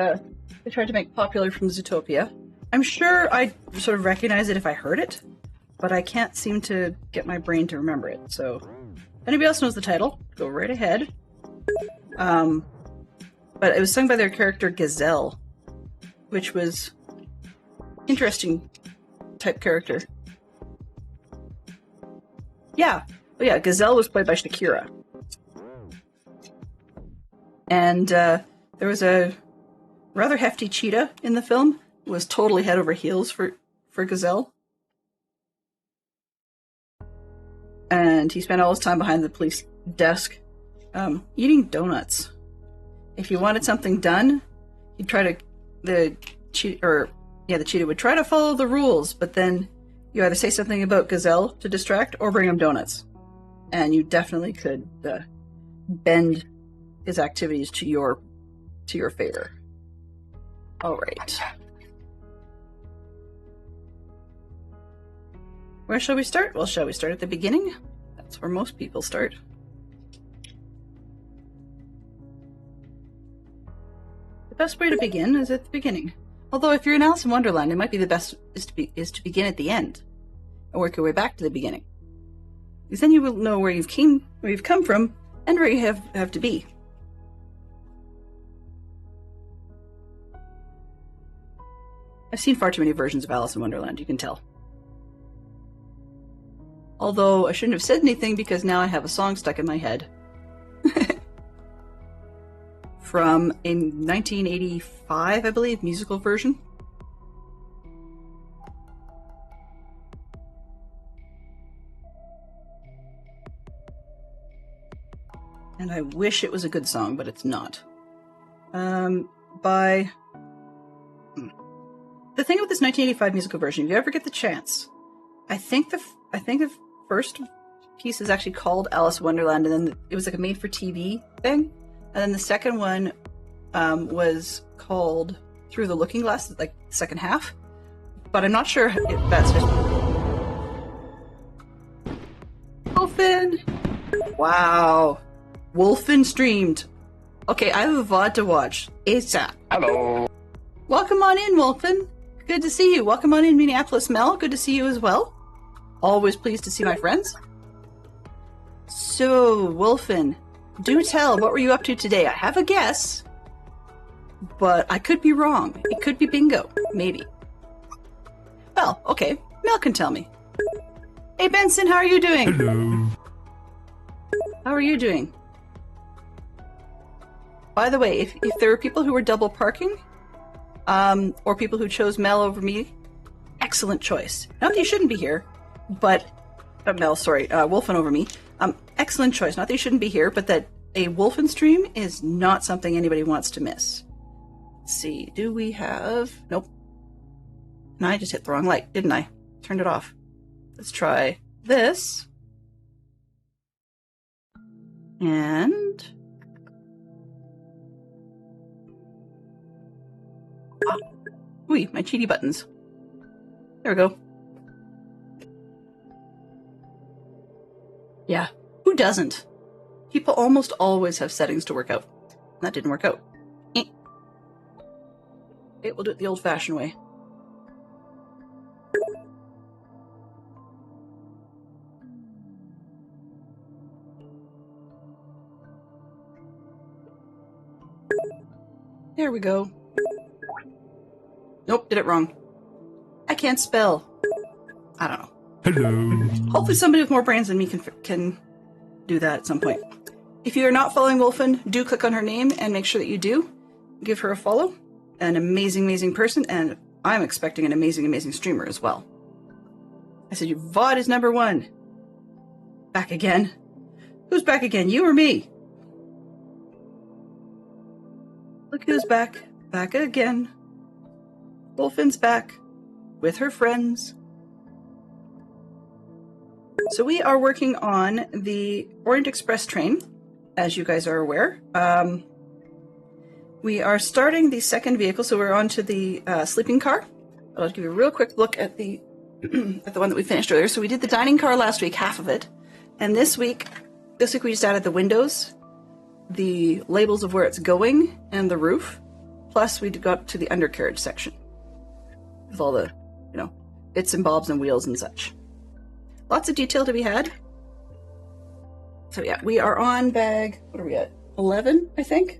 they tried to make popular from Zootopia. I'm sure I'd sort of recognize it if I heard it, but I can't seem to get my brain to remember it. So, if anybody else knows the title, go right ahead. But it was sung by their character Gazelle, which was interesting type character. Yeah. Oh yeah, Gazelle was played by Shakira. And there was a rather hefty cheetah in the film. It was totally head over heels for Gazelle. And he spent all his time behind the police desk eating donuts. If you wanted something done, he'd try to... The cheetah would try to follow the rules, but then you either say something about Gazelle to distract or bring him donuts. And you definitely could bend his activities to your favor. All right. Where shall we start? Well, shall we start at the beginning? That's where most people start. The best way to begin is at the beginning. Although if you're in Alice in Wonderland, it might be the best is to begin at the end and work your way back to the beginning. Because then you will know where you've come from and where you have to be. I've seen far too many versions of Alice in Wonderland, you can tell. Although I shouldn't have said anything because now I have a song stuck in my head. From a 1985, I believe, musical version. And I wish it was a good song, but it's not. The thing with this 1985 musical version, if you ever get the chance, I think the first piece is actually called Alice in Wonderland, and then it was like a made-for-TV thing. And then the second one was called Through the Looking Glass, like the second half. But I'm not sure if that's just... Wolfen! Wow. Wolfen streamed. Okay, I have a VOD to watch. ASAP. Hello. Welcome on in, Wolfen. Good to see you. Welcome on in, Minneapolis Mel. Good to see you as well. Always pleased to see my friends. So, Wolfen, do tell, what were you up to today? I have a guess, but I could be wrong. It could be bingo, maybe. Well, okay, Mel can tell me. Hey Benson, how are you doing? Hello. How are you doing? By the way, if there were people who were double parking, or people who chose Mel over me, excellent choice. Not that you shouldn't be here, but... Wolfen over me. Excellent choice. Not that you shouldn't be here, but that a Wolfen stream is not something anybody wants to miss. Let's see, do we have... Nope. No, I just hit the wrong light, didn't I? Turned it off. Let's try this. And... Ooh, my cheaty buttons. There we go. Yeah, who doesn't? People almost always have settings to work out. That didn't work out. Okay, we'll do it the old-fashioned way. There we go. Nope, did it wrong. I can't spell. I don't know. Hello. Hopefully somebody with more brains than me can do that at some point. If you are not following Wolfen, do click on her name and make sure that you do. Give her a follow. An amazing, amazing person, and I'm expecting an amazing, amazing streamer as well. I said, your VOD is #1. Back again. Who's back again, you or me? Look who's back. Back again. Wolfen's back. With her friends. So we are working on the Orient Express train, as you guys are aware. We are starting the second vehicle, so we're on to the sleeping car. I'll give you a real quick look at the at the one that we finished earlier. So we did the dining car last week, half of it, and this week we just added the windows, the labels of where it's going, and the roof. Plus, we got to the undercarriage section with all the, bits and bobs and wheels and such. Lots of detail to be had. So yeah, we are on bag, what are we at? 11, I think?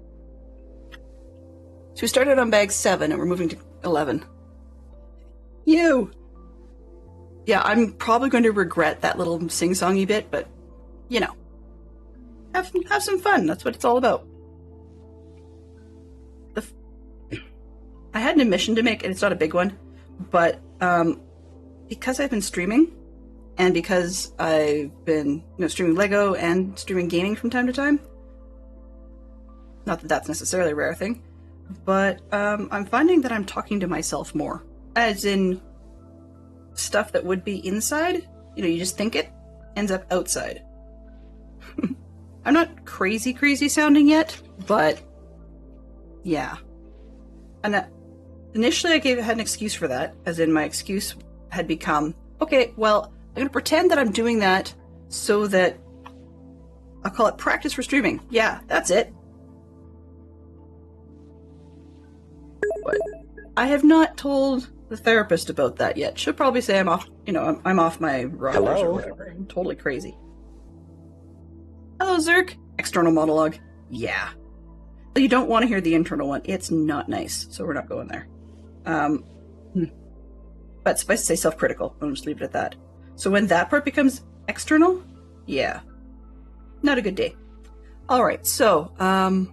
So we started on bag 7 and we're moving to 11. You! Yeah, I'm probably going to regret that little sing-songy bit, but, have some fun. That's what it's all about. I had an admission to make, and it's not a big one, but because I've been streaming, and because I've been streaming Lego and streaming gaming from time to time, not that that's necessarily a rare thing, but I'm finding that I'm talking to myself more, as in stuff that would be inside, you just think it, ends up outside. I'm not crazy sounding yet, but yeah. And initially I had an excuse for that, as in my excuse had become, okay, well, I'm going to pretend that I'm doing that so that I'll call it practice for streaming. Yeah, that's it. But I have not told the therapist about that yet. She'll probably say I'm off, I'm off my rockers or whatever. I'm totally crazy. Hello, Zerk. External monologue. Yeah. You don't want to hear the internal one. It's not nice, so we're not going there. But suffice to say, self-critical. I'll just leave it at that. So when that part becomes external, yeah, not a good day. All right, so yeah,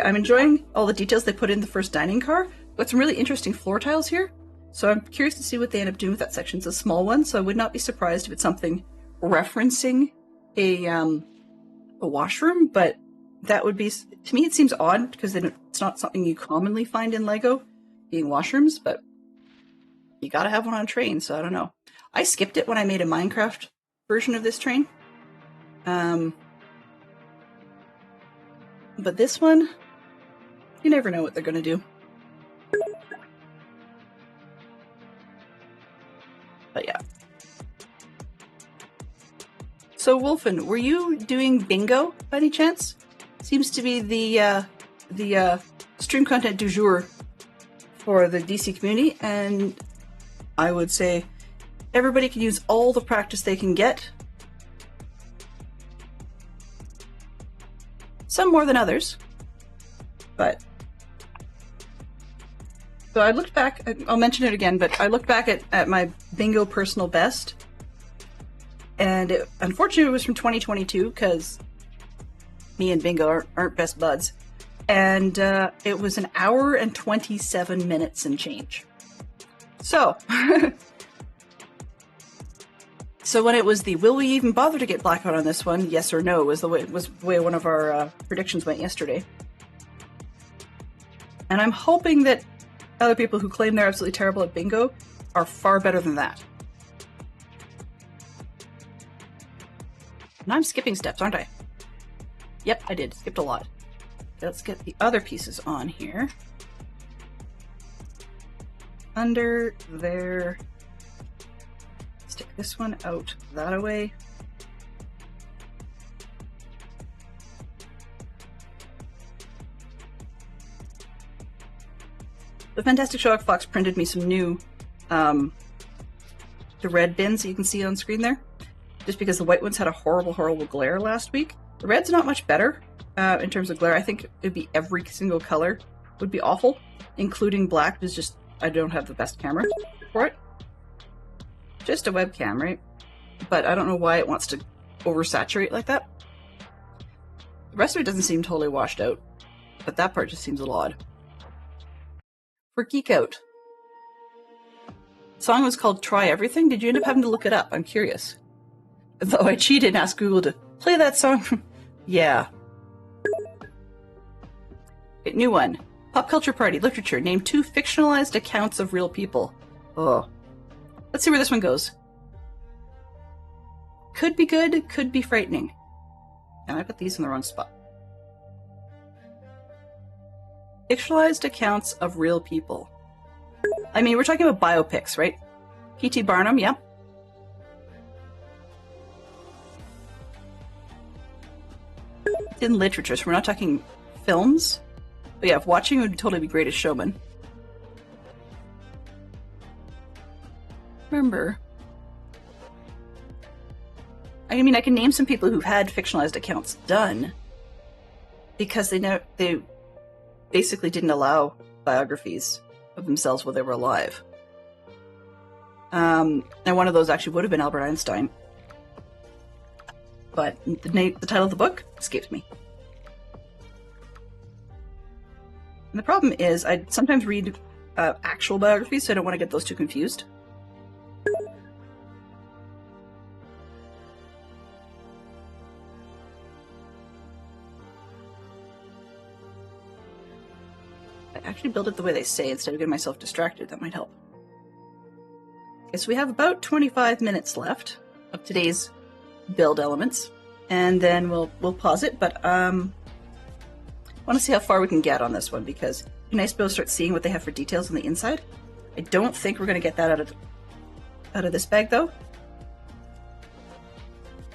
I'm enjoying all the details they put in the first dining car. Got some really interesting floor tiles here, so I'm curious to see what they end up doing with that section. It's a small one, so I would not be surprised if it's something referencing a washroom, but that would be, to me, it seems odd because it's not something you commonly find in Lego, being washrooms, but you gotta have one on a train, so I don't know. I skipped it when I made a Minecraft version of this train. But this one, you never know what they're gonna do. But yeah. So Wolfen, were you doing bingo by any chance? Seems to be the stream content du jour for the DC community, and I would say everybody can use all the practice they can get. Some more than others, but so I looked back, I'll mention it again, but I looked back at my bingo personal best, and unfortunately it was from 2022 because me and bingo aren't best buds, and it was 1 hour and 27 minutes and change. So, so when it was the will we even bother to get blackout on this one, yes or no, was the way one of our predictions went yesterday. And I'm hoping that other people who claim they're absolutely terrible at bingo are far better than that. And I'm skipping steps, aren't I? Yep, I did. Skipped a lot. Let's get the other pieces on here. Under there. Stick this one out that away. The Fantastic Sherlock Fox printed me some new the red bins that you can see on screen there. Just because the white ones had a horrible glare last week. The red's not much better in terms of glare. I think it'd be every single color would be awful, including black. Is just I don't have the best camera for it. Just a webcam, right? But I don't know why it wants to oversaturate like that. The rest of it doesn't seem totally washed out, but that part just seems a little odd. For Geek Out, the song was called Try Everything. Did you end up having to look it up? I'm curious. Though I cheated and asked Google to play that song from... Yeah. Okay, new one. Pop Culture Party, Literature. Name 2 fictionalized accounts of real people. Oh. Let's see where this one goes. Could be good, could be frightening. And I put these in the wrong spot. Fictionalized accounts of real people. I mean, we're talking about biopics, right? P.T. Barnum, yeah. It's in literature, so we're not talking films. But yeah, if watching would totally be Greatest Showman. Remember. I mean, I can name some people who've had fictionalized accounts done because they basically didn't allow biographies of themselves while they were alive. And one of those actually would have been Albert Einstein. But the title of the book escapes me. And the problem is I sometimes read actual biographies, so I don't want to get those too confused. I actually build it the way they say instead of getting myself distracted. That might help. Okay, so we have about 25 minutes left of today's build elements, and then we'll pause it. But I want to see how far we can get on this one because it'd be nice to be able to start seeing what they have for details on the inside. I don't think we're going to get that out of this bag though,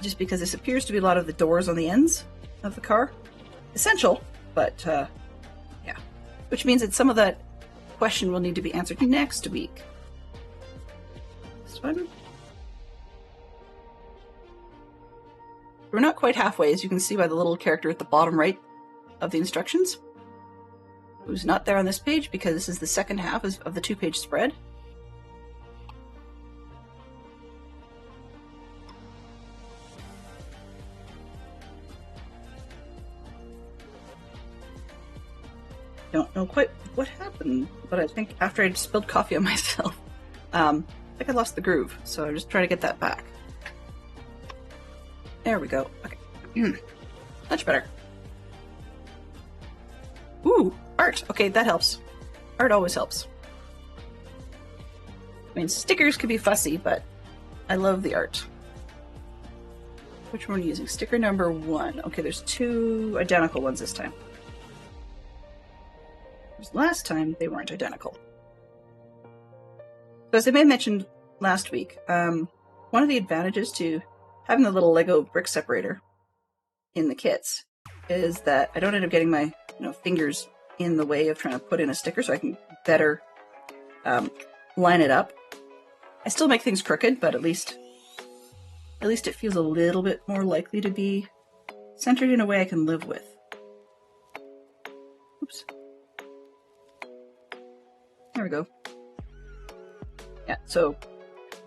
just because this appears to be a lot of the doors on the ends of the car. Essential, but yeah, which means that some of that question will need to be answered next week. This one. We're not quite halfway, as you can see by the little character at the bottom right of the instructions, who's not there on this page because this is the second half of the two-page spread. Don't know quite what happened, but I think after I spilled coffee on myself, I think I lost the groove, so I'm just trying to get that back. There we go. Okay. Much better. Ooh, art. Okay, that helps. Art always helps. I mean, stickers could be fussy, but I love the art. Which one are we using? Sticker number 1. Okay, there's 2 identical ones this time. Because last time, they weren't identical. So as I may have mentioned last week, one of the advantages to having the little Lego brick separator in the kits is that I don't end up getting my fingers in the way of trying to put in a sticker, so I can better line it up. I still make things crooked, but at least it feels a little bit more likely to be centered in a way I can live with. Oops. There we go. Yeah, so,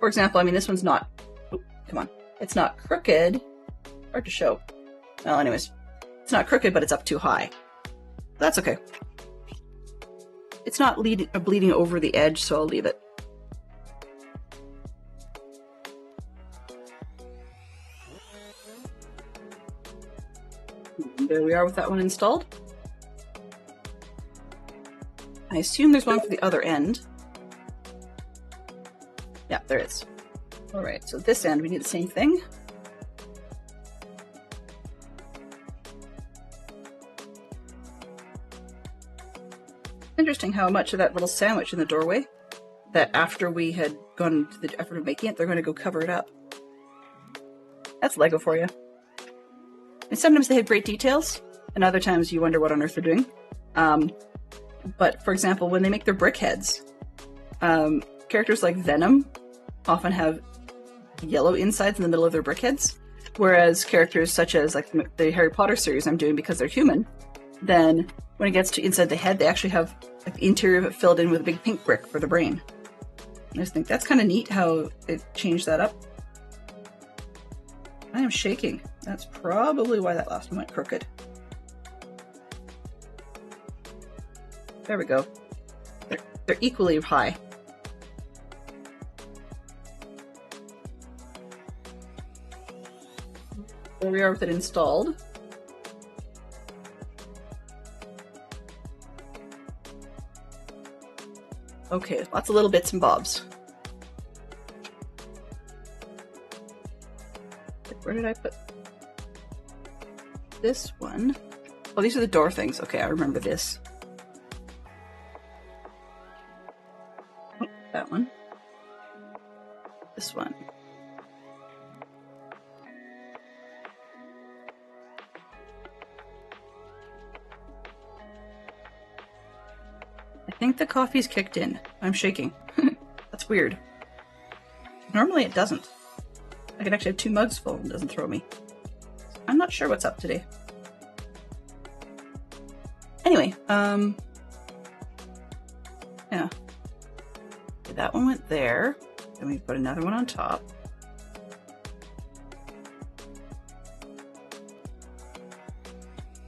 for example, I mean, this one's not... Oh, come on. It's not crooked. Hard to show. Well, anyways. It's not crooked, but it's up too high. That's okay. It's not bleeding over the edge, so I'll leave it. And there we are with that one installed. I assume there's one for the other end. Yeah, there is. Alright, so this end we need the same thing. Interesting how much of that little sandwich in the doorway, that after we had gone to the effort of making it, they're going to go cover it up. That's Lego for you. And sometimes they have great details, and other times you wonder what on earth they're doing. But, for example, when they make their brick heads, characters like Venom often have yellow insides in the middle of their brick heads, whereas characters such as like the Harry Potter series I'm doing because they're human, then when it gets to inside the head, they actually have like the interior of it filled in with a big pink brick for the brain. I just think that's kind of neat how it changed that up. I am shaking. That's probably why that last one went crooked. There we go. They're equally high. There we are with it installed. Okay, lots of little bits and bobs. Where did I put this one? Oh, these are the door things. Okay, I remember this. Oh, that one. This one. I think the coffee's kicked in. I'm shaking. That's weird. Normally it doesn't. I can actually have 2 mugs full and it doesn't throw me. I'm not sure what's up today. Anyway, yeah. Okay, that one went there. Then we put another one on top.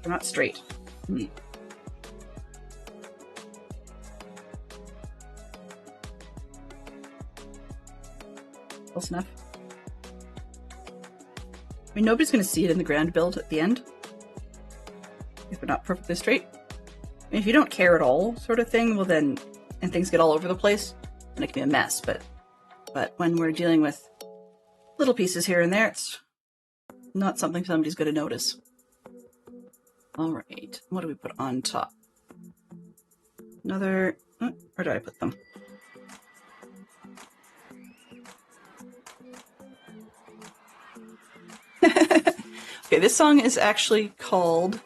They're not straight. Close enough. I mean, nobody's going to see it in the grand build at the end if they're not perfectly straight. I mean, if you don't care at all, sort of thing, well then, and things get all over the place, then it can be a mess. But when we're dealing with little pieces here and there, it's not something somebody's going to notice. All right, what do we put on top? Another. Where did I put them? Okay, this song is actually called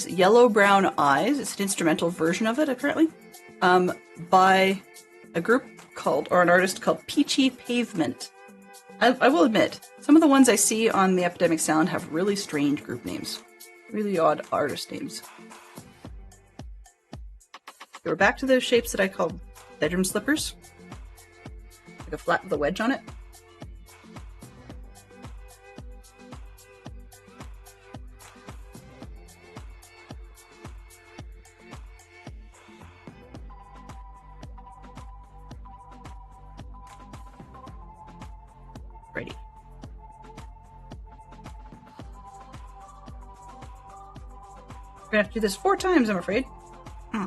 Yellow Brown Eyes. It's an instrumental version of it, apparently, by a group called, or an artist called Peachy Pavement. I will admit, some of the ones I see on the Epidemic Sound have really strange group names. Really odd artist names. We're back to those shapes that I call bedroom slippers. Like a flat with a wedge on it. Ready. We're gonna have to do this 4 times, I'm afraid. Okay,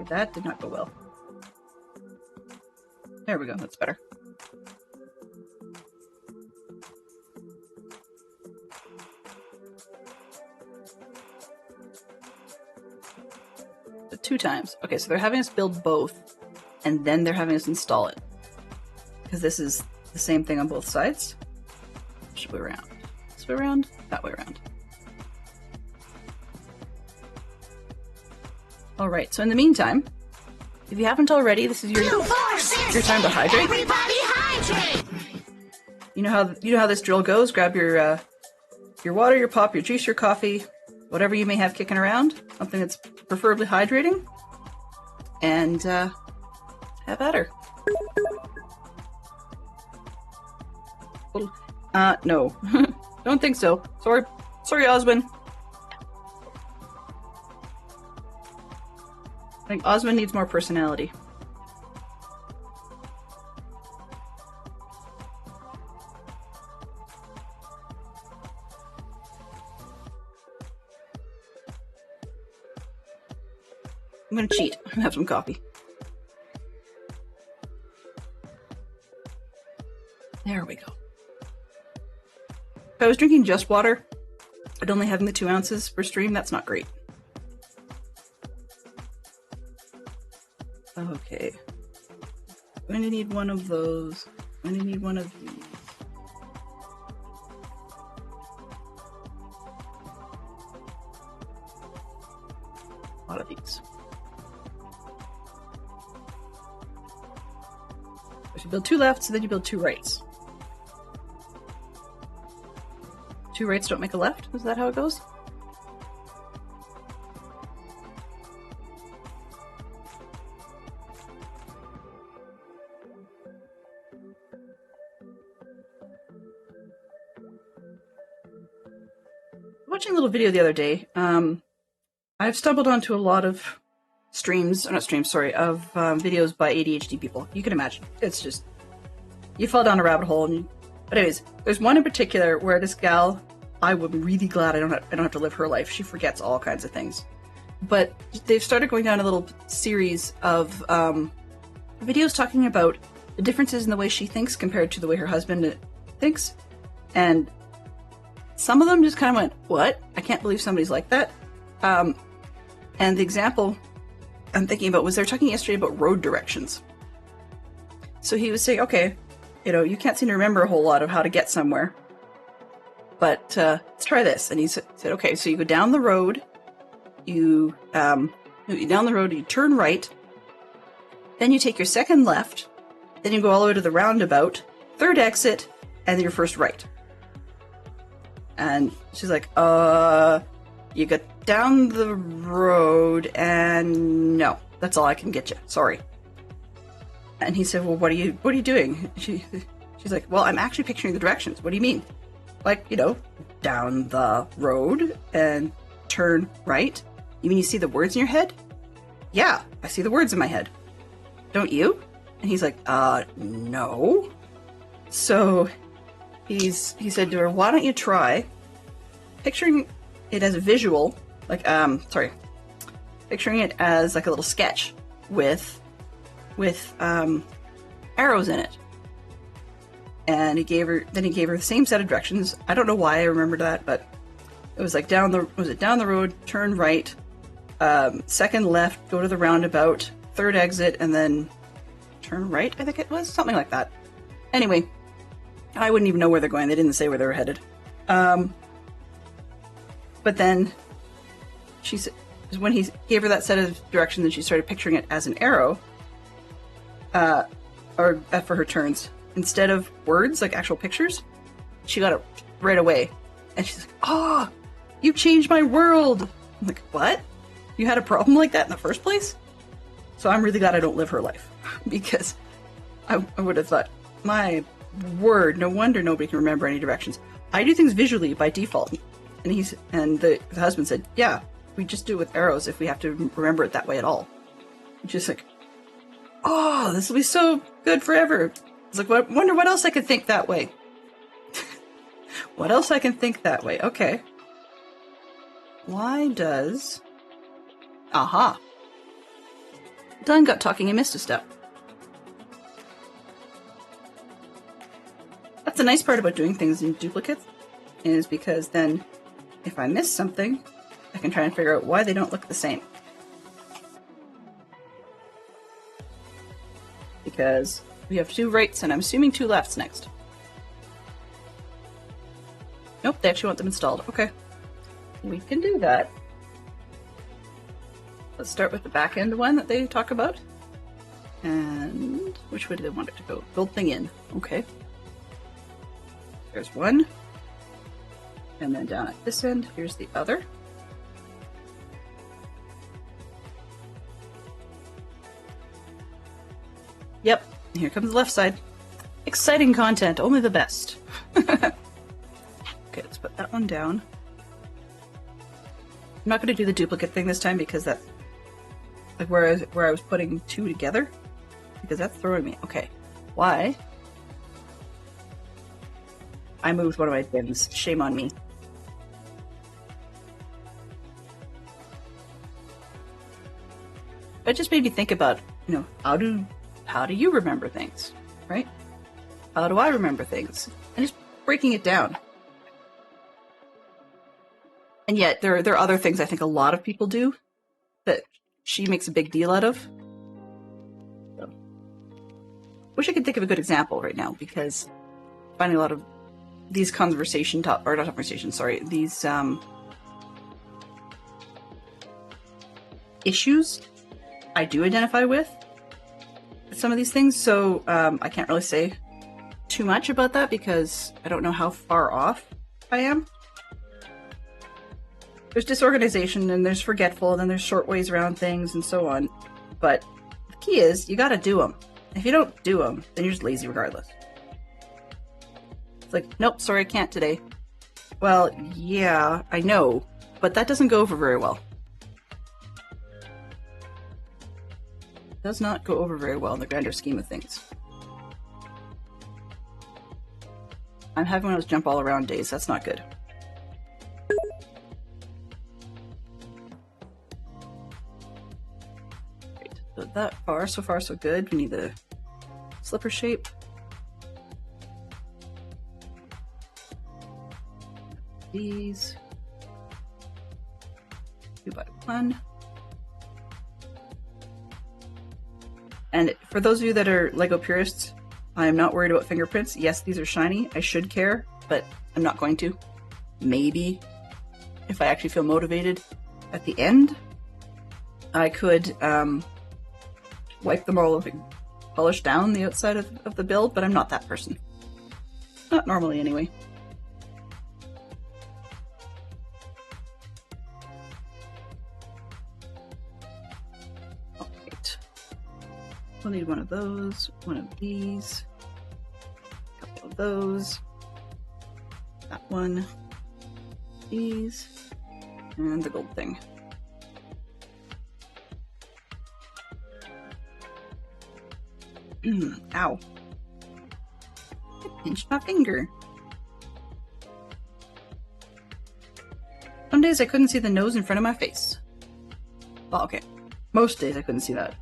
that did not go well. There we go, that's better. So 2 times. Okay, so they're having us build both, and then they're having us install it. Because this is the same thing on both sides. Which way around? This way around? That way around. Alright, so in the meantime, if you haven't already, this is your time to hydrate. Everybody hydrate! You know how this drill goes. Grab your water, your pop, your juice, your coffee, whatever you may have kicking around, something that's preferably hydrating, and have at her. No. Don't think so. Sorry, Oswin. I think Osmond needs more personality. I'm gonna cheat and have some coffee. There we go. If I was drinking just water, but only having the 2 ounces per stream, that's not great. Okay. I'm going to need one of those. I'm going to need one of these. A lot of these. So you build 2 lefts, and then you build 2 rights. 2 rights don't make a left? Is that how it goes? Watching a little video the other day, I've stumbled onto a lot of videos by ADHD people. You can imagine. It's just, you fall down a rabbit hole. But anyways, there's one in particular where this gal, I would be really glad I don't have to live her life. She forgets all kinds of things. But they've started going down a little series of videos talking about the differences in the way she thinks compared to the way her husband things. And some of them just kind of went, what? I can't believe somebody's like that. And the example I'm thinking about was they were talking yesterday about road directions. So he was saying, okay, you can't seem to remember a whole lot of how to get somewhere. But let's try this. And he said, okay, so you go down the road, you turn right, then you take your second left, then you go all the way to the roundabout, third exit, and then your first right. And she's like, you got down the road, and no, that's all I can get you. Sorry. And he said, well, what are you doing? She's like, well, I'm actually picturing the directions. What do you mean? Like, down the road and turn right? You mean you see the words in your head? Yeah, I see the words in my head. Don't you? And he's like, no. So he said to her, why don't you try picturing it as a visual, picturing it as like a little sketch with arrows in it. And he gave her the same set of directions. I don't know why I remembered that, but it was like down the road, turn right, second left, go to the roundabout, third exit, and then turn right, I think it was. Something like that. Anyway, I wouldn't even know where they're going. They didn't say where they were headed. But then she said, when he gave her that set of directions, and she started picturing it as an arrow, for her turns. Instead of words, like actual pictures, she got it right away. And she's like, oh, you changed my world. I'm like, what? You had a problem like that in the first place? So I'm really glad I don't live her life. Because I would have thought, my word, no wonder nobody can remember any directions. I do things visually by default. And the husband said, yeah, we just do it with arrows if we have to remember it that way at all. Just like, oh, this will be so good forever. It's like, wonder what else I could think that way. What else I can think that way? Okay. Why does... Aha. Done got talking and missed a step. That's the nice part about doing things in duplicates, is because then if I miss something, I can try and figure out why they don't look the same. Because we have 2 rights and I'm assuming 2 lefts next. Nope, they actually want them installed. Okay. We can do that. Let's start with the back end one that they talk about. And which way do they want it to go? Build thing in. Okay. There's one. And then down at this end, here's the other. Yep, here comes the left side. Exciting content, only the best. Okay, let's put that one down. I'm not going to do the duplicate thing this time because that's like where I was putting 2 together, because that's throwing me. Okay, why? I moved one of my bins. Shame on me. It just made me think about, how do you remember things, right? How do I remember things? And just breaking it down. And yet, there are other things I think a lot of people do that she makes a big deal out of. So, wish I could think of a good example right now, because finding a lot of these these issues I do identify with some of these things, so I can't really say too much about that because I don't know how far off I am. There's disorganization, and there's forgetful, and then there's short ways around things, and so on. But the key is, you gotta do them. If you don't do them, then you're just lazy regardless. It's like, nope, sorry, I can't today. Well, yeah, I know, but that doesn't go over very well. It does not go over very well in the grander scheme of things. I'm having one of those jump all around days. That's not good. Great. So that far, so far, so good. We need the slipper shape. these. 2 by 1. And for those of you that are Lego purists, I am not worried about fingerprints. Yes, these are shiny. I should care, but I'm not going to. Maybe if I actually feel motivated at the end, I could wipe them all and polish down the outside of the build, but I'm not that person. Not normally, anyway. Alright. We'll need one of those, one of these, a couple of those, that one, these, and the gold thing. Ow. I pinched my finger. Some days I couldn't see the nose in front of my face. Well, okay. Most days I couldn't see that.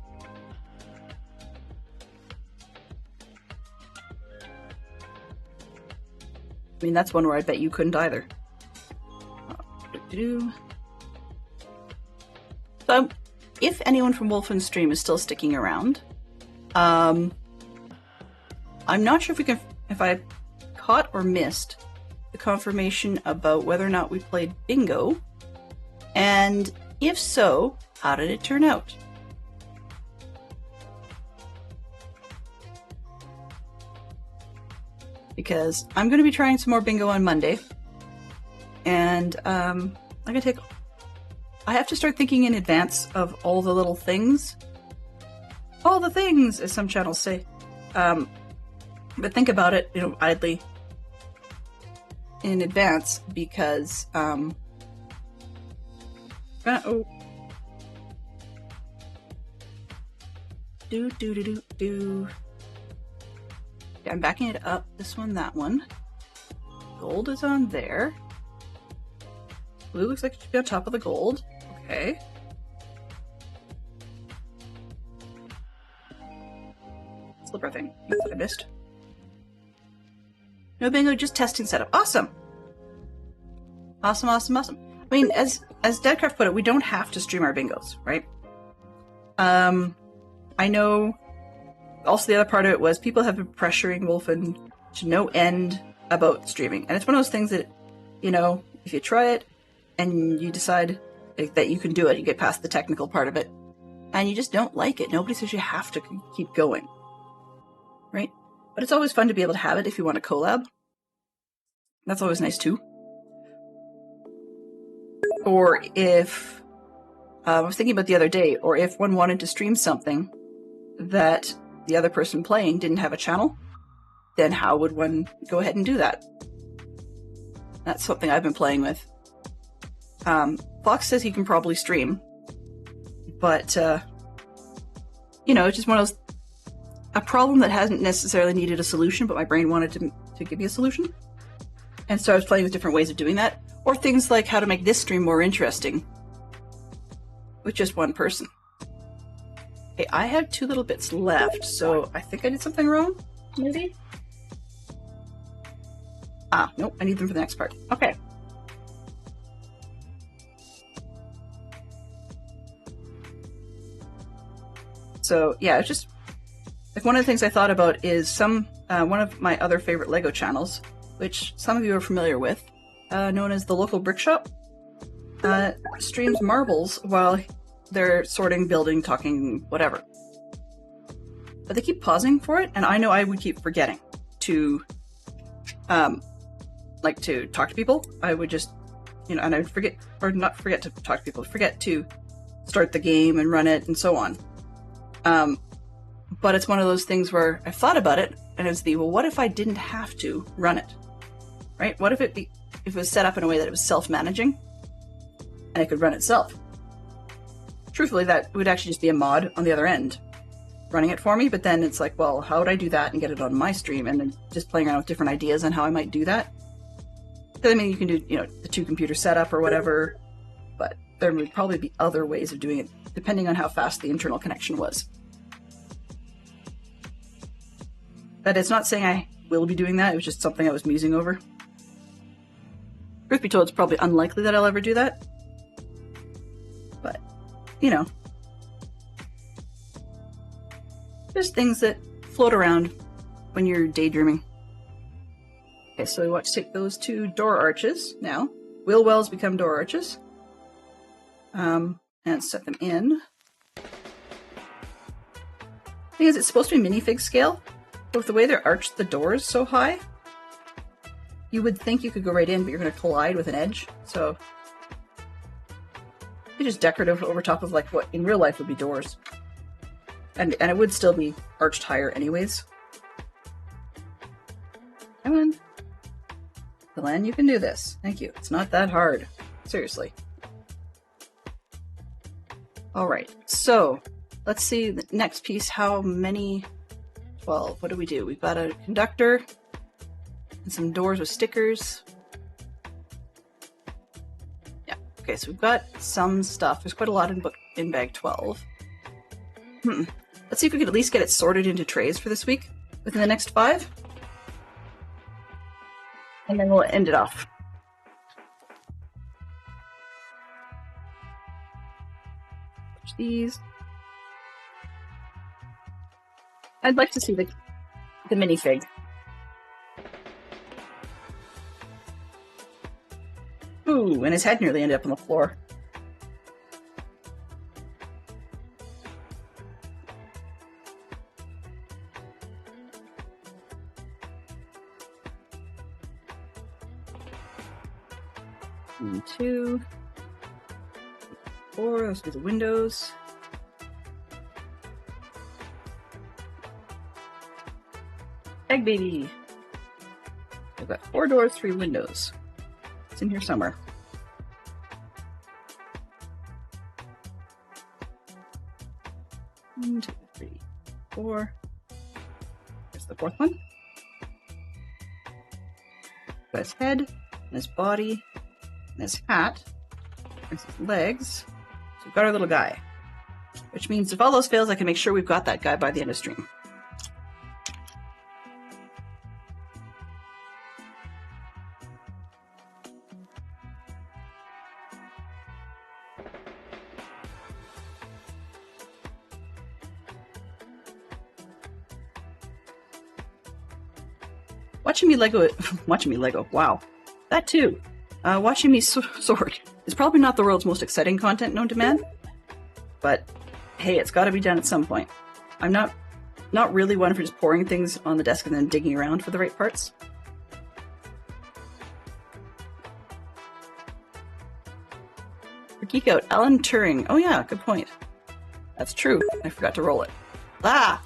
I mean, that's one where I bet you couldn't either. So, if anyone from Wolfen's is still sticking around, I'm not sure if I caught or missed the confirmation about whether or not we played bingo, and if so, how did it turn out? Because I'm going to be trying some more bingo on Monday, and I have to start thinking in advance of all the little things. All the things, as some channels say. But think about it, idly in advance, because I'm backing it up. This one, that one. Gold is on there. Blue looks like it should be on top of the gold. Okay. Slipper thing. That's what I missed. No bingo, just testing setup. Awesome. Awesome, awesome, awesome. I mean, as Deadcraft put it, we don't have to stream our bingos, right? I know also the other part of it was people have been pressuring Wolfen to no end about streaming. And it's one of those things that, if you try it and you decide that you can do it, you get past the technical part of it, and you just don't like it. Nobody says you have to keep going. Right? But it's always fun to be able to have it if you want to collab. That's always nice too. Or if, I was thinking about the other day, or if one wanted to stream something that the other person playing didn't have a channel, then how would one go ahead and do that? That's something I've been playing with. Fox says he can probably stream, but, it's just one of those, a problem that hasn't necessarily needed a solution, but my brain wanted to give me a solution. And so I was playing with different ways of doing that. Or things like how to make this stream more interesting with just one person. Okay, I have 2 little bits left, so I think I did something wrong, maybe? Nope, I need them for the next part. Okay. So, yeah, it's just, like, one of the things I thought about is one of my other favorite Lego channels, which some of you are familiar with, known as the Local Brick Shop, streams marbles while they're sorting, building, talking, whatever. But they keep pausing for it, and I know I would keep forgetting to, to talk to people. I would just, and I would forget, or not forget to talk to people, forget to start the game and run it and so on. But it's one of those things where I thought about it, and it's well, what if I didn't have to run it? Right? What if it was set up in a way that it was self-managing, and it could run itself? Truthfully, that would actually just be a mod on the other end, running it for me, but then it's like, well, how would I do that and get it on my stream? And then just playing around with different ideas on how I might do that. Because, I mean, you can do, the 2-computer setup or whatever, but there would probably be other ways of doing it, depending on how fast the internal connection was. But it's not saying I will be doing that, it was just something I was musing over. Truth be told, it's probably unlikely that I'll ever do that. But, you know. There's things that float around when you're daydreaming. Okay, so we want to take those two door arches now. Wheel wells become door arches. And set them in. Thing is, it's supposed to be minifig scale, but with the way they're arched the doors so high, you would think you could go right in, but you're going to collide with an edge. So it's just decorative over top of like what in real life would be doors. And it would still be arched higher anyways. Come on. Delenn, you can do this. Thank you. It's not that hard. Seriously. Alright, so let's see the next piece. How many? 12. What do we do? We've got a conductor and some doors with stickers. Yeah, okay, so we've got some stuff. There's quite a lot in bag 12. Let's see if we could at least get it sorted into trays for this week within the next 5. And then we'll end it off. Push these. I'd like to see the minifig. Ooh, and his head nearly ended up on the floor. And 2, 4, those are the windows. Egg baby! I've got 4 doors, 3 windows. It's in here somewhere. One, 2, 3, 4. There's the 4th one. Got his head, and his body, and his hat, and his legs. So we've got our little guy. Which means if all those fails, I can make sure we've got that guy by the end of stream. Watching me Lego, wow. That too. Watching me sort is probably not the world's most exciting content known to man, but hey, it's got to be done at some point. I'm not really one for just pouring things on the desk and then digging around for the right parts. For Geek Out, Alan Turing. Oh yeah, good point. That's true. I forgot to roll it. Ah!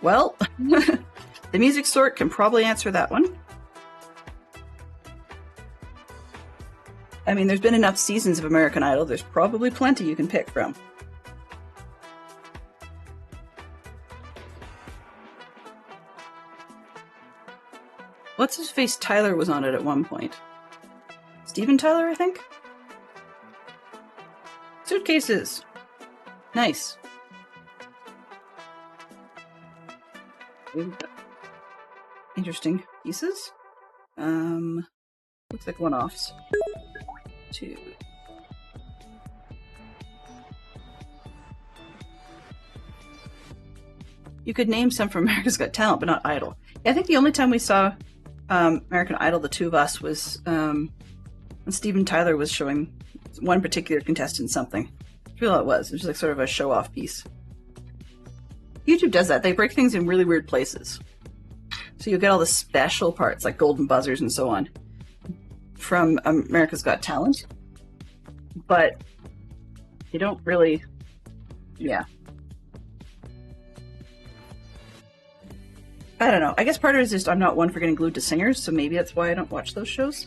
Well, the music sort can probably answer that one. I mean, there's been enough seasons of American Idol, there's probably plenty you can pick from. What's his face? Tyler was on it at one point. Steven Tyler, I think? Suitcases! Nice. Interesting pieces. Looks like one-offs. 2. You could name some from America's Got Talent, but not Idol. Yeah, I think the only time we saw American Idol, the two of us, was when Steven Tyler was showing one particular contestant something. That's really all it was. It was like sort of a show-off piece. YouTube does that. They break things in really weird places. So you'll get all the special parts, like golden buzzers and so on, from America's Got Talent. But you don't really... Yeah. I don't know. I guess part of it is just I'm not one for getting glued to singers, so maybe that's why I don't watch those shows.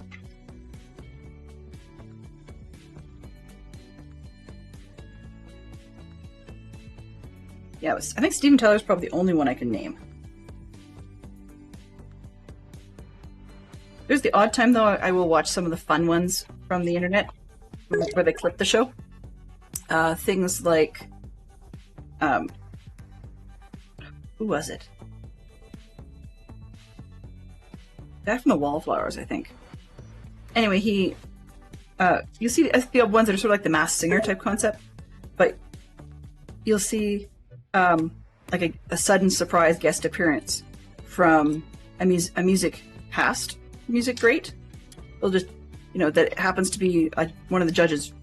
Yeah, I think Steven Tyler's probably the only one I can name. There's the odd time, though, I will watch some of the fun ones from the internet, where they clip the show. Things like... who was it? Guy from the Wallflowers, I think. anyway, you see the ones that are sort of like the Masked Singer type concept, but you'll see like a sudden surprise guest appearance from a music great. They'll just, that happens to be one of the judges'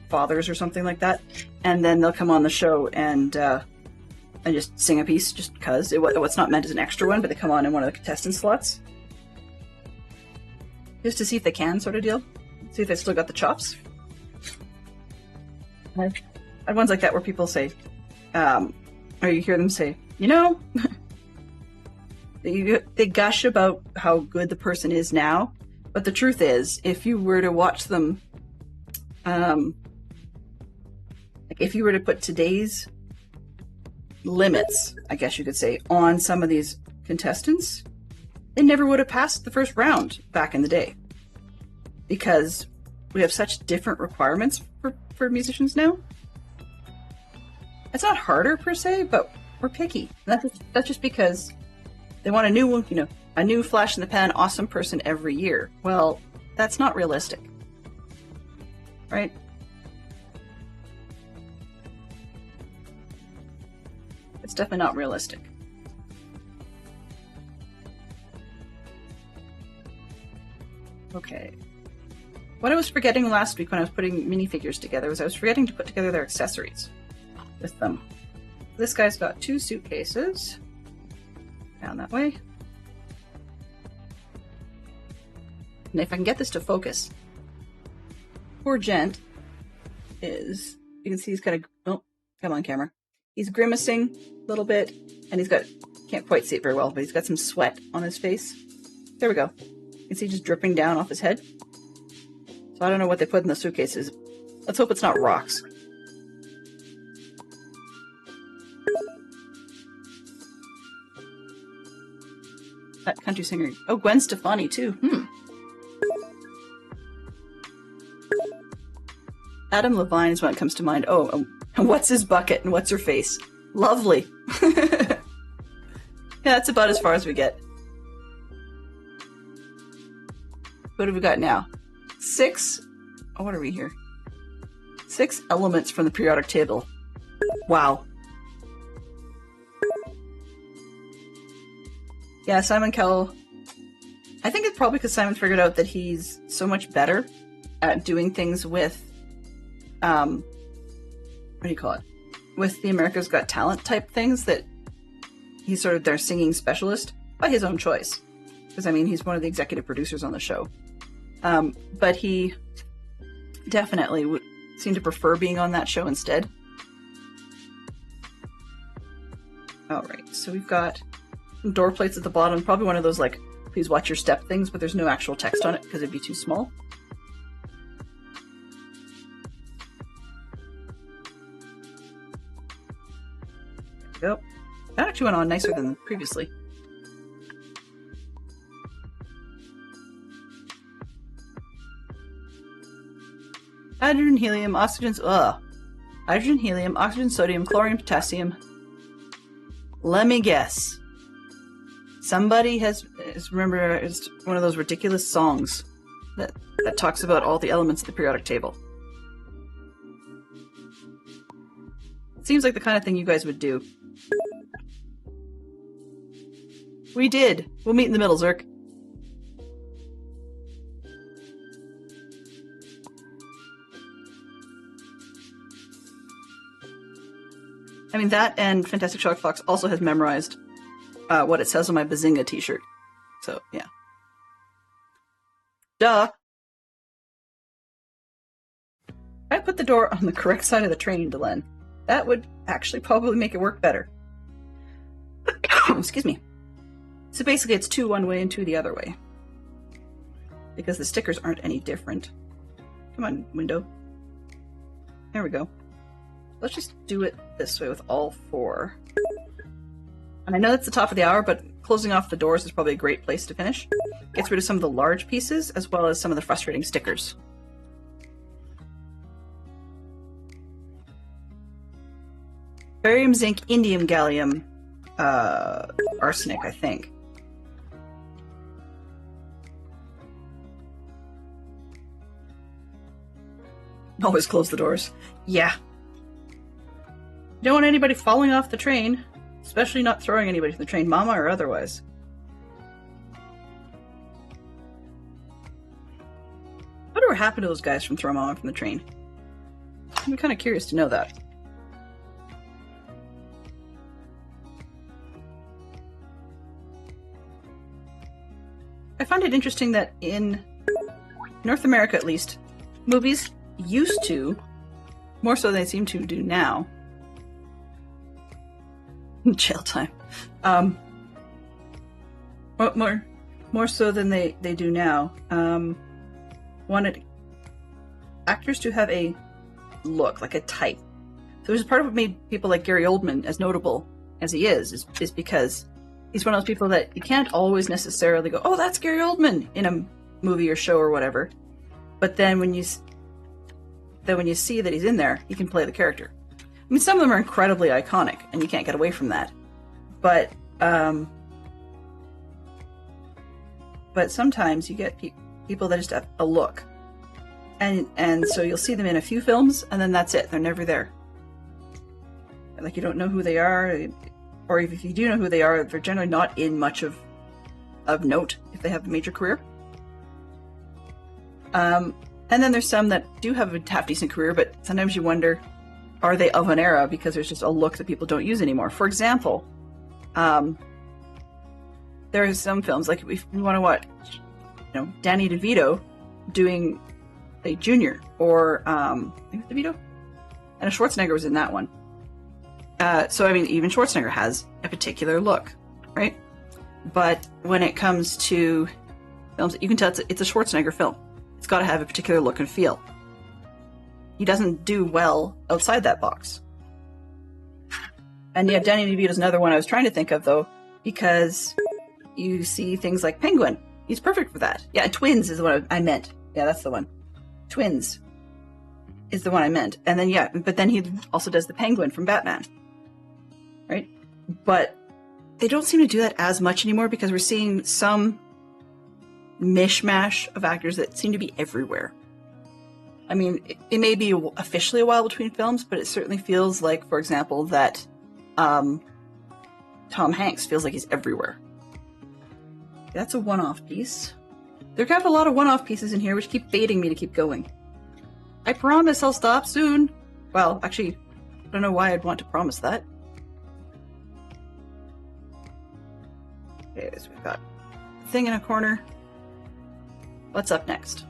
fathers or something like that, and then they'll come on the show and just sing a piece just because it's not meant as an extra one, but they come on in one of the contestant slots just to see if they can, sort of deal. See if they still got the chops. I've had ones like that where people say, or you hear them say, they gush about how good the person is now, but the truth is, if you were to watch them, if you were to put today's limits, I guess you could say, on some of these contestants, they never would have passed the first round back in the day. Because we have such different requirements for musicians now. It's not harder per se, but we're picky. And that's just because they want a new one, a new flash in the pan, awesome person every year. Well, that's not realistic, right? It's definitely not realistic. Okay. What I was forgetting last week when I was putting minifigures together was I was forgetting to put together their accessories with them. This guy's got 2 suitcases. Down that way. And if I can get this to focus, poor gent is, you can see he's got oh, come on camera. He's grimacing a little bit, and can't quite see it very well, but he's got some sweat on his face. There we go. You can see just dripping down off his head. So I don't know what they put in the suitcases. Let's hope it's not rocks. That country singer. Oh, Gwen Stefani too. Adam Levine is what comes to mind. Oh, what's his bucket and what's her face? Lovely. Yeah, that's about as far as we get. What have we got now? 6. Oh, what are we here? 6 elements from the periodic table. Wow. Yeah, Simon Cowell. I think it's probably because Simon figured out that he's so much better at doing things with, what do you call it? With the America's Got Talent type things, that he's sort of their singing specialist by his own choice. Because, he's one of the executive producers on the show. But he definitely would seem to prefer being on that show instead. Alright, so we've got some door plates at the bottom. Probably one of those, like, please watch your step things, but there's no actual text on it because it'd be too small. There we go. That actually went on nicer than previously. Hydrogen, helium, hydrogen, helium, oxygen, sodium, chlorine, potassium. Let me guess. Somebody has remember, it's one of those ridiculous songs that talks about all the elements of the periodic table. It seems like the kind of thing you guys would do. We did. We'll meet in the middle, Zerk. That and Fantastic Shock Fox also has memorized what it says on my Bazinga t-shirt. So, yeah. Duh! I put the door on the correct side of the train, Delenn. That would actually probably make it work better. Excuse me. So basically it's 2 one way and 2 the other way. Because the stickers aren't any different. Come on, window. There we go. Let's just do it this way with all 4. And I know it's the top of the hour, but closing off the doors is probably a great place to finish. Gets rid of some of the large pieces, as well as some of the frustrating stickers. Barium, zinc, indium, gallium, arsenic, I think. Always close the doors. Yeah. You don't want anybody falling off the train, especially not throwing anybody from the train, mama or otherwise. Whatever happened to those guys from throwing mama from the train? I'm kind of curious to know that. I find it interesting that in North America, at least, movies used to, more so than they seem to do now, jail time, more so than they do now, wanted actors to have a look, like a type. So which is part of what made people like Gary Oldman as notable as he is because he's one of those people that you can't always necessarily go, oh, that's Gary Oldman in a movie or show or whatever. But then when you see that he's in there, he can play the character. I mean, some of them are incredibly iconic, and you can't get away from that. But sometimes you get people that just have a look, and so you'll see them in a few films, and then that's it. They're never there. Like, you don't know who they are, or if you do know who they are, they're generally not in much of note if they have a major career. And then there's some that do have a half-decent career, but sometimes you wonder, are they of an era because there's just a look that people don't use anymore? For example, there are some films, like if we want to watch, Danny DeVito doing a Junior, or DeVito? And Schwarzenegger was in that one. So, I mean, even Schwarzenegger has a particular look, right? But when it comes to films, you can tell it's a Schwarzenegger film. It's got to have a particular look and feel. He doesn't do well outside that box. And yeah, Danny DeVito is another one I was trying to think of, though, because you see things like Penguin. He's perfect for that. Yeah, Twins is the one I meant. Yeah, that's the one. Twins is the one I meant. And then, yeah, but then he also does the Penguin from Batman. Right? But they don't seem to do that as much anymore because we're seeing some mishmash of actors that seem to be everywhere. I mean, it may be officially a while between films, but it certainly feels like, for example, that Tom Hanks feels like he's everywhere. That's a one-off piece. There have a lot of one-off pieces in here which keep baiting me to keep going. I promise I'll stop soon. Well, actually, I don't know why I'd want to promise that. Okay, so we've got a thing in a corner. What's up next?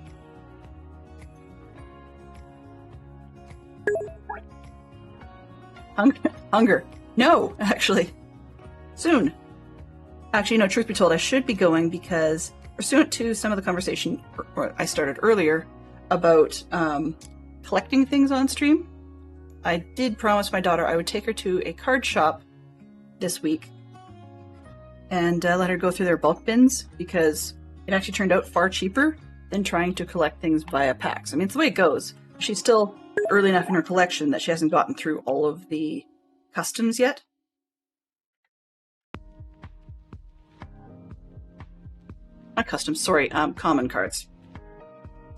Hunger. No, actually. Soon. Actually, no, truth be told, I should be going because, pursuant to some of the conversation I started earlier about collecting things on stream, I did promise my daughter I would take her to a card shop this week and let her go through their bulk bins, because it actually turned out far cheaper than trying to collect things via packs. I mean, it's the way it goes. She's still early enough in her collection that she hasn't gotten through all of the customs yet. Not customs, sorry, common cards.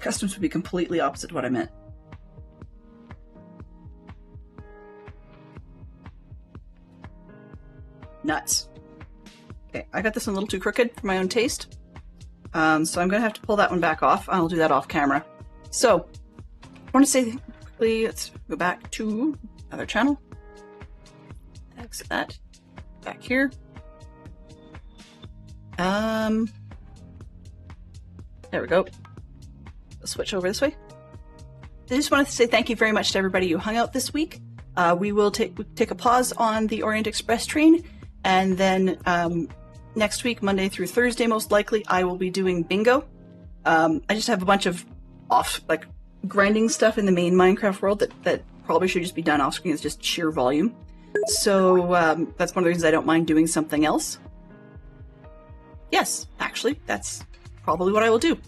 Customs would be completely opposite to what I meant. Nuts. Okay, I got this one a little too crooked for my own taste. So I'm going to have to pull that one back off. I'll do that off camera. So, I want to say quickly, let's go back to another channel. Exit that. Back here. There we go. We'll switch over this way. I just wanted to say thank you very much to everybody who hung out this week. We will take a pause on the Orient Express train, and then next week, Monday through Thursday, most likely, I will be doing bingo. I just have a bunch of grinding stuff in the main Minecraft world that probably should just be done off screen. It's just sheer volume. So that's one of the reasons I don't mind doing something else. Yes, actually, that's probably what I will do.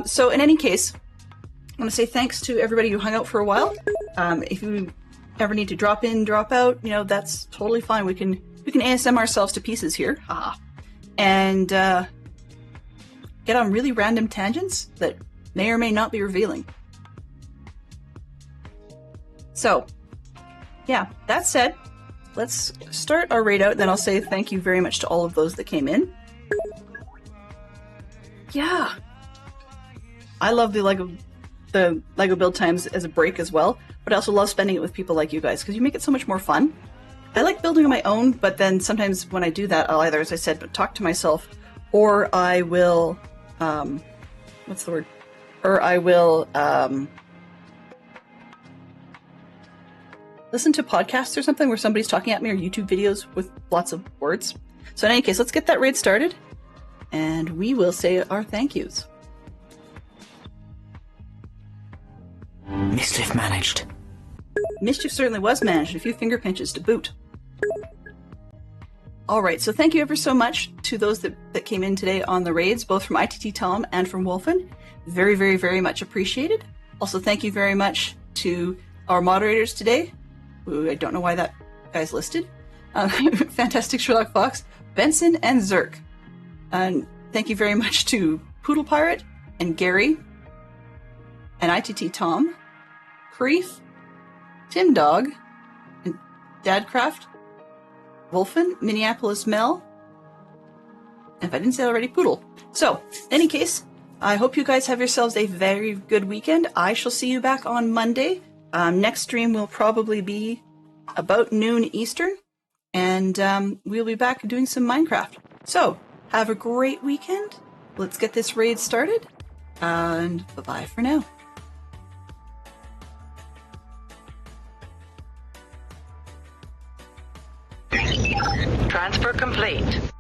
So in any case, I want to say thanks to everybody who hung out for a while. If you ever need to drop in, drop out, that's totally fine. We can ASM ourselves to pieces here. Haha. And get on really random tangents that may or may not be revealing. So, yeah, that said, let's start our raid out, and then I'll say thank you very much to all of those that came in. Yeah. I love the Lego build times as a break as well, but I also love spending it with people like you guys, because you make it so much more fun. I like building on my own, but then sometimes when I do that, I'll either, as I said, talk to myself, or I will, what's the word? Or I will, listen to podcasts or something where somebody's talking at me, or YouTube videos with lots of words. So in any case, let's get that raid started, and we will say our thank yous. Mischief managed. Mischief certainly was managed, a few finger pinches to boot. All right, so thank you ever so much to those that came in today on the raids, both from ITT Tom and from Wolfen. Very, very, very much appreciated. Also, thank you very much to our moderators today, who I don't know why that guy's listed. Fantastic Sherlock Fox, Benson, and Zerk. And thank you very much to Poodle Pirate and Gary and ITT Tom, Creef, Tim Dog, and Dadcraft, Wolfen, Minneapolis Mel, and if I didn't say already, Poodle. So, in any case, I hope you guys have yourselves a very good weekend. I shall see you back on Monday. Next stream will probably be about noon Eastern, and we'll be back doing some Minecraft. So, have a great weekend. Let's get this raid started, and bye-bye for now. Transfer complete.